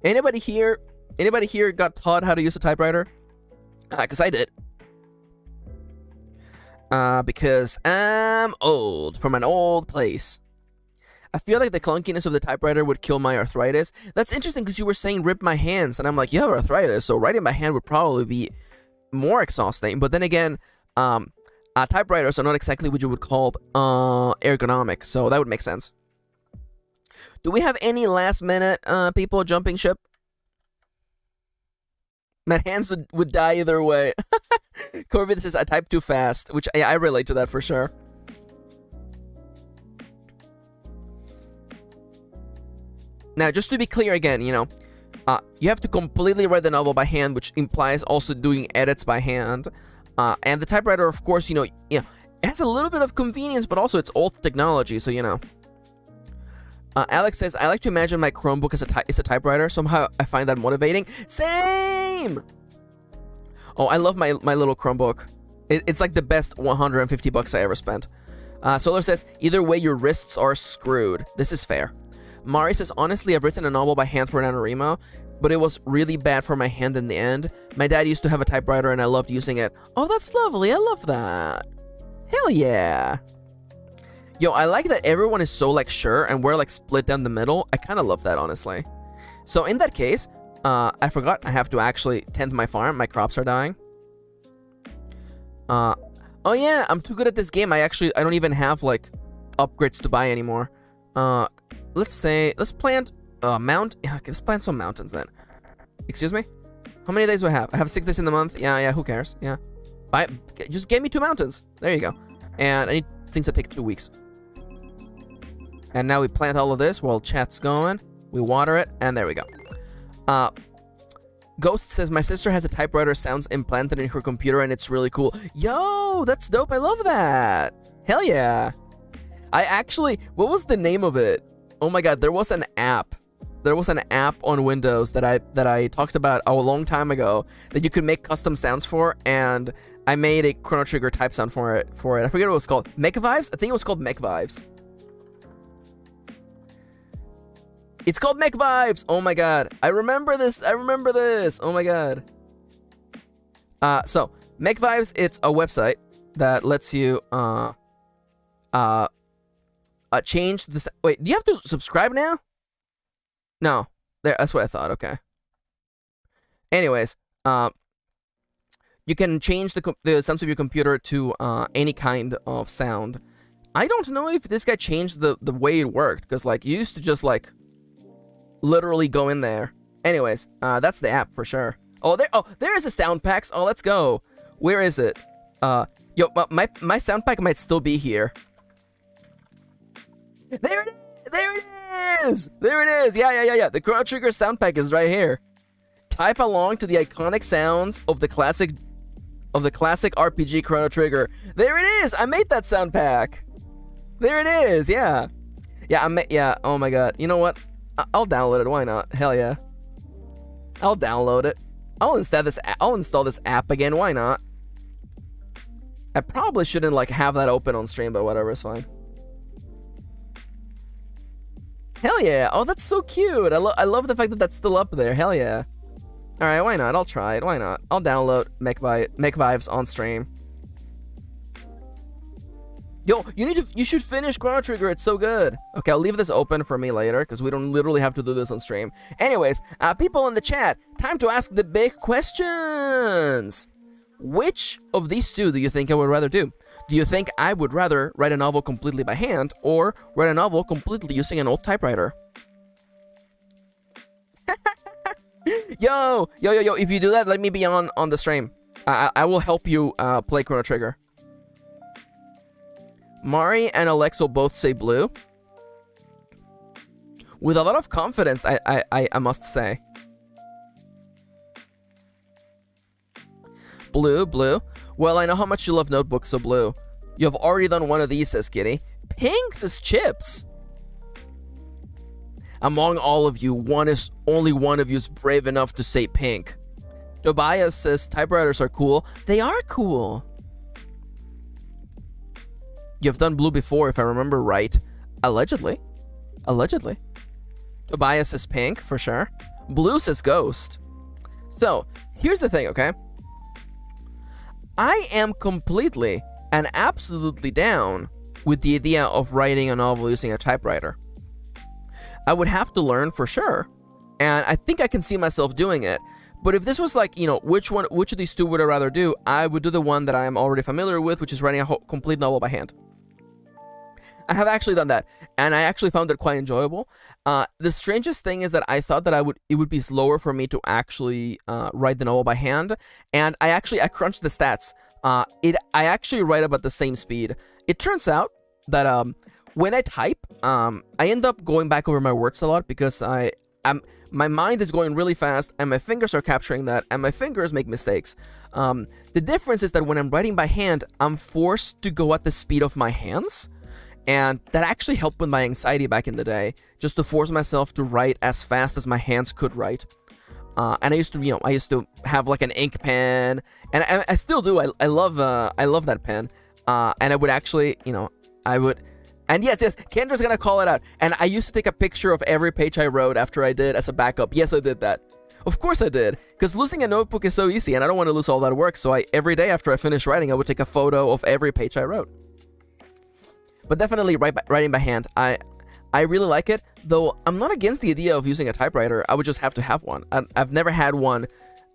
Anybody here got taught how to use a typewriter? Because I did. Because I'm old, from an old place. I feel like the clunkiness of the typewriter would kill my arthritis. That's interesting because you were saying rip my hands, and I'm like, you have arthritis, so writing by hand would probably be more exhausting. But then again, typewriters are not exactly what you would call ergonomic, so that would make sense. Do we have any last minute people jumping ship? My hands would die either way. Corby says, I type too fast, which I relate to that for sure. Now, just to be clear again, you have to completely write the novel by hand, which implies also doing edits by hand. And the typewriter, of course, it has a little bit of convenience, but also it's old technology, so Alex says, I like to imagine my Chromebook is a typewriter. Somehow I find that motivating. Same! Oh, I love my little Chromebook. It's like the best $150 I ever spent. Solar says, either way, your wrists are screwed. This is fair. Mari says, honestly, I've written a novel by hand for NaNoWriMo, but it was really bad for my hand in the end. My dad used to have a typewriter and I loved using it. Oh, that's lovely. I love that. Hell yeah. Yo, I like that everyone is so like sure and we're like split down the middle. I kind of love that, honestly. So in that case, I forgot I have to actually tend my farm. My crops are dying. Oh yeah, I'm too good at this game. I don't even have like upgrades to buy anymore. Let's plant let's plant some mountains then. Excuse me? How many days do I have? I have 6 days in the month. Yeah, who cares? Yeah. Just get me 2 mountains. There you go. And I need things that take 2 weeks. And now we plant all of this while chat's going. We water it, and there we go. Ghost says, my sister has a typewriter sounds implanted in her computer, and it's really cool. Yo, that's dope. I love that. Hell yeah. What was the name of it? Oh my god, there was an app. There was an app on Windows that I talked about a long time ago that you could make custom sounds for, and I made a Chrono Trigger type sound for it. I forget what it was called. MechVibes? I think it was called MechVibes. It's called MechVibes! Oh my god. I remember this. Oh my god. So, MechVibes, it's a website that lets you change this. Wait, do you have to subscribe now? No. That's what I thought. Okay. Anyways, you can change the sounds of your computer to any kind of sound. I don't know if this guy changed the way it worked, because like you used to just like literally go in there. Anyways, that's the app for sure. Oh, there is a sound packs. Oh, let's go. Where is it? Yo, my sound pack might still be here. There it is! There it is! Yeah. The Chrono Trigger sound pack is right here. Type along to the iconic sounds of the classic RPG Chrono Trigger. There it is! I made that sound pack. There it is, yeah. Yeah, oh my god. You know what? I'll download it, why not? Hell yeah. I'll download it. I'll install this app again, why not? I probably shouldn't like have that open on stream, but whatever, it's fine. Hell yeah! Oh, that's so cute! I love the fact that that's still up there. Hell yeah! Alright, why not? I'll try it. Why not? I'll download MechVibes on stream. Yo, you should finish Chrono Trigger. It's so good. Okay, I'll leave this open for me later because we don't literally have to do this on stream. Anyways, people in the chat, time to ask the big questions. Which of these two do you think I would rather do? Do you think I would rather write a novel completely by hand or write a novel completely using an old typewriter? Yo, if you do that, let me be on the stream. I will help you play Chrono Trigger. Mari and Alexo both say blue. With a lot of confidence, I must say. Blue. Well, I know how much you love notebooks, so blue. You have already done one of these, says Kitty. Pink says chips. Among all of you, only one of you is brave enough to say pink. Tobias says typewriters are cool. They are cool. You've done blue before, if I remember right. Allegedly. Tobias says pink, for sure. Blue says ghost. So, here's the thing, okay? I am completely and absolutely down with the idea of writing a novel using a typewriter. I would have to learn for sure, and I think I can see myself doing it. But if this was like, which of these two would I rather do? I would do the one that I am already familiar with, which is writing a complete novel by hand. I have actually done that, and I actually found it quite enjoyable. The strangest thing is that I thought that it would be slower for me to actually write the novel by hand, and I crunched the stats. I actually write about the same speed. It turns out that when I type, I end up going back over my words a lot because my mind is going really fast, and my fingers are capturing that, and my fingers make mistakes. The difference is that when I'm writing by hand, I'm forced to go at the speed of my hands. And that actually helped with my anxiety back in the day, just to force myself to write as fast as my hands could write. And I used to have like an ink pen, and I still do. I love that pen. And I would actually, and yes, Kendra's gonna call it out. And I used to take a picture of every page I wrote after I did as a backup. Yes, I did that. Of course I did, because losing a notebook is so easy, and I don't want to lose all that work. So every day after I finished writing, I would take a photo of every page I wrote. But definitely writing by hand. I really like it, though I'm not against the idea of using a typewriter. I would just have to have one. I've never had one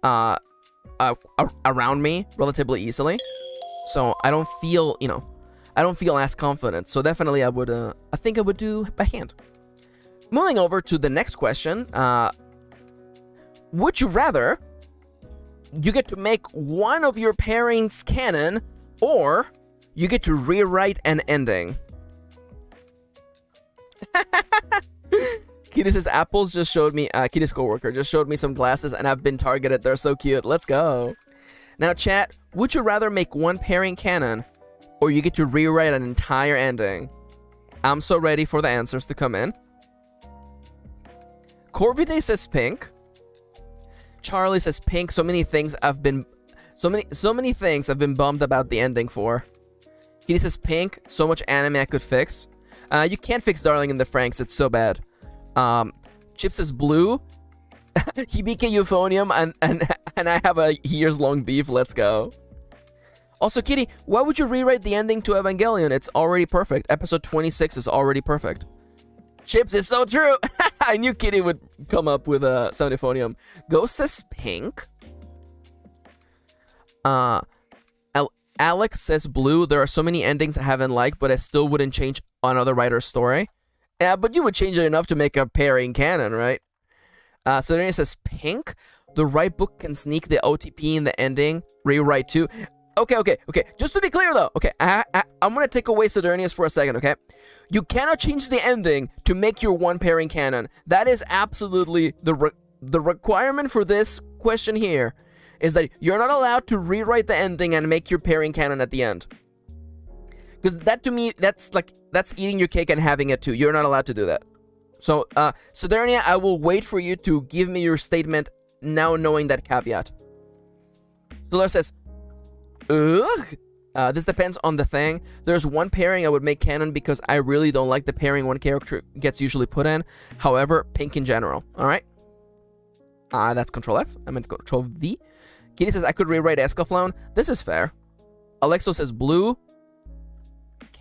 around me relatively easily, so I don't feel as confident. So definitely I think I would do by hand. Moving over to the next question. Would you rather you get to make one of your pairings canon, or you get to rewrite an ending? Kitty says, Apples just showed me, Kitty's coworker just showed me some glasses and I've been targeted. They're so cute. Let's go. Now, chat, would you rather make one pairing canon, or you get to rewrite an entire ending? I'm so ready for the answers to come in. Corvide says pink. Charlie says pink. So many things I've been bummed about the ending for. Kitty says pink. So much anime I could fix. You can't fix Darling in the Franxx. It's so bad. Chip says blue. Hibike euphonium, and I have a years-long beef. Let's go. Also, Kitty, why would you rewrite the ending to Evangelion? It's already perfect. Episode 26 is already perfect. Chips is so true. I knew Kitty would come up with a sound euphonium. Ghost says pink. Alex says blue. There are so many endings I haven't liked, but I still wouldn't change another writer's story. Yeah, but you would change it enough to make a pairing canon, right? So then it says pink. The right book can sneak the OTP in the ending. Rewrite too. Okay. Just to be clear, though. Okay, I'm going to take away Sodernius for a second, okay? You cannot change the ending to make your one pairing canon. That is absolutely the requirement for this question here, is that you're not allowed to rewrite the ending and make your pairing canon at the end. Because that, to me, that's eating your cake and having it too. You're not allowed to do that. So, Sodernia, I will wait for you to give me your statement now knowing that caveat. Solar says, ugh. This depends on the thing. There's one pairing I would make canon because I really don't like the pairing one character gets usually put in. However, pink in general. All right. That's Control F. I meant Control V. Kitty says I could rewrite Escaflowne. This is fair. Alexo says blue.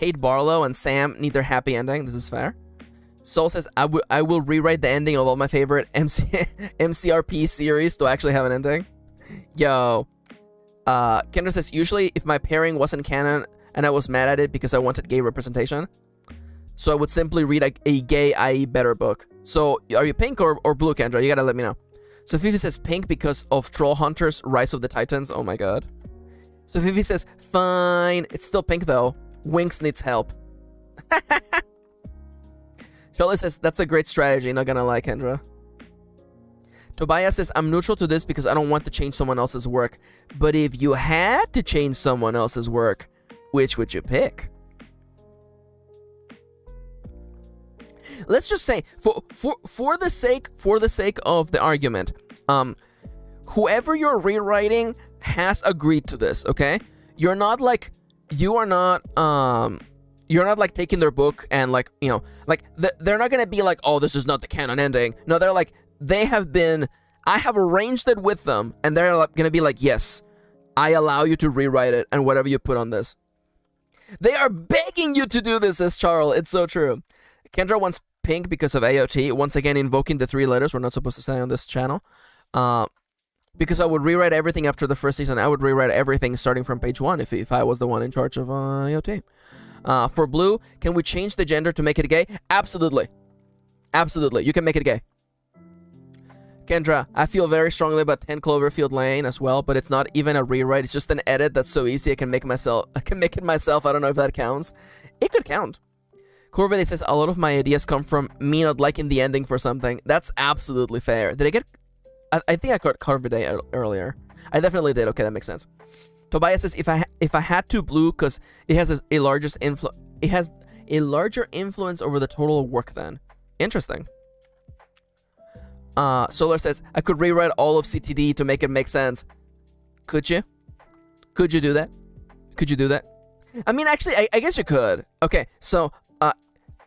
Kate Barlow and Sam need their happy ending. This is fair. Soul says, I will rewrite the ending of all my favorite MCRP series to actually have an ending. Yo. Kendra says, usually if my pairing wasn't canon and I was mad at it because I wanted gay representation, so I would simply read a gay, i.e. better book. So are you pink or blue, Kendra? You gotta let me know. So Fifi says pink because of Troll Hunters, Rise of the Titans. Oh my god. So Fifi says, fine. It's still pink though. Winx needs help. Charlotte says, that's a great strategy, not gonna lie, Kendra. Tobias says, I'm neutral to this because I don't want to change someone else's work. But if you had to change someone else's work, which would you pick? Let's just say, for the sake of the argument, whoever you're rewriting has agreed to this, okay? You're not like taking their book and like, you know, like they're not gonna be like, oh, this is not the canon ending. No, they're like, I have arranged it with them, and they're like, gonna be like, yes, I allow you to rewrite it and whatever you put on this. They are begging you to do this, says Charles. It's so true. Kendra wants pink because of AOT. Once again, invoking the 3 letters we're not supposed to say on this channel. Because I would rewrite everything after the first season. I would rewrite everything starting from page 1 if I was the one in charge of AOT. For blue, can we change the gender to make it gay? Absolutely. Absolutely. You can make it gay. Kendra, I feel very strongly about 10 Cloverfield Lane as well, but it's not even a rewrite. It's just an edit that's so easy I can make it myself. I don't know if that counts. It could count. Corvette says, a lot of my ideas come from me not liking the ending for something. That's absolutely fair. Did I get... I think I got Corvette earlier. I definitely did. Okay, that makes sense. Tobias says, if I had to blue, because it has a larger influence over the total work then. Interesting. Solar says, I could rewrite all of CTD to make it make sense. Could you? Could you do that? Could you do that? I mean, actually, I guess you could. Okay, so,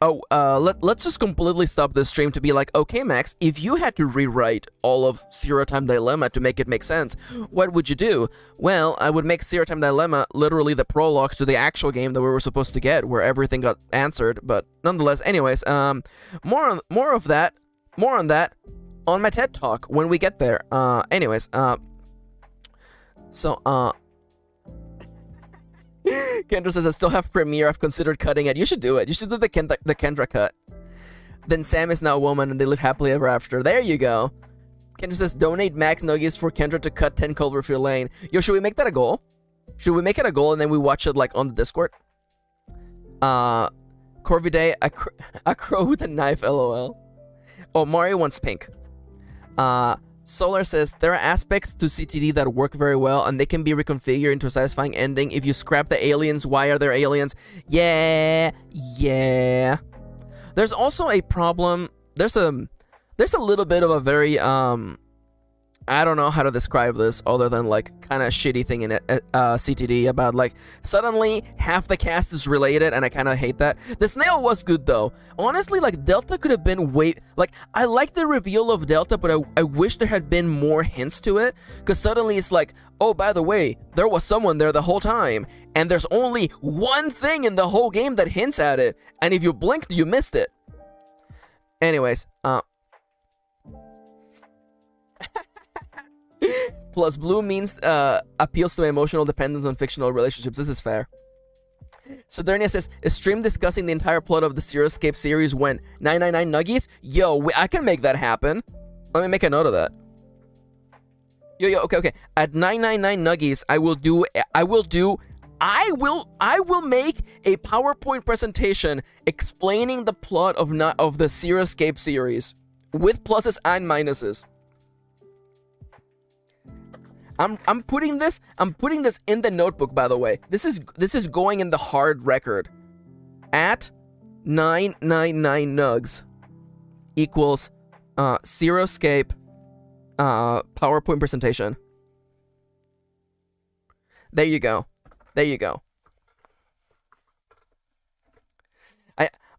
let's just completely stop this stream to be like, okay, Max, if you had to rewrite all of Zero Time Dilemma to make it make sense, what would you do? Well, I would make Zero Time Dilemma literally the prologue to the actual game that we were supposed to get, where everything got answered, but nonetheless, anyways, more on that on my TED Talk when we get there. Kendra says, I still have Premiere. I've considered cutting it. You should do it. You should do the Kendra cut. Then Sam is now a woman and they live happily ever after. There you go. Kendra says, donate Max Nuggies for Kendra to cut 10 Cloverfield Lane. Yo, should we make that a goal? Should we make it a goal and then we watch it like on the Discord? Corvidae, a crow with a knife, lol. Oh, Mario wants pink. Solar says, there are aspects to CTD that work very well, and they can be reconfigured into a satisfying ending. If you scrap the aliens, why are there aliens? Yeah. There's also a problem. There's a little bit of a very, I don't know how to describe this other than like kind of shitty thing in CTD about like suddenly half the cast is related and I kind of hate that. The snail was good though. Honestly, like Delta could have been way like I like the reveal of Delta, but I wish there had been more hints to it, because suddenly it's like, oh, by the way, there was someone there the whole time and there's only one thing in the whole game that hints at it, and if you blinked you missed it. Anyways, plus blue means appeals to emotional dependence on fictional relationships. This is fair. Sodernia says, is stream discussing the entire plot of the Zeroscape series when 999 Nuggies? Yo, I can make that happen. Let me make a note of that. Yo, okay. At 999 Nuggies, I will make a PowerPoint presentation explaining the plot of the Zeroscape series with pluses and minuses. I'm putting this in the notebook, by the way. This is going in the hard record. At 999 nugs equals Zeroscape PowerPoint presentation. There you go.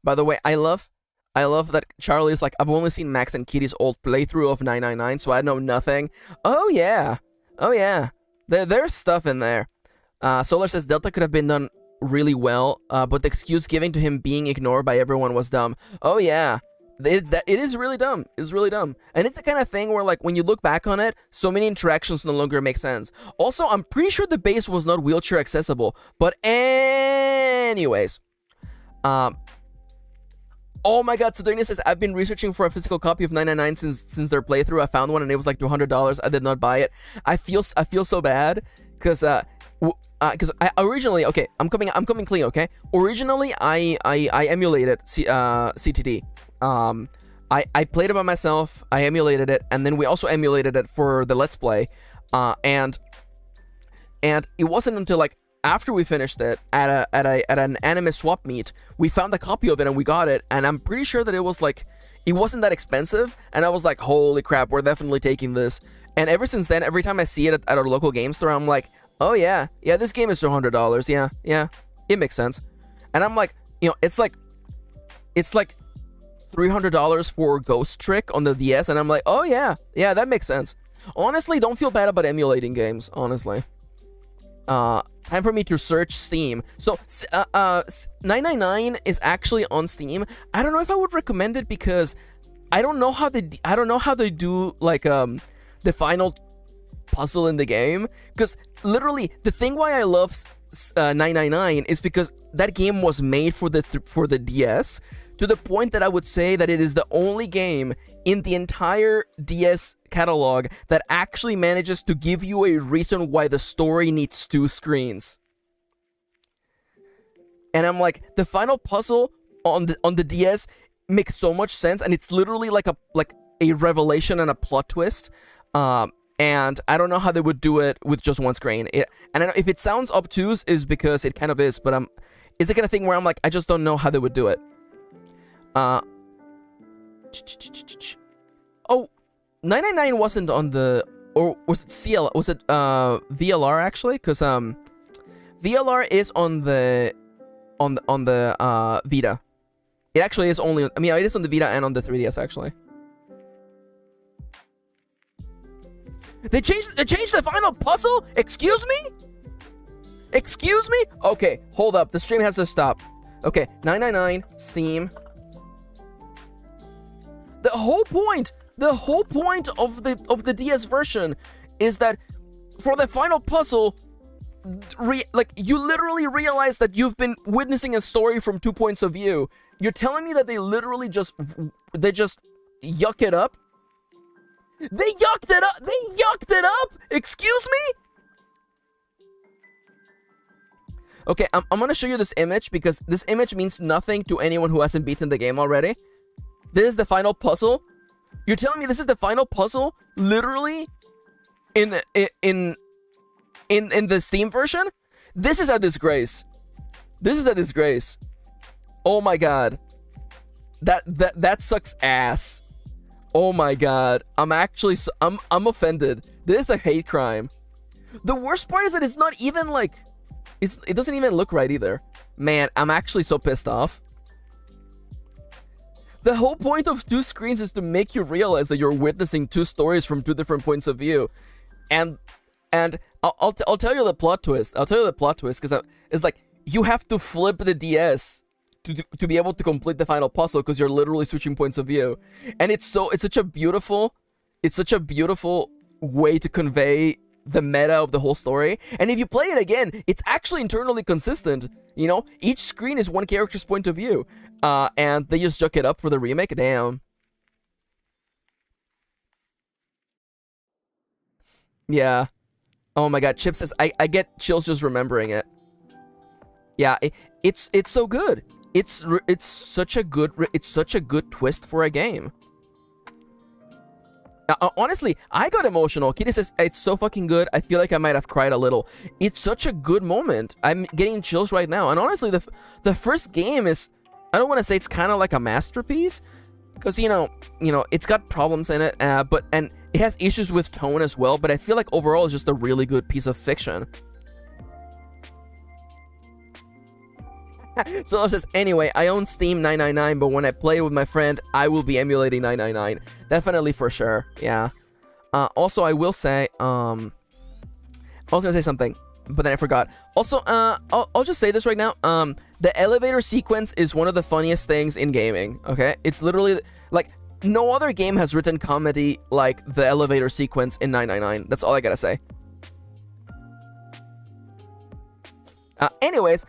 By the way, I love that Charlie's like, I've only seen Max and Kitty's old playthrough of 999, so I know nothing. Oh yeah. There's stuff in there. Solar says Delta could have been done really well, but the excuse given to him being ignored by everyone was dumb. Oh yeah, it is really dumb. It's really dumb, and it's the kind of thing where like when you look back on it, so many interactions no longer make sense. Also, I'm pretty sure the base was not wheelchair accessible, but anyways, oh my god, Saturnia says, I've been researching for a physical copy of 999 since their playthrough. I found one and it was like $200. I did not buy it. I feel so bad because I originally, okay, I'm coming clean, okay? Originally, I emulated CTD. I played it by myself. I emulated it, and then we also emulated it for the Let's Play. And it wasn't until like after we finished it at an anime swap meet, we found a copy of it and we got it, and I'm pretty sure that it was like, it wasn't that expensive, and I was like, holy crap, we're definitely taking this. And ever since then, every time I see it at our local game store, I'm like, oh yeah, this game is $200. Yeah, it makes sense. And I'm like, you know, it's like $300 for Ghost Trick on the DS, and I'm like, oh yeah, that makes sense. Honestly, don't feel bad about emulating games, honestly. Time for me to search Steam. So, 999 is actually on Steam. I don't know if I would recommend it because I don't know how they do like the final puzzle in the game. Because literally, the thing why I love 999 is because that game was made for the DS, to the point that I would say that it is the only game in the entire DS catalog that actually manages to give you a reason why the story needs 2 screens. And I'm like, the final puzzle on the DS makes so much sense, and it's literally like a revelation and a plot twist. And I don't know how they would do it with just 1 screen. And I know if it sounds obtuse, is because it kind of is, but it's the kind of thing where I'm like, I just don't know how they would do it. Oh, 999 wasn't on the, or was it CL? Was it VLR actually? Because VLR is on the Vita. It actually is only. I mean, it is on the Vita and on the 3DS actually. They changed the final puzzle? Excuse me? Excuse me? Okay, hold up. The stream has to stop. Okay, 999 Steam. The whole point of the DS version is that for the final puzzle, like, you literally realize that you've been witnessing a story from 2 points of view. You're telling me that they literally just yuck it up? They yucked it up! They yucked it up! Excuse me? Okay, I'm gonna show you this image because this image means nothing to anyone who hasn't beaten the game already. This is the final puzzle. You're telling me this is the final puzzle? Literally? In the Steam version? This is a disgrace. This is a disgrace. Oh my god. That sucks ass. Oh my god. I'm actually I'm offended. This is a hate crime. The worst part is that it's not even like it doesn't even look right either. Man, I'm actually so pissed off. The whole point of 2 screens is to make you realize that you're witnessing 2 stories from 2 different points of view. And I'll tell you the plot twist. I'll tell you the plot twist because it's like you have to flip the DS to be able to complete the final puzzle because you're literally switching points of view. And it's such a beautiful way to convey the meta of the whole story. And if you play it again, it's actually internally consistent. You know, each screen is one character's point of view. And they just juck it up for the remake. Damn. Yeah. Oh my god, Chip says I get chills just remembering it. Yeah, it's so good. It's such a good twist for a game. Honestly, I got emotional. Kitty says, it's so fucking good. I feel like I might have cried a little. It's such a good moment. I'm getting chills right now. And honestly, the first game is, I don't want to say it's kind of like a masterpiece, because, you know, it's got problems in it, and it has issues with tone as well, but I feel like overall it's just a really good piece of fiction. So it says, anyway, I own Steam 999, but when I play with my friend, I will be emulating 999. Definitely for sure, yeah. Also, I will say, I was gonna say something. but then I forgot. Also, I'll just say this right now. The elevator sequence is one of the funniest things in gaming. Okay, it's literally like no other game has written comedy like the elevator sequence in 999. That's all I gotta say. Anyways,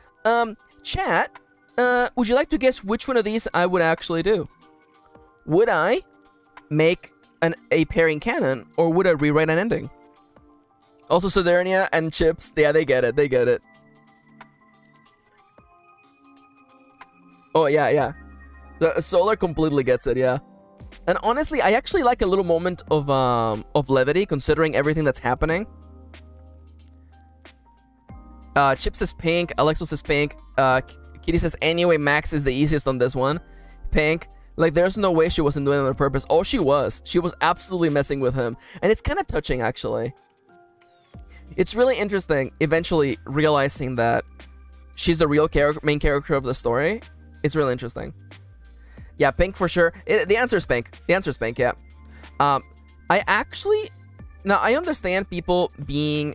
chat. Would you like to guess which one of these I would actually do? Would I make a pairing canon, or would I rewrite an ending? Also, Sodernia and Chips, yeah, they get it. They get it. Oh yeah. The Solar completely gets it. Yeah. And honestly, I actually like a little moment of levity considering everything that's happening. Chips is pink. Alexos is pink. Kitty says anyway, Max is the easiest on this one. Pink. Like, there's no way she wasn't doing it on purpose. Oh, she was. She was absolutely messing with him. And it's kind of touching, actually. It's really interesting, eventually realizing that she's the real main character of the story. It's really interesting. Yeah, pink for sure. The answer is pink. The answer is pink, yeah. I actually... Now, I understand people being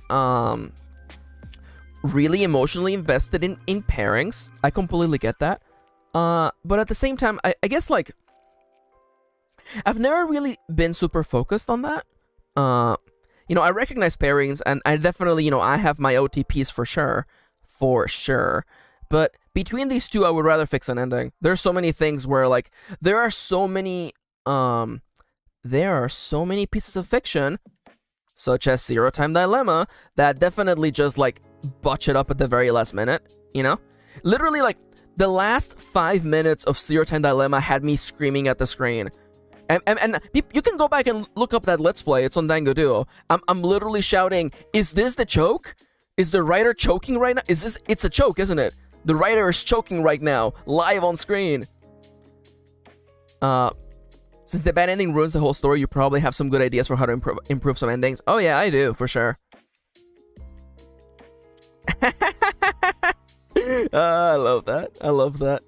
really emotionally invested in pairings. I completely get that. But at the same time, I guess, like, I've never really been super focused on that. You know, I recognize pairings, and I definitely, you know, I have my OTPs for sure. For sure. But between these two, I would rather fix an ending. There are so many things where, like, there are so many pieces of fiction, such as Zero Time Dilemma, that definitely just, like, botch it up at the very last minute, you know? Literally, like, the last 5 minutes of Zero Time Dilemma had me screaming at the screen. And you can go back and look up that Let's Play. It's on Dango Duo. I'm literally shouting, is this the choke? Is the writer choking right now? It's a choke, isn't it? The writer is choking right now, live on screen. Since the bad ending ruins the whole story, you probably have some good ideas for how to improve some endings. Oh yeah, I do, for sure. I love that. I love that.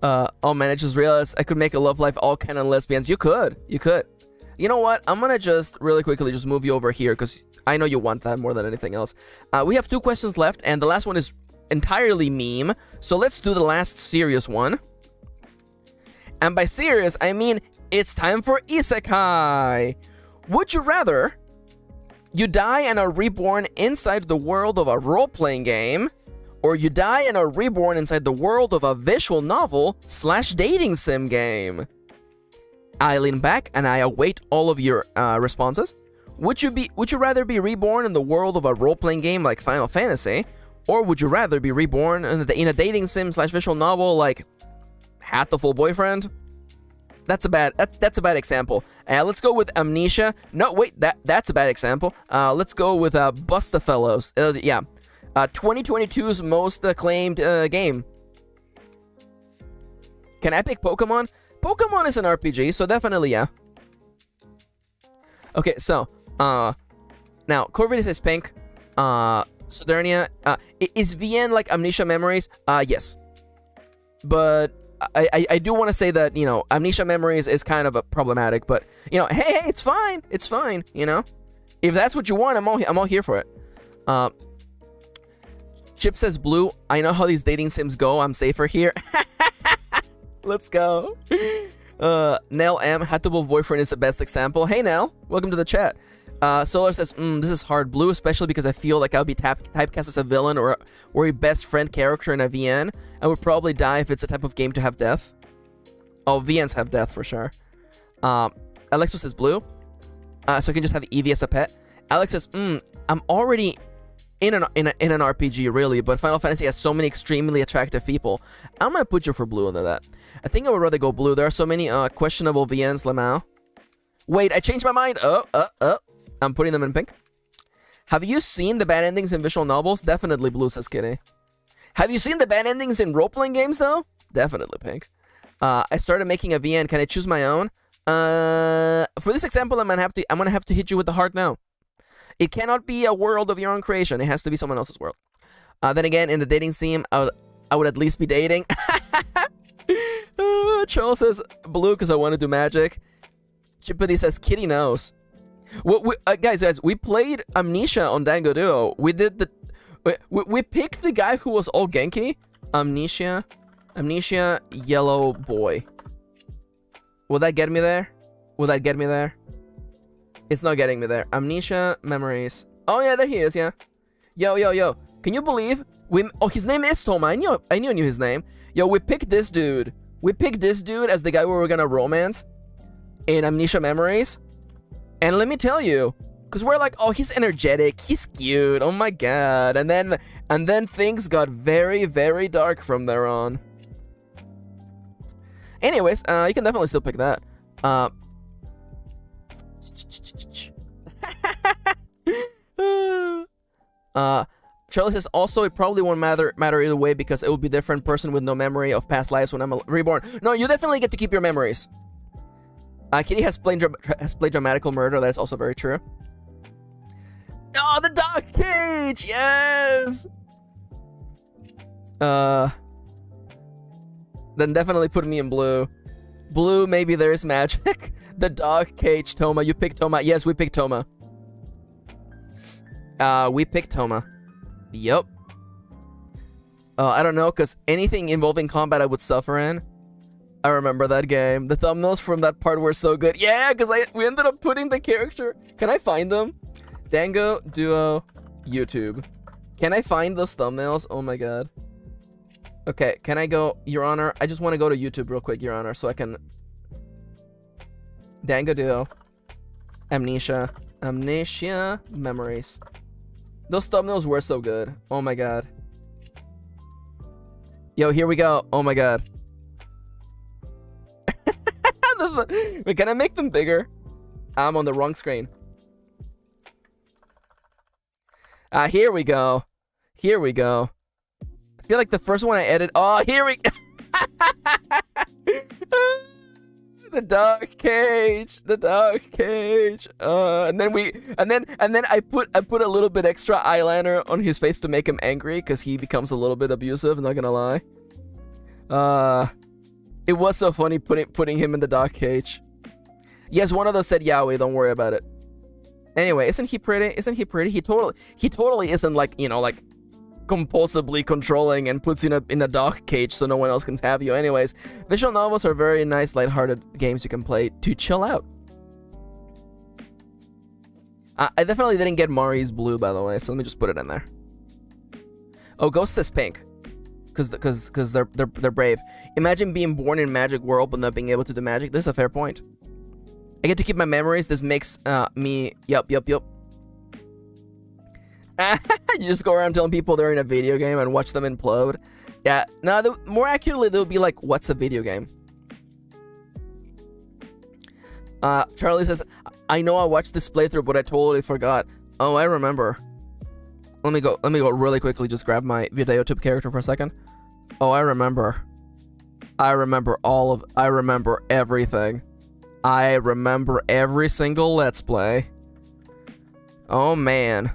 Oh man, I just realized I could make a love life all canon lesbians. You could. You know what? I'm gonna just really quickly just move you over here because I know you want that more than anything else. We have 2 questions left, and the last one is entirely meme. So let's do the last serious one. And by serious, I mean it's time for Isekai. Would you rather you die and are reborn inside the world of a role-playing game, or you die and are reborn inside the world of a visual novel / dating sim game? I lean back and I await all of your responses. Would you rather be reborn in the world of a role-playing game like Final Fantasy, or would you rather be reborn in a dating sim / visual novel like Hatoful Boyfriend? That's a bad example. Let's go with Amnesia. No, wait, that's a bad example. Let's go with Bustafellows. Yeah. 2022's most acclaimed game. Can I pick Pokemon? Pokemon is an RPG, so definitely yeah. Okay, so now Corvidus is pink. Sodernia, is VN like Amnesia Memories? Yes, but I do want to say that, you know, Amnesia Memories is kind of a problematic, but you know, hey, it's fine. You know, if that's what you want, I'm all here for it. Chip says blue. I know how these dating sims go. I'm safer here. Let's go. Nell M. Hatable Boyfriend is the best example. Hey, Nell. Welcome to the chat. Solar says, this is hard. Blue, especially because I feel like I would be typecast as a villain or a best friend character in a VN. I would probably die if it's a type of game to have death. Oh, VNs have death for sure. Alexis says blue. So I can just have Eevee as a pet. Alex says, I'm already in an RPG, really, but Final Fantasy has so many extremely attractive people. I'm gonna put you for blue into that. I think I would rather go blue. There are so many questionable VNs, Lamau. Wait, I changed my mind. I'm putting them in pink. Have you seen the bad endings in visual novels? Definitely blue, says Kitty. Have you seen the bad endings in role-playing games, though? Definitely pink. I started making a VN. Can I choose my own? For this example, I'm gonna have to hit you with the heart now. It cannot be a world of your own creation. It has to be someone else's world. Then again, in the dating scene, I would at least be dating. Charles says blue because I want to do magic. Chippity says Kitty knows. Guys, we played Amnesia on Dango Duo. We did the... We picked the guy who was all Genki. Amnesia, yellow boy. Will that get me there? Will that get me there? It's not getting me there. Amnesia, memories. Oh yeah, there he is, yeah. Yo. Can you believe oh, his name is Toma. I knew his name. Yo, we picked this dude. We picked this dude as the guy we were gonna romance in Amnesia Memories. And let me tell you, because we're like, oh, he's energetic, he's cute, oh my god. And then things got very, very dark from there on. Anyways, you can definitely still pick that. Charlie says, also, it probably won't matter either way because it will be different person with no memory of past lives when I'm reborn. No, you definitely get to keep your memories. Kitty has played dramatical murder. That's also very true. Oh, the dog cage! Yes! Then definitely put me in blue. Blue, maybe there's magic. The dog cage, Toma. You picked Toma. Yes, we picked Toma. We picked Toma. Yep. I don't know, because anything involving combat I would suffer in. I remember that game. The thumbnails from that part were so good. Yeah, because we ended up putting the character. Can I find them? Dango Duo YouTube. Can I find those thumbnails? Oh my god. Okay, can I go, Your Honor? I just want to go to YouTube real quick, Your Honor, so I can... Dango Duo. Amnesia Memories. Those thumbnails were so good. Oh my god. Yo, here we go. Oh my god. Wait, can I make them bigger? I'm on the wrong screen. Here we go. Here we go. I feel like the first one I edited. Oh, here we go. The dog cage. The dog cage. And then I put a little bit extra eyeliner on his face to make him angry because he becomes a little bit abusive, not gonna lie. It was so funny putting him in the dog cage. Yes, one of those said yaoi, don't worry about it. Anyway, isn't he pretty? Isn't he pretty? He totally isn't like, you know, like compulsively controlling and puts you in a dog cage so no one else can have you. Anyways, visual novels are very nice, lighthearted games you can play to chill out. I definitely didn't get Mari's blue, by the way, so let me just put it in there. Oh, Ghost says pink. Because they're brave. Imagine being born in magic world but not being able to do magic. This is a fair point. I get to keep my memories. This makes me... Yup. You just go around telling people they're in a video game and watch them implode. Yeah, no, more accurately, they'll be like, what's a video game? Charlie says, I know I watched this playthrough, but I totally forgot. Oh, I remember. Let me go really quickly, just grab my Vtuber character for a second. Oh, I remember. I remember everything. I remember every single Let's Play. Oh man.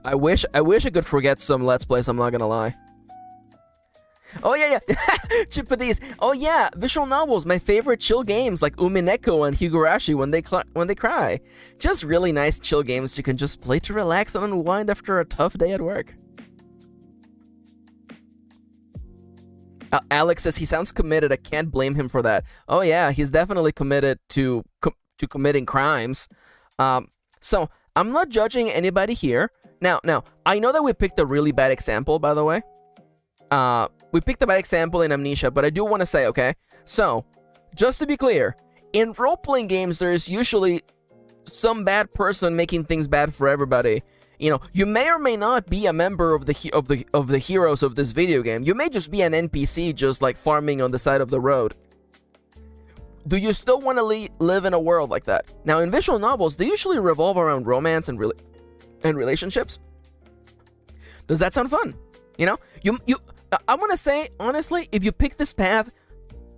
I wish I could forget some Let's Plays, I'm not gonna lie. Oh yeah. Chippadis. Oh yeah, visual novels, my favorite chill games like Umineko and Higurashi when they cry. Just really nice chill games you can just play to relax and unwind after a tough day at work. Alex says he sounds committed. I can't blame him for that. Oh yeah, he's definitely committed to committing crimes. So I'm not judging anybody here. Now, I know that we picked a really bad example, by the way. We picked a bad example in Amnesia, but I do want to say, okay? So, just to be clear, in role-playing games, there is usually some bad person making things bad for everybody. You know, you may or may not be a member of the heroes of this video game. You may just be an NPC just like farming on the side of the road. Do you still want to live in a world like that? Now, in visual novels, they usually revolve around romance and relationships. Does that sound fun? You know, I want to say, honestly, if you pick this path,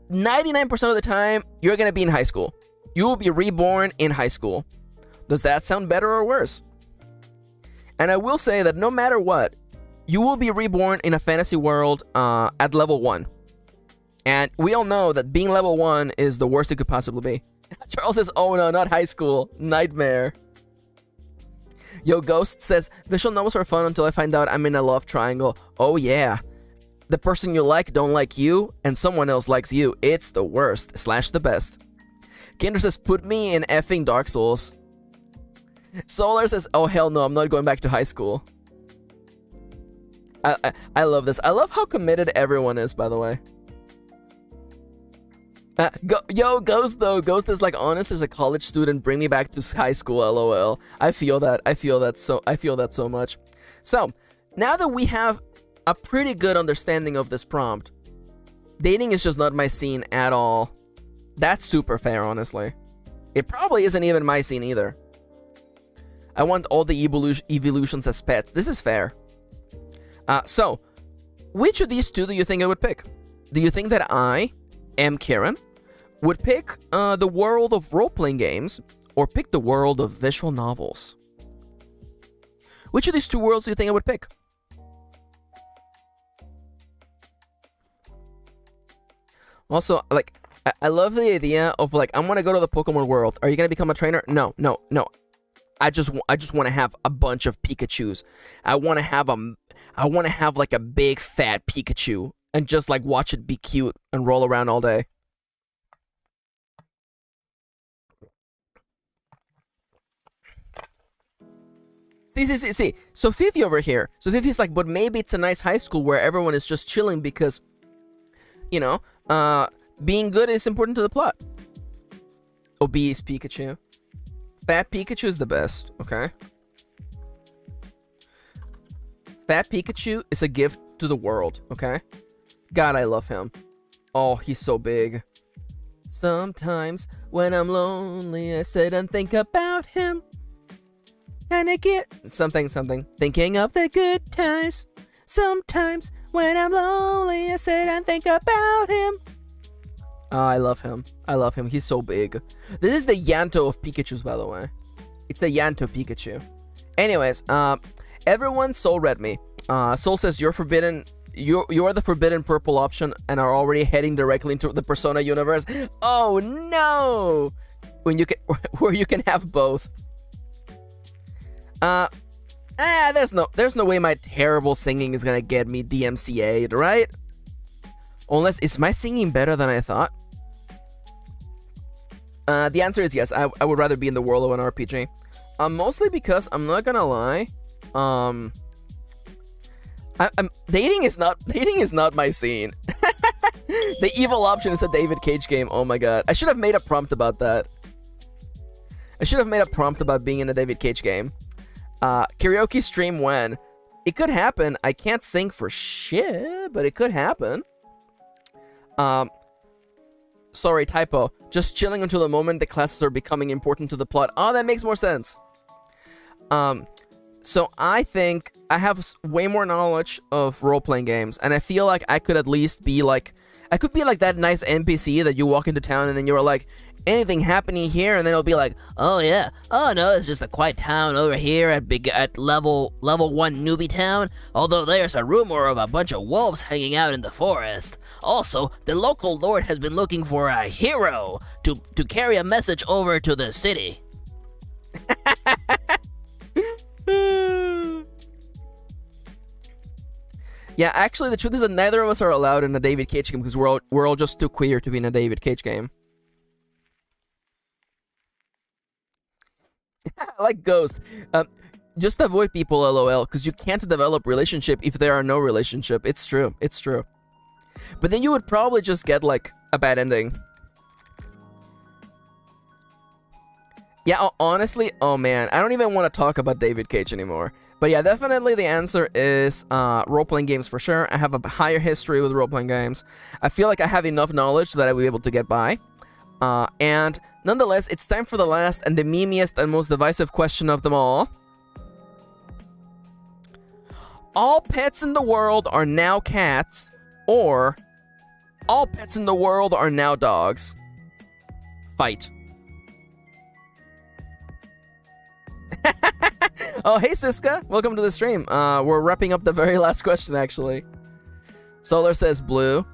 99% of the time, you're going to be in high school. You will be reborn in high school. Does that sound better or worse? And I will say that no matter what, you will be reborn in a fantasy world at level 1. And we all know that being level 1 is the worst it could possibly be. Charles says, oh no, not high school. Nightmare. Yo, Ghost says, visual novels are fun until I find out I'm in a love triangle. Oh yeah. The person you like don't like you, and someone else likes you. It's the worst / the best. Kinder says, put me in effing Dark Souls. Solar says, oh hell no, I'm not going back to high school. I love this. I love how committed everyone is, by the way. Yo, Ghost though. Ghost is like, honest as a college student, bring me back to high school, lol. I feel that. I feel that so much. So, now that we have a pretty good understanding of this prompt, dating is just not my scene at all. That's super fair, honestly. It probably isn't even my scene either. I want all the evolutions as pets. This is fair. So, which of these two do you think I would pick? Do you think that I, MKirin, would pick the world of role-playing games or pick the world of visual novels? Which of these two worlds do you think I would pick? Also, like, I love the idea of, like, I'm gonna go to the Pokemon world. Are you gonna become a trainer? No. I just want to have a bunch of Pikachus. I want to have like a big fat Pikachu and just like watch it be cute and roll around all day. See. So Fifi over here. So Fifi's like, but maybe it's a nice high school where everyone is just chilling because, you know, being good is important to the plot. Obese Pikachu. Fat Pikachu is the best, okay? Fat Pikachu is a gift to the world, okay? God, I love him. Oh, he's so big. Sometimes when I'm lonely, I sit and think about him. And I get something. Thinking of the good times. Sometimes when I'm lonely, I sit and think about him. Oh, I love him. He's so big. This is the Yanto of Pikachus, by the way. It's a Yanto Pikachu. Anyways, everyone Soul read me. Soul says you're forbidden. You're the forbidden purple option and are already heading directly into the Persona universe. Oh no! Where you can have both. There's no way my terrible singing is gonna get me DMCA'd, right? Unless, is my singing better than I thought? The answer is yes. I would rather be in the world of an RPG. Mostly because, I'm not gonna lie, dating is not my scene. The evil option is a David Cage game. Oh my god. I should have made a prompt about that. I should have made a prompt about being in a David Cage game. Karaoke stream when? It could happen. I can't sing for shit, but it could happen. Sorry, typo. Just chilling until the moment the classes are becoming important to the plot. Oh, that makes more sense. So I think I have way more knowledge of role-playing games, and I feel like I could at least be like, I could be like that nice NPC that you walk into town and then you're like, anything happening here? And then it'll be like, oh yeah, oh no, it's just a quiet town over here at level 1 newbie town. Although there's a rumor of a bunch of wolves hanging out in the forest. Also, the local lord has been looking for a hero to carry a message over to the city. Yeah, actually, the truth is that neither of us are allowed in a David Cage game because we're all just too queer to be in a David Cage game. Like Ghost. Just avoid people, lol, because you can't develop relationship if there are no relationship. It's true. But then you would probably just get, like, a bad ending. Yeah, honestly, oh man, I don't even want to talk about David Cage anymore. But yeah, definitely the answer is role-playing games for sure. I have a higher history with role-playing games. I feel like I have enough knowledge that I will be able to get by. And nonetheless, it's time for the last and the memeiest and most divisive question of them all. All pets in the world are now cats, or all pets in the world are now dogs. Fight. Oh, hey Siska, welcome to the stream. We're wrapping up the very last question, actually. Solar says blue.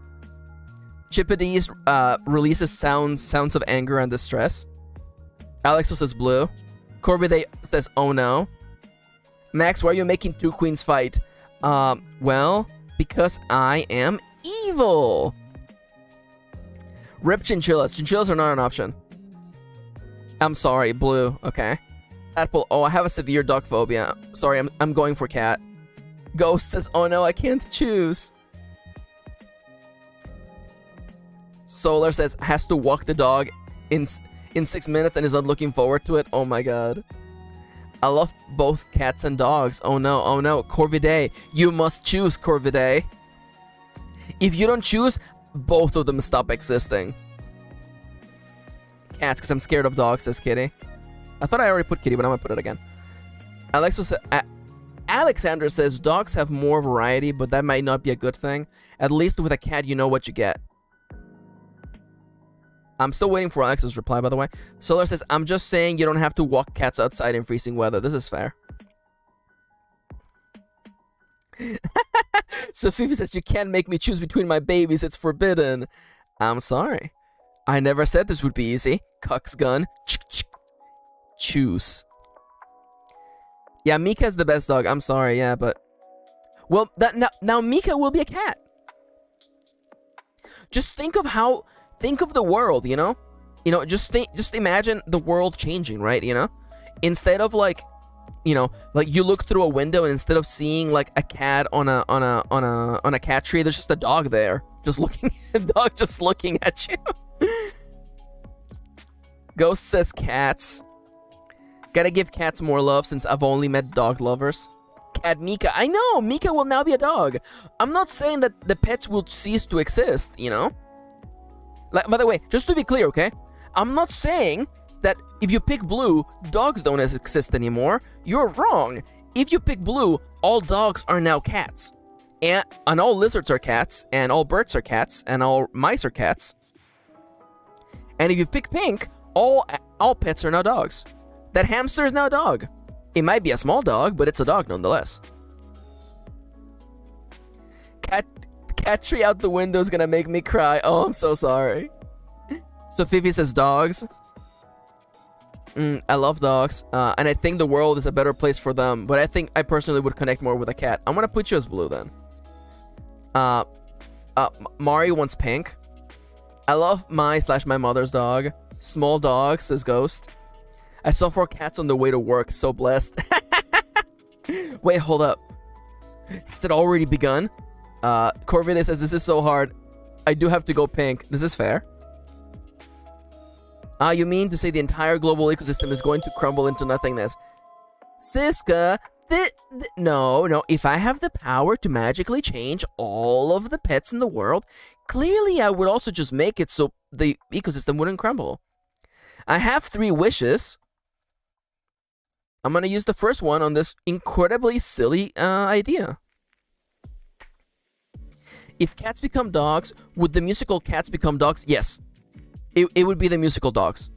Chippity's releases sounds of anger and distress. Alexo says blue. Corviday says oh no. Max, why are you making two queens fight? Well, because I am evil. Rip chinchillas. Chinchillas are not an option. I'm sorry, blue. Okay. Tadpole. Oh, I have a severe dog phobia. Sorry, I'm going for cat. Ghost says, oh no, I can't choose. Solar says, has to walk the dog in 6 minutes and is not looking forward to it. Oh my god. I love both cats and dogs. Oh no, oh no. Corviday. You must choose, Corviday. If you don't choose, both of them stop existing. Cats, because I'm scared of dogs, says Kitty. I thought I already put Kitty, but I'm gonna put it again. Alexander says dogs have more variety, but that might not be a good thing. At least with a cat, you know what you get. I'm still waiting for Alex's reply, by the way. Solar says, I'm just saying you don't have to walk cats outside in freezing weather. This is fair. So Fifi says, you can't make me choose between my babies. It's forbidden. I'm sorry. I never said this would be easy. Cuck's gun. Choose. Yeah, Mika's the best dog. I'm sorry, yeah, but... Well, now Mika will be a cat. Just think of how... Think of the world, you know? You know, just imagine the world changing, right? You know? Instead of like, you know, like you look through a window and instead of seeing like a cat on a cat tree, there's just a dog there. Just looking a dog just looking at you. Ghost says cats. Gotta give cats more love since I've only met dog lovers. Cat Mika. I know! Mika will now be a dog. I'm not saying that the pets will cease to exist, you know? Like, by the way, just to be clear, okay? I'm not saying that if you pick blue, dogs don't exist anymore. You're wrong. If you pick blue, all dogs are now cats. And all lizards are cats, and all birds are cats, and all mice are cats. And if you pick pink, all pets are now dogs. That hamster is now a dog. It might be a small dog, but it's a dog nonetheless. Cat tree out the window is gonna make me cry. Oh, I'm so sorry. So Fifi says dogs. I love dogs, and I think the world is a better place for them. But I think I personally would connect more with a cat. I'm gonna put you as blue then. Mari wants pink. I love my mother's dog. Small dog, says Ghost. I saw 4 cats on the way to work. So blessed. Wait, hold up. Has it already begun? Corvina says, this is so hard. I do have to go pink. This is fair. You mean to say the entire global ecosystem is going to crumble into nothingness? Siska, no. If I have the power to magically change all of the pets in the world, clearly I would also just make it so the ecosystem wouldn't crumble. I have 3 wishes. I'm gonna use the first one on this incredibly silly idea. If cats become dogs, would the musical Cats Become Dogs? Yes. It would be the musical Dogs.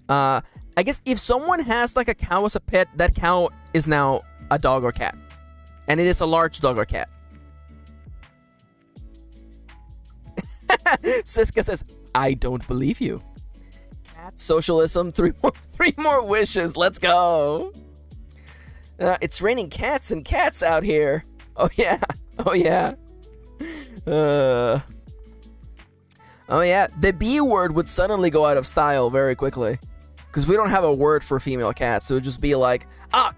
I guess if someone has like a cow as a pet, that cow is now a dog or cat. And it is a large dog or cat. Siska says, I don't believe you. Cat socialism, 3 more wishes. Let's go. It's raining cats and cats out here. Oh yeah. Oh yeah. Oh yeah. The B word would suddenly go out of style very quickly. Because we don't have a word for female cats. So it would just be like,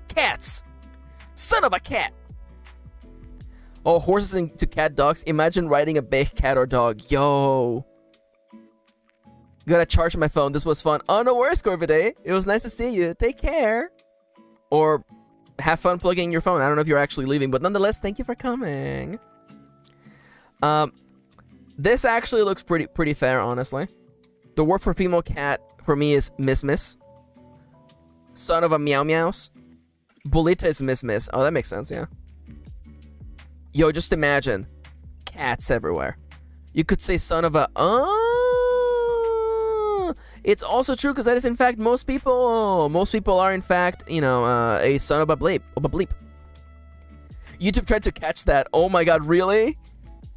cats! Son of a cat! Oh, horses into cat dogs. Imagine riding a big cat or dog. Yo. Gotta charge my phone. This was fun. Oh, no worries, Corviday. It was nice to see you. Take care. Or have fun plugging in your phone. I don't know if you're actually leaving, but nonetheless, thank you for coming. This actually looks pretty fair, honestly. The word for female cat for me is Miss. Son of a meow meows. Bolita is Miss. Oh, that makes sense, yeah. Yo, just imagine. Cats everywhere. You could say son of a... It's also true because that is in fact most people. Most people are in fact, you know, a son of a bleep. YouTube tried to catch that. Oh my god, really?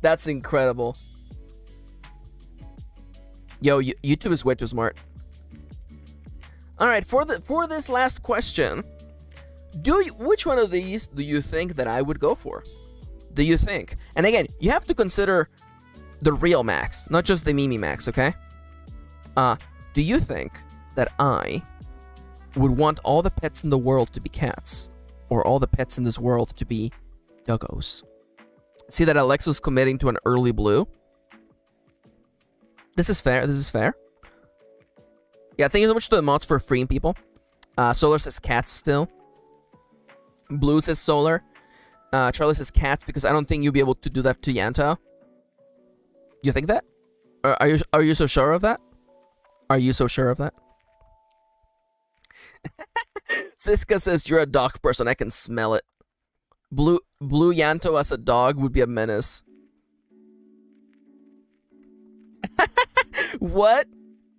That's incredible. Yo, YouTube is way too smart. All right, for this last question, which one of these do you think that I would go for? Do you think? And again, you have to consider the real Max, not just the Mimi Max, okay? Do you think that I would want all the pets in the world to be cats, or all the pets in this world to be doggos? See that Alexa's committing to an early blue? This is fair. This is fair. Yeah, thank you so much to the mods for freeing people. Solar says cats still. Blue says solar. Charlie says cats because I don't think you'll be able to do that to Yanto. You think that? Are you so sure of that? Are you so sure of that? Siska says you're a dog person. I can smell it. Blue Yanto as a dog would be a menace. What?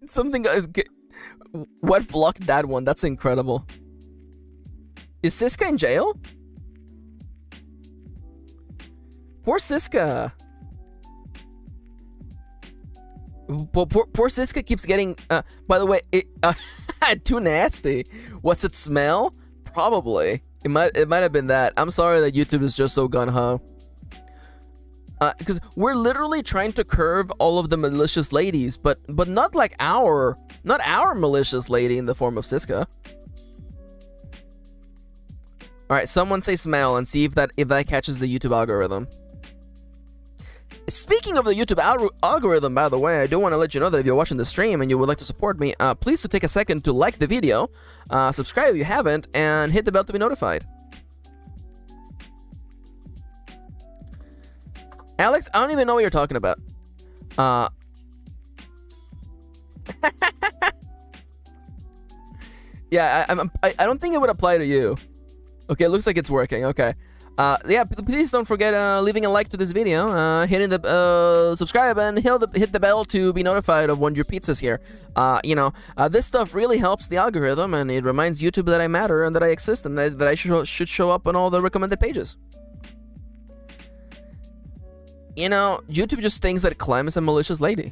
Something is. What blocked that one? That's incredible. Is Siska in jail? Poor Siska. Poor Siska keeps getting. By the way, too nasty. Was it smell? Probably. It might have been that. I'm sorry that YouTube is just so gun-ho. Because we're literally trying to curve all of the malicious ladies, but not like our malicious lady in the form of Siska. All right, someone say smell and see if that catches the YouTube algorithm. Speaking of the YouTube algorithm, by the way, I do want to let you know that if you're watching the stream and you would like to support me, please do take a second to like the video, subscribe if you haven't, and hit the bell to be notified. Alex, I don't even know what you're talking about. Yeah, I don't think it would apply to you. Okay, it looks like it's working. Okay. Yeah, please don't forget leaving a like to this video, hitting the subscribe, and hit the bell to be notified of when your pizza's here. You know, this stuff really helps the algorithm, and it reminds YouTube that I matter and that I exist and that I should show up on all the recommended pages. You know, YouTube just thinks that Clem is a malicious lady.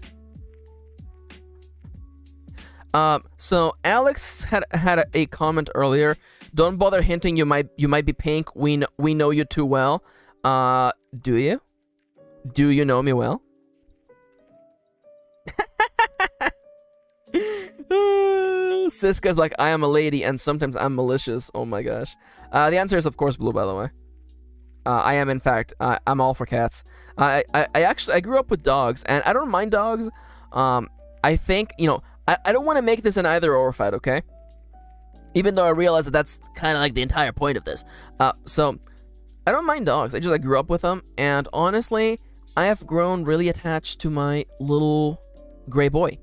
So Alex had a comment earlier. Don't bother hinting you might be pink. We know you too well. Do you? Do you know me well? Siska's like, I am a lady and sometimes I'm malicious. Oh my gosh. The answer is of course blue, by the way. I am, in fact. I'm all for cats. I grew up with dogs, and I don't mind dogs. I think, you know, I don't want to make this an either-or fight, okay? Even though I realize that that's kind of like the entire point of this. So, I don't mind dogs. I grew up with them, and honestly, I have grown really attached to my little gray boy,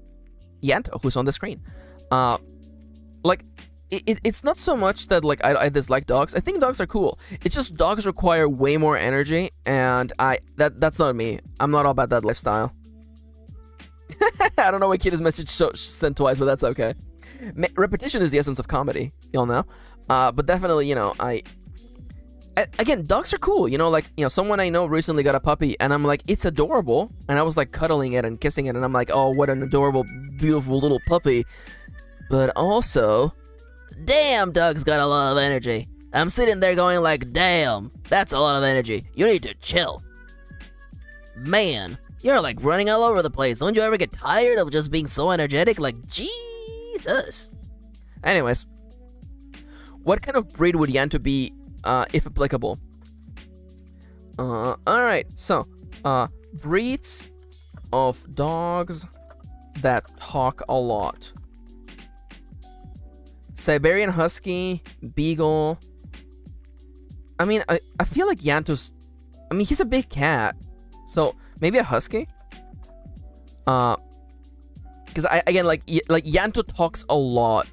Yanto, who's on the screen. Like, it's not so much that like I dislike dogs. I think dogs are cool. It's just dogs require way more energy, and that's not me. I'm not all about that lifestyle. I don't know why Kita's message sent twice, but that's okay. Repetition is the essence of comedy, y'all know. But definitely, you know, again, dogs are cool. You know, like, you know, someone I know recently got a puppy, and I'm like, it's adorable, and I was like cuddling it and kissing it, and I'm like, oh, what an adorable, beautiful little puppy. But also, damn, dog's got a lot of energy. I'm sitting there going like, damn, that's a lot of energy. You need to chill. Man, you're like running all over the place. Don't you ever get tired of just being so energetic? Like, Jesus. Anyways, what kind of breed would Yanto be, if applicable? Alright, so, breeds of dogs that talk a lot. Siberian Husky, Beagle. I mean, I feel like Yanto's... I mean, he's a big cat. So, maybe a Husky? Because again, like Yanto talks a lot.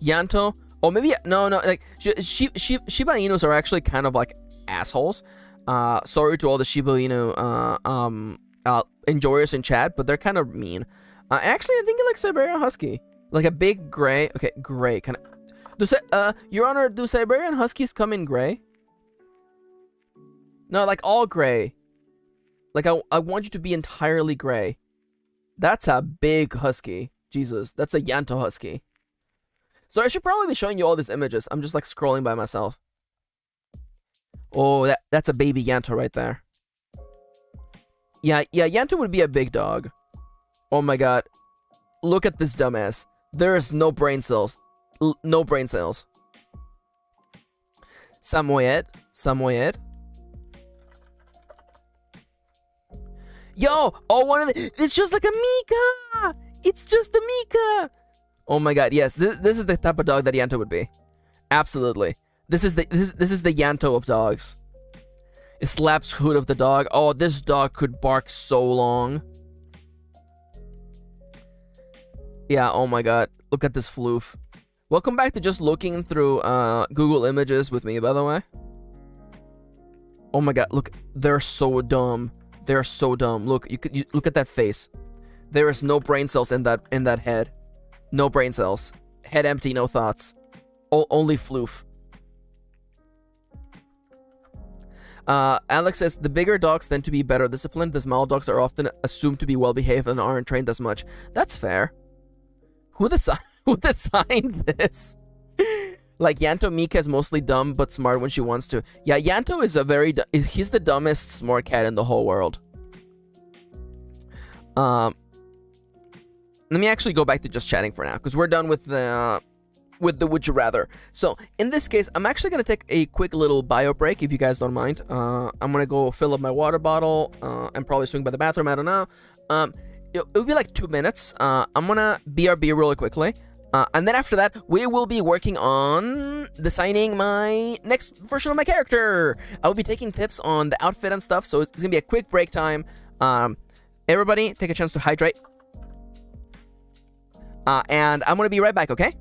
Yanto... Or maybe... No, like, Shiba Inus are actually kind of like assholes. Sorry to all the Shiba Inu enjoyers in chat, but they're kind of mean. Actually, I think I like Siberian Husky. Like a big gray. Okay, gray. Kind of. Your Honor, do Siberian Huskies come in gray? No, like all gray. Like I want you to be entirely gray. That's a big husky. Jesus, that's a Yanto husky. So I should probably be showing you all these images. I'm just like scrolling by myself. Oh, that's a baby Yanto right there. Yeah, Yanto would be a big dog. Oh my god. Look at this dumbass. There is no brain cells. No brain cells. Samoyed. Yo! Oh, one of the... It's just like a Mika! It's just a Mika! Oh my god, yes. This is the type of dog that Yanto would be. Absolutely. This is the Yanto of dogs. It slaps hood of the dog. Oh, this dog could bark so long. Yeah, oh my god. Look at this floof. Welcome back to just looking through Google Images with me, by the way. Oh my god, look. They're so dumb. They're so dumb. Look, you look at that face. There is no brain cells in that head. No brain cells. Head empty, no thoughts. Only floof. Alex says, the bigger dogs tend to be better disciplined. The small dogs are often assumed to be well-behaved and aren't trained as much. That's fair. Who designed this? Like, Yanto Mika is mostly dumb, but smart when she wants to. Yeah, Yanto is he's the dumbest smart cat in the whole world. Let me actually go back to just chatting for now, because we're done with the Would You Rather. So, in this case, I'm actually going to take a quick little bio break, if you guys don't mind. I'm going to go fill up my water bottle, and probably swing by the bathroom, I don't know. It'll be like 2 minutes. I'm going to BRB really quickly. And then after that, we will be working on designing my next version of my character. I will be taking tips on the outfit and stuff, so it's going to be a quick break time. Everybody, take a chance to hydrate. And I'm going to be right back, okay?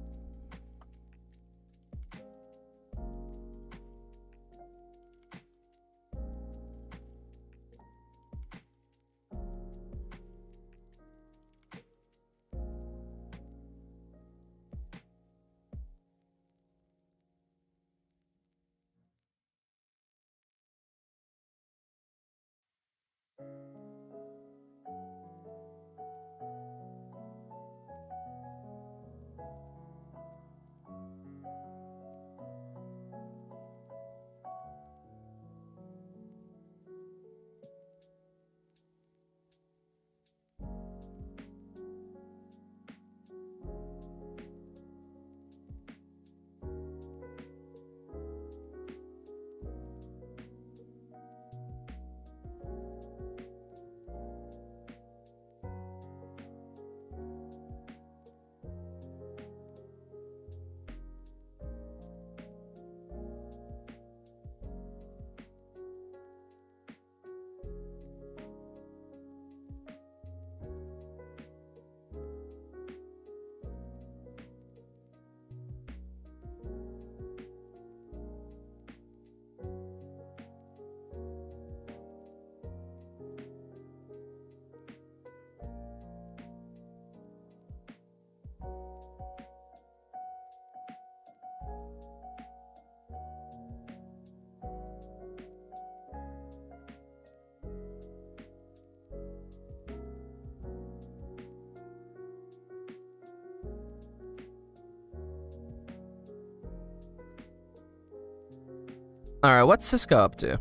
Alright, what's Siska up to?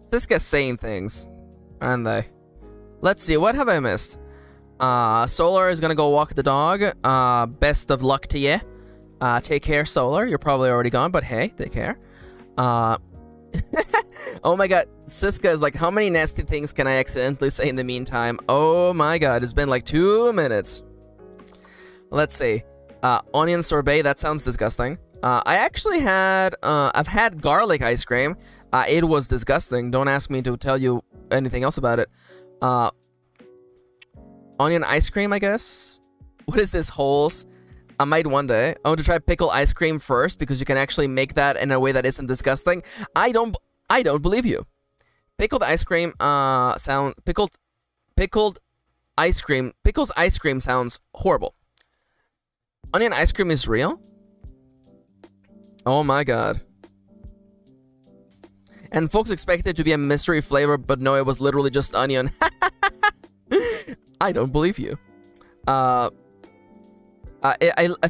Siska's saying things, aren't they? Let's see, what have I missed? Solar is gonna go walk the dog. Best of luck to you. Take care, Solar. You're probably already gone, but hey, take care. Oh my god, Siska is like, how many nasty things can I accidentally say in the meantime? Oh my god, it's been like 2 minutes. Let's see. Onion sorbet, that sounds disgusting. I actually had, I've had garlic ice cream. It was disgusting. Don't ask me to tell you anything else about it. Onion ice cream, I guess? What is this, holes? I might one day. I want to try pickle ice cream first, because you can actually make that in a way that isn't disgusting. I don't believe you. Pickled ice cream, pickled ice cream, pickles ice cream sounds horrible. Onion ice cream is real? Oh my god. And folks expected it to be a mystery flavor, but no, it was literally just onion. I don't believe you. I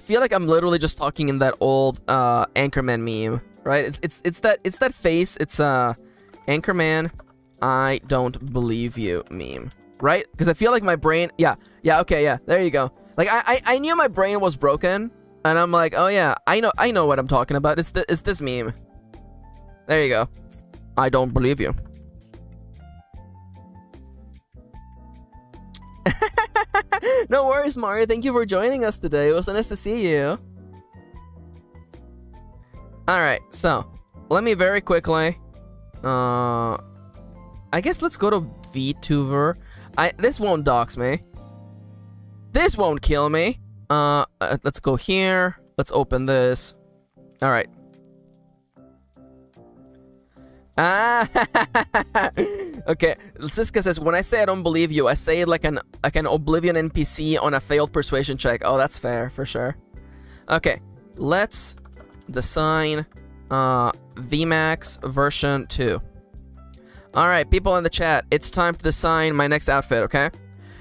feel like I'm literally just talking in that old Anchorman meme, right? It's that face. It's Anchorman, I don't believe you meme, right? Because I feel like my brain, okay, there you go. Like I knew my brain was broken, and I'm like, oh yeah, I know what I'm talking about. It's this meme. There you go. I don't believe you. No worries, Mario. Thank you for joining us today. It was nice to see you. Alright, so let me very quickly I guess let's go to Vtuber. This won't dox me. This won't kill me. Let's go here. Let's open this. Alright. Okay, Siska says, when I say I don't believe you, I say it like an Oblivion NPC on a failed persuasion check. Oh, that's fair, for sure. Okay, let's design VMAX version 2. Alright, people in the chat, it's time to design my next outfit, okay?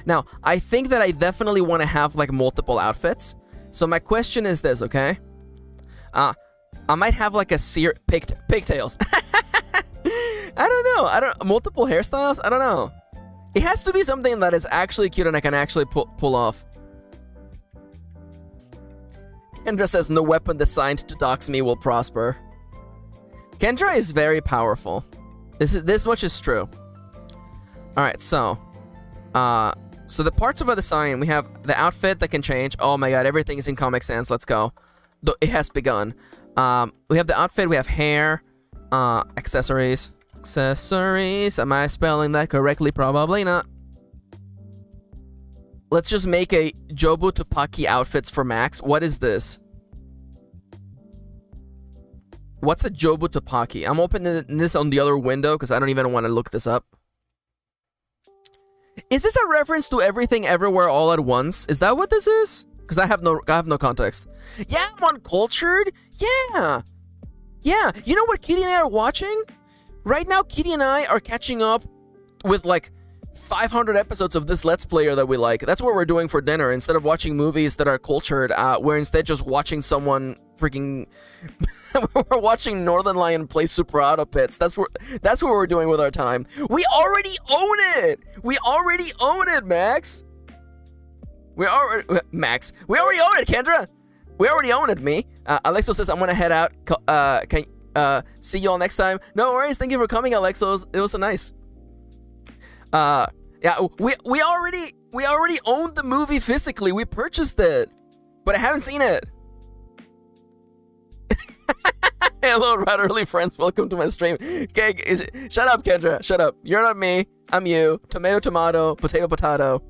Now, I think that I definitely want to have like multiple outfits. So my question is this, okay? I might have like a pigtails. I don't know. Multiple hairstyles? I don't know. It has to be something that is actually cute and I can actually pull off. Kendra says, no weapon designed to dox me will prosper. Kendra is very powerful. This much is true. Alright, so the parts of our design, we have the outfit that can change. Oh my god, everything is in Comic Sans. Let's go. It has begun. We have the outfit, we have hair, accessories. Accessories. Am I spelling that correctly? Probably not. Let's just make a Jobu Topaki outfits for Max. What is this? What's a Jobu Topaki? I'm opening this on the other window because I don't even want to look this up. Is this a reference to Everything Everywhere All at Once? Is that what this is? Because I have no context. Yeah, I'm uncultured. Yeah. You know what Kitty and I are watching? Right now, Kitty and I are catching up with like 500 episodes of this Let's Player that we like. That's what we're doing for dinner. Instead of watching movies that are cultured, we're instead just watching someone freaking... we're watching Northern Lion play Super Auto Pits. That's what we're doing with our time. We already own it! We already own it, Max! We already own it, Kendra! We already own it, me. Alexo says, I'm gonna head out. See you all next time. No worries. Thank you for coming, Alexo. It was so nice. Yeah, we already owned the movie physically. We purchased it, but I haven't seen it. Hello, Ratterly friends. Welcome to my stream. Okay, shut up, Kendra. Shut up. You're not me. I'm you. Tomato, tomato. Potato, potato.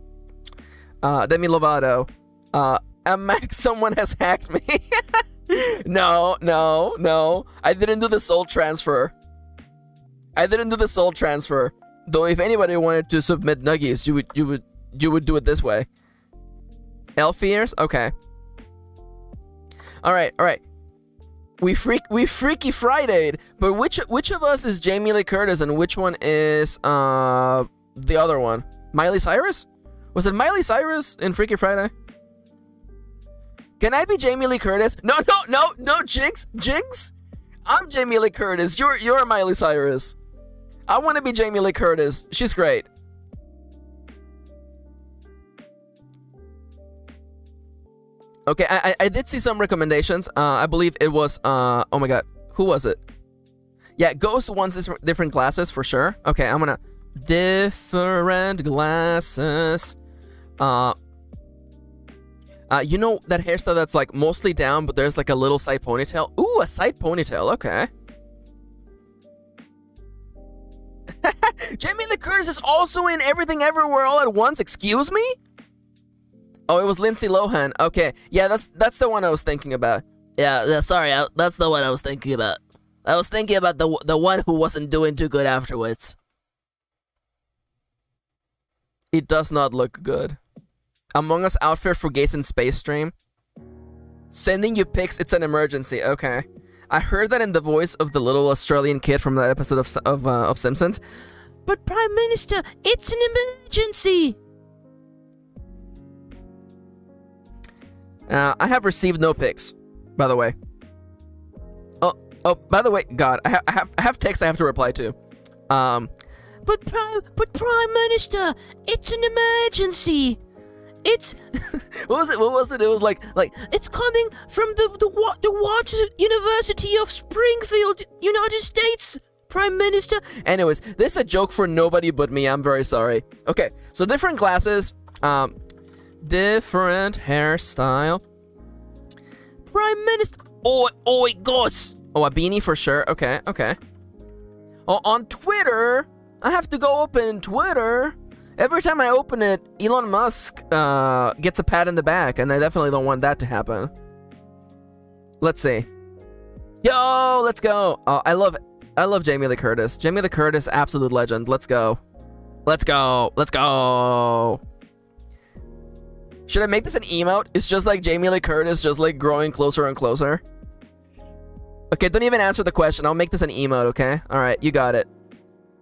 Demi Lovato. Max, someone has hacked me. No. I didn't do the soul transfer. Though if anybody wanted to submit nuggies, you would do it this way. Elf ears? Okay. Alright. We Freaky Friday'd, but which of us is Jamie Lee Curtis and which one is the other one? Miley Cyrus? Was it Miley Cyrus in Freaky Friday? Can I be Jamie Lee Curtis? No, Jinx. I'm Jamie Lee Curtis. You're Miley Cyrus. I want to be Jamie Lee Curtis. She's great. Okay, I did see some recommendations. I believe it was oh my god, who was it? Yeah, Ghost wants different glasses for sure. Okay, I'm gonna different glasses. You know that hairstyle that's like mostly down, but there's like a little side ponytail? Ooh, a side ponytail, okay. Jamie Lee Curtis is also in Everything Everywhere All at Once, excuse me? Oh, it was Lindsay Lohan, okay. Yeah, that's the one I was thinking about. Yeah, sorry, that's the one I was thinking about. I was thinking about the one who wasn't doing too good afterwards. It does not look good. Among Us outfit for Gays in Space stream. Sending you pics, it's an emergency. Okay. I heard that in the voice of the little Australian kid from that episode of Simpsons. But Prime Minister, it's an emergency. I have received no pics, by the way. Oh, by the way, God, I have text I have to reply to. But Prime Minister, it's an emergency. It's what was it? It was like it's coming from the Waters University of Springfield, United States, Prime Minister. Anyways, this is a joke for nobody but me. I'm very sorry. Okay, so different glasses, different hairstyle. Prime Minister. Oi, Gus. Oh, a beanie for sure. Okay. Oh, on Twitter, I have to go open Twitter. Every time I open it, Elon Musk gets a pat in the back, and I definitely don't want that to happen. Let's see. Yo, let's go. Oh, I love Jamie Lee Curtis. Jamie Lee Curtis, absolute legend. Let's go. Should I make this an emote? It's just like Jamie Lee Curtis, just like growing closer and closer. Okay, don't even answer the question. I'll make this an emote, okay? All right, you got it.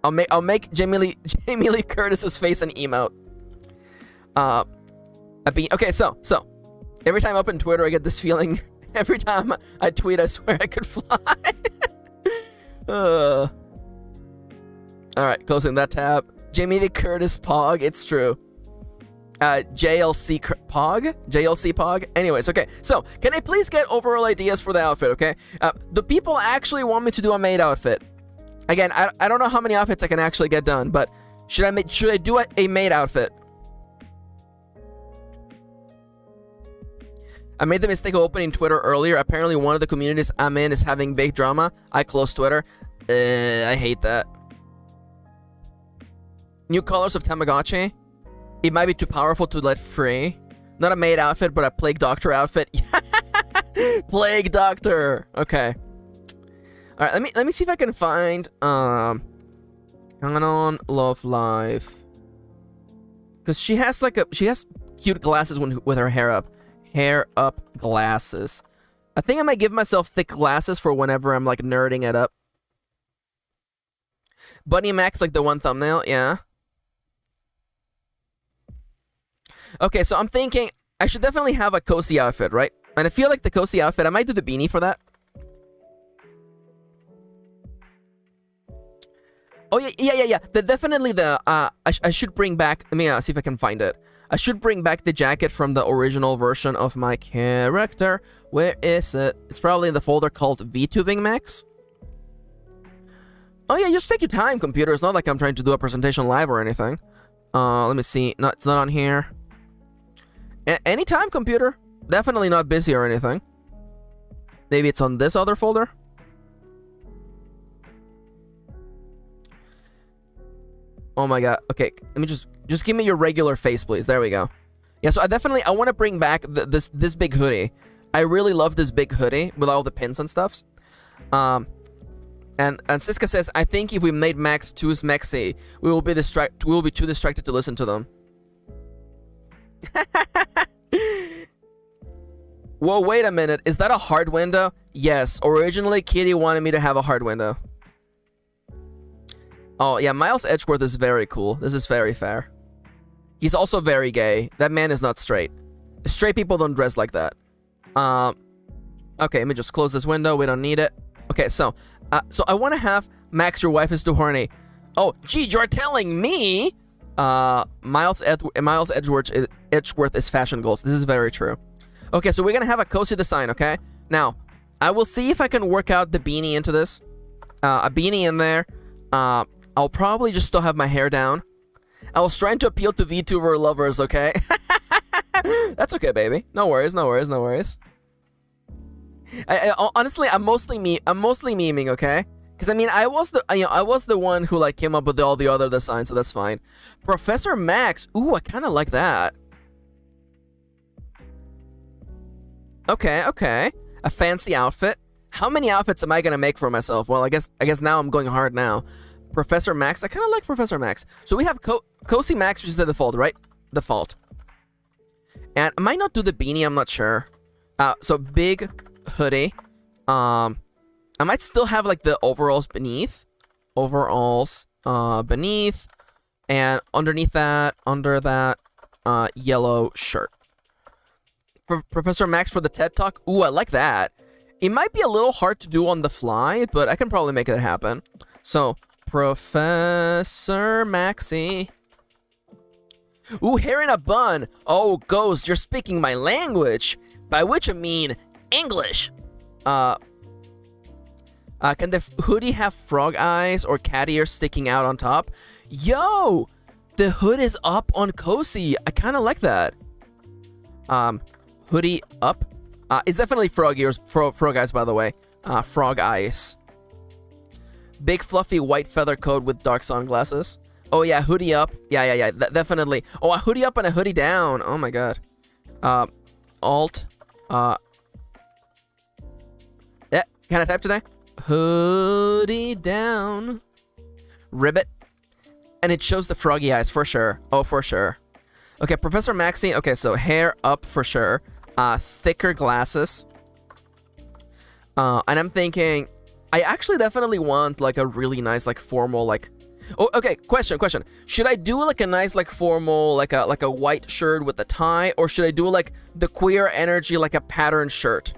I'll make Jamie Lee Curtis's face an emote. Okay, so every time I open Twitter, I get this feeling. Every time I tweet, I swear I could fly. All right, closing that tab. Jamie Lee Curtis Pog. It's true. JLC Pog. Anyways, okay. So, can I please get overall ideas for the outfit, okay? The people actually want me to do a maid outfit. Again, I don't know how many outfits I can actually get done, but should I do a maid outfit? I made the mistake of opening Twitter earlier. Apparently, one of the communities I'm in is having big drama. I closed Twitter. I hate that. New colors of Tamagotchi. It might be too powerful to let free. Not a maid outfit, but a Plague Doctor outfit. Plague Doctor. Okay. All right. Let me see if I can find Canon Love Live, because she has cute glasses with her hair up glasses. I think I might give myself thick glasses for whenever I'm like nerding it up. Bunny Max, like the one thumbnail, yeah. Okay, so I'm thinking I should definitely have a cozy outfit, right? And I feel like the cozy outfit, I might do the beanie for that. Oh, yeah. Definitely the, I should bring back, let me see if I can find it. I should bring back the jacket from the original version of my character. Where is it? It's probably in the folder called Vtubing Max. Oh, yeah, just take your time, computer. It's not like I'm trying to do a presentation live or anything. Let me see. No, it's not on here. Anytime, computer. Definitely not busy or anything. Maybe it's on this other folder. Oh my god. Okay, let me just give me your regular face, please. There we go. Yeah, so I want to bring back this big hoodie. I really love this big hoodie with all the pins and stuffs. And Siska says, I think if we made Max too smexy, we will be too distracted to listen to them. Whoa, wait a minute. Is that a hard window? Yes. Originally, Kitty wanted me to have a hard window. Oh, yeah. Miles Edgeworth is very cool. This is very fair. He's also very gay. That man is not straight. Straight people don't dress like that. Okay, let me just close this window. We don't need it. Okay, so I want to have Max, your wife is too horny. Oh, gee, you're telling me? Miles Edgeworth is fashion goals. This is very true. Okay, so we're gonna have a cozy design, okay? Now, I will see if I can work out the beanie into this. A beanie in there. I'll probably just still have my hair down. I was trying to appeal to VTuber lovers, okay? That's okay, baby. No worries. Honestly, I'm mostly memeing, okay? Because I mean, I was the one who like came up with all the other designs, so that's fine. Professor Max, ooh, I kind of like that. Okay, a fancy outfit. How many outfits am I gonna make for myself? Well, I guess now I'm going hard now. Professor Max, I kind of like Professor Max. So we have Cozy Max, which is the default, right? Default. And I might not do the beanie, I'm not sure. So big hoodie. I might still have like the overalls beneath. Beneath. And underneath that, under that, yellow shirt. Professor Max for the TED Talk. Ooh, I like that. It might be a little hard to do on the fly, but I can probably make it happen. So, Professor Maxie. Ooh, hair in a bun. Oh, Ghost, you're speaking my language. By which I mean English. Can the hoodie have frog eyes or cat ears sticking out on top? Yo, the hood is up on Cozy. I kind of like that. Hoodie up. It's definitely frog ears, frog eyes, by the way. Frog eyes. Big fluffy white feather coat with dark sunglasses. Oh yeah, hoodie up. Yeah, definitely. Oh, a hoodie up and a hoodie down. Oh my god. Alt. Yeah, can I type today? Hoodie down. Ribbit. And it shows the froggy eyes for sure. Oh, for sure. Okay, Professor Maxie. Okay, so hair up for sure. Thicker glasses. And I'm thinking, I actually definitely want like a really nice, like formal, like. Oh, okay. Question. Should I do like a nice, like formal, like a white shirt with a tie, or should I do like the queer energy, like a patterned shirt?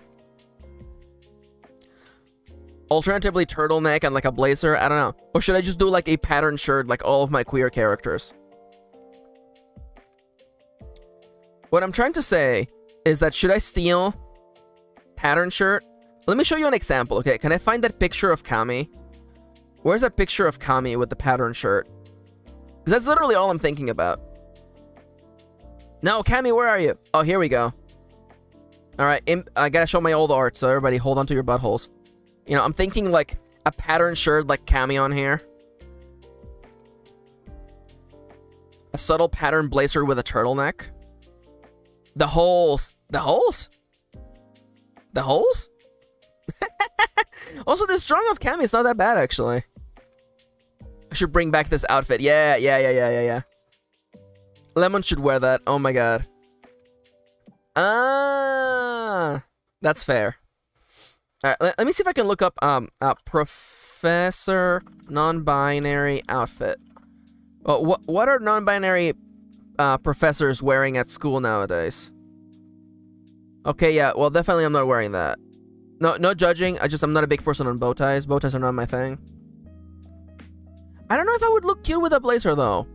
Alternatively, turtleneck and like a blazer. I don't know. Or should I just do like a patterned shirt, like all of my queer characters? What I'm trying to say is that should I steal pattern shirt? Let me show you an example, okay? Can I find that picture of Kami? Where's that picture of Kami with the pattern shirt? Because that's literally all I'm thinking about. No, Kami, where are you? Oh, here we go. Alright, I gotta show my old art, so everybody hold on to your buttholes. You know, I'm thinking like a pattern shirt like Kami on here. A subtle pattern blazer with a turtleneck. The holes. The holes? The holes? Also, this drawing of Kami is not that bad, actually. I should bring back this outfit. Yeah. Lemon should wear that. Oh my god. That's fair. Alright, let me see if I can look up Professor non-binary outfit. Oh, what are non-binary professors wearing at school nowadays? Okay, yeah, well, definitely I'm not wearing that. No judging. I'm not a big person on bow ties. Bow ties are not my thing. I don't know if I would look cute with a blazer though.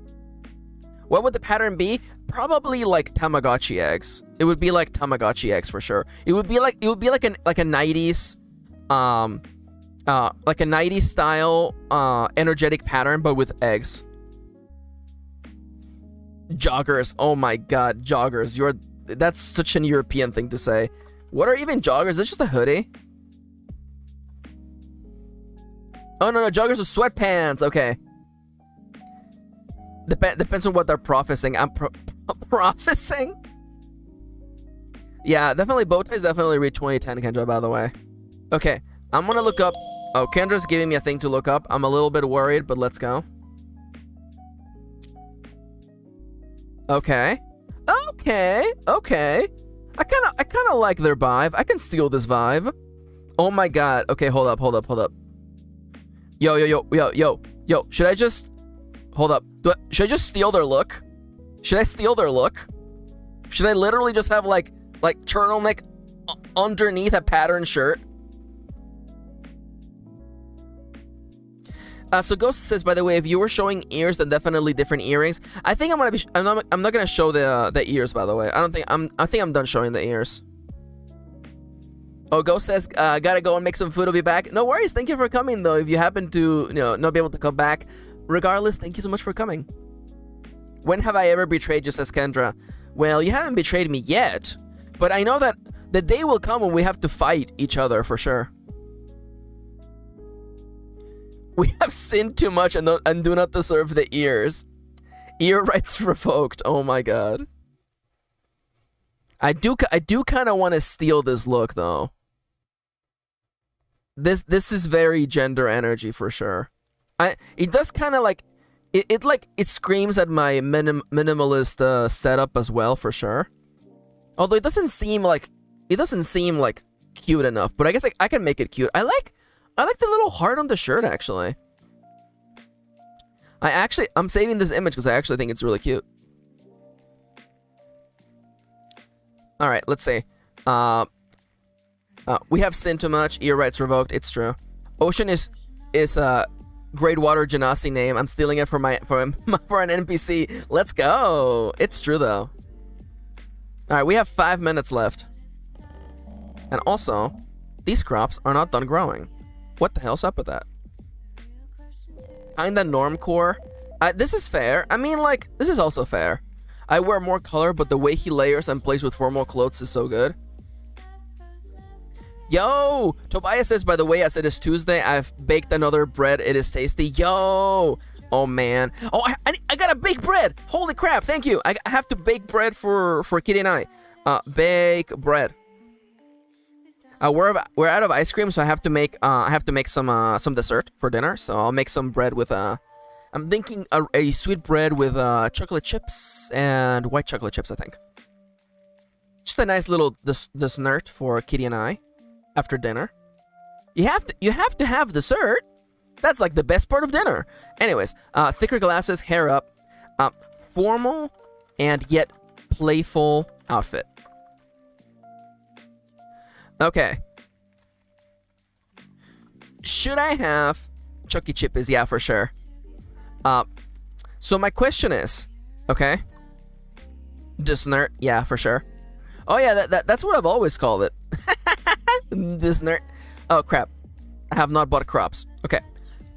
What would the pattern be? Probably like Tamagotchi eggs. It would be like Tamagotchi eggs for sure. It would be like a 90s like a 90s style energetic pattern but with eggs. Joggers. Oh my god, joggers. That's such an European thing to say. What are even joggers? Is it just a hoodie? Oh, no, joggers are sweatpants. Okay. Depends on what they're professing. I'm professing? Yeah, definitely bow ties definitely read 2010, Kendra, by the way. Okay, I'm gonna look up. Oh, Kendra's giving me a thing to look up. I'm a little bit worried, but let's go. Okay. I kind of like their vibe. I can steal this vibe. Oh my god. Okay, hold up. Yo. Should I just... Hold up. Should I just steal their look? Should I steal their look? Should I literally just have like turtleneck underneath a patterned shirt? So Ghost says, by the way, if you were showing ears, then definitely different earrings. I think I'm not gonna show the ears, by the way. I think I'm done showing the ears. Oh, Ghost says, gotta go and make some food. I'll be back. No worries. Thank you for coming, though. If you happen to, not be able to come back, regardless, thank you so much for coming. When have I ever betrayed you, says Kendra? Well, you haven't betrayed me yet, but I know that the day will come when we have to fight each other for sure. We have sinned too much and do not deserve the ears. Ear rights revoked. Oh my god. I do kind of want to steal this look though. This is very gender energy for sure. It does kind of like it screams at my minimalist setup as well for sure. Although it doesn't seem like cute enough, but I guess I can make it cute. I like the little heart on the shirt, actually. I'm saving this image because I actually think it's really cute. Alright, let's see. We have sinned too much. Ear rights revoked. It's true. Ocean is Great Water Genasi name. I'm stealing it for for an NPC. Let's go. It's true though. Alright, we have 5 minutes left. And also, these crops are not done growing. What the hell's up with that? Kinda normcore. This is fair. I mean, like, this is also fair. I wear more color, but the way he layers and plays with formal clothes is so good. Yo! Tobias says, by the way, as it is Tuesday, I've baked another bread. It is tasty. Yo! Oh, man. Oh, I got to bake bread! Holy crap, thank you! I have to bake bread for Kitty and I. Bake bread. We're out of ice cream, so I have to make some dessert for dinner. So I'll make some bread with I'm thinking a sweet bread with chocolate chips and white chocolate chips, I think. Just a nice little dessert for Kitty and I after dinner. You have to have dessert. That's like the best part of dinner. Anyways, thicker glasses, hair up, formal and yet playful outfit. Okay. Should I have Chucky Chippies? Yeah, for sure. So my question is, okay, Disnert, yeah, for sure. Oh yeah, that's what I've always called it. Disnert. Oh crap, I have not bought crops. Okay,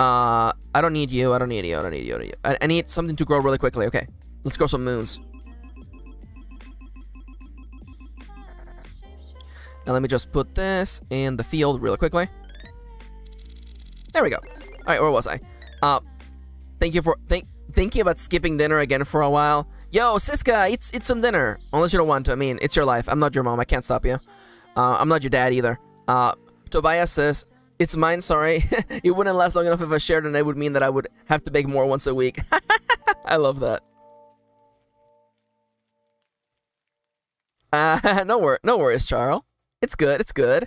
I don't need you. I need something to grow really quickly. Okay, let's grow some moons. Now let me just put this in the field really quickly. There we go. All right, where was I? Thank you for thinking about skipping dinner again for a while. Yo, Siska, eat some dinner. Unless you don't want to. I mean, it's your life. I'm not your mom. I can't stop you. I'm not your dad either. Tobias says, it's mine, sorry. It wouldn't last long enough if I shared, and it would mean that I would have to bake more once a week. I love that. No worries, Charles. It's good. It's good.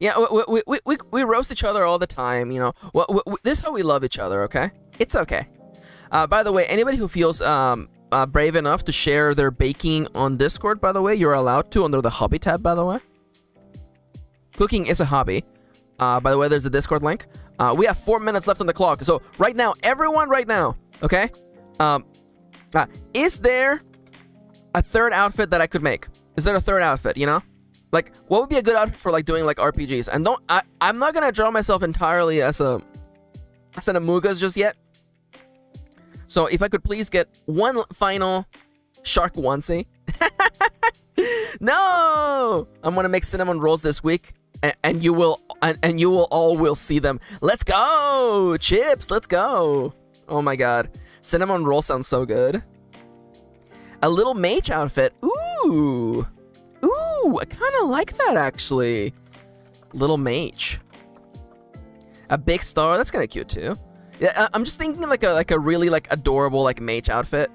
Yeah, we roast each other all the time, you know. This is how we love each other, okay? It's okay. By the way, anybody who feels brave enough to share their baking on Discord, by the way, you're allowed to under the hobby tab, by the way. Cooking is a hobby. By the way, there's the Discord link. We have 4 minutes left on the clock. So right now, everyone right now, okay? Is there a third outfit that I could make? Is there a third outfit, you know? Like, what would be a good outfit for, like, doing, like, RPGs? And I'm not gonna draw myself entirely as an Amugas just yet. So, if I could please get one final shark onesie. No! I'm gonna make cinnamon rolls this week, and you will all see them. Let's go! Chips, let's go! Oh my god. Cinnamon roll sounds so good. A little mage outfit. Ooh! Ooh, I kind of like that, actually. Little mage. A big star, that's kind of cute, too. Yeah, I'm just thinking like a really, like, adorable, like, mage outfit.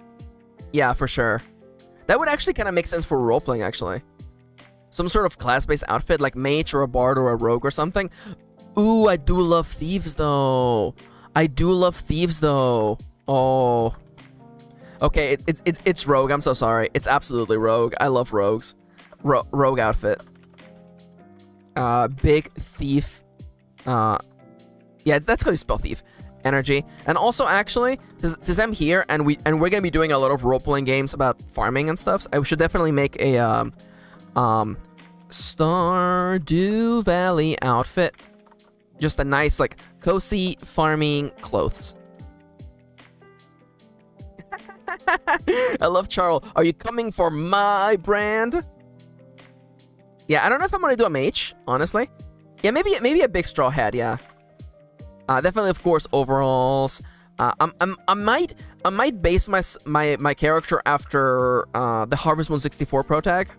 Yeah, for sure. That would actually kind of make sense for role-playing, actually. Some sort of class-based outfit, like mage or a bard or a rogue or something. Ooh, I do love thieves, though. Oh. Okay, it's rogue, I'm so sorry. It's absolutely rogue. I love rogues. Rogue outfit. Big thief. Yeah, that's how you spell thief. Energy. And also, actually, since I'm here and we're gonna be doing a lot of role-playing games about farming and stuff, so I should definitely make a Stardew Valley outfit. Just a nice, like, cozy farming clothes. I love Charles. Are you coming for my brand? Yeah, I don't know if I'm gonna do a mage, honestly. Yeah, maybe a big straw hat. Yeah. Definitely, of course, overalls. I might base my character after the Harvest Moon 64 Pro tag.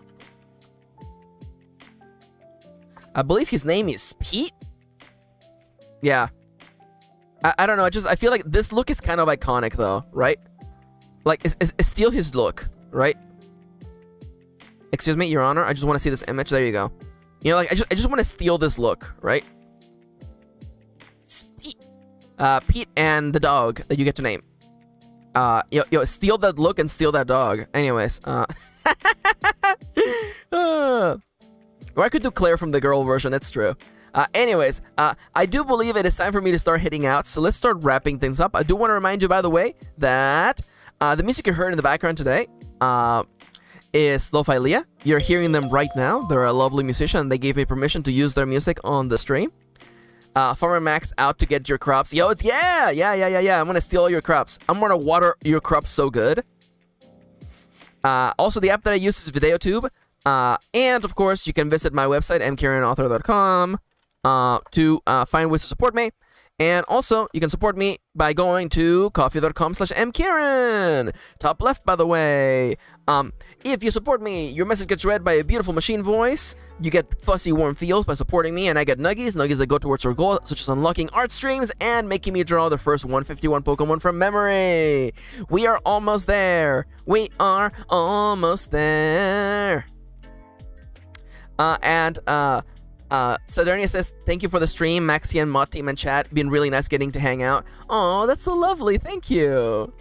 I believe his name is Pete. Yeah. I don't know. I feel like this look is kind of iconic, though, right? Like, it's still his look, right? Excuse me, Your Honor. I just want to see this image. There you go. You know, like, I just want to steal this look, right? It's Pete. Pete and the dog that you get to name. Yo, steal that look and steal that dog. Anyways, Or I could do Claire from the girl version, it's true. Anyways, I do believe it is time for me to start hitting out, so let's start wrapping things up. I do want to remind you, by the way, that the music you heard in the background today is Lo-Fi Leah. You're hearing them right now. They're a lovely musician. They gave me permission to use their music on the stream. Farmer Max out to get your crops. Yo, it's yeah. I'm gonna steal all your crops. I'm gonna water your crops so good. Also, the app that I use is Vtuber. And of course, you can visit my website, MKirinAuthor.com, to find ways to support me. And also, you can support me by going to coffee.com/MKirin. Top left, by the way. If you support me, your message gets read by a beautiful machine voice. You get fuzzy, warm feels by supporting me, and I get nuggies that go towards our goal, such as unlocking art streams and making me draw the first 151 Pokemon from memory. We are almost there. Saturnia says, thank you for the stream. Maxi and Mod Team and chat. Been really nice getting to hang out. Oh, that's so lovely. Thank you.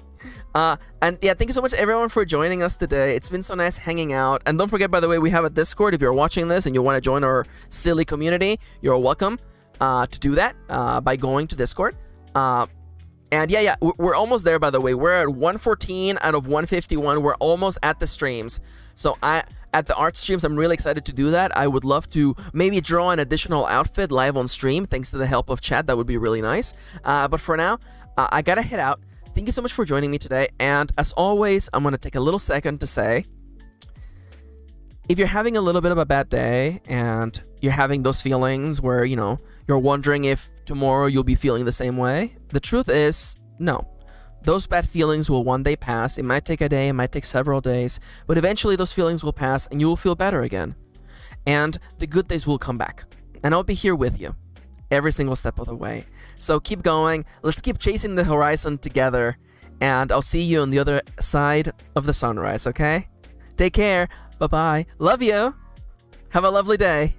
And yeah, thank you so much everyone for joining us today. It's been so nice hanging out. And don't forget, by the way, we have a Discord. If you're watching this and you want to join our silly community, you're welcome to do that by going to Discord. And yeah, we're almost there, by the way. We're at 114 out of 151. We're almost at the streams. So at the art streams, I'm really excited to do that. I would love to maybe draw an additional outfit live on stream, thanks to the help of chat. That would be really nice. But for now, I gotta head out. Thank you so much for joining me today. And as always, I'm gonna take a little second to say, if you're having a little bit of a bad day and you're having those feelings where, you know, you're wondering if tomorrow you'll be feeling the same way, the truth is, no. Those bad feelings will one day pass. It might take a day, it might take several days, but eventually those feelings will pass and you will feel better again. And the good days will come back. And I'll be here with you every single step of the way. So keep going. Let's keep chasing the horizon together. And I'll see you on the other side of the sunrise, okay? Take care. Bye-bye. Love you. Have a lovely day.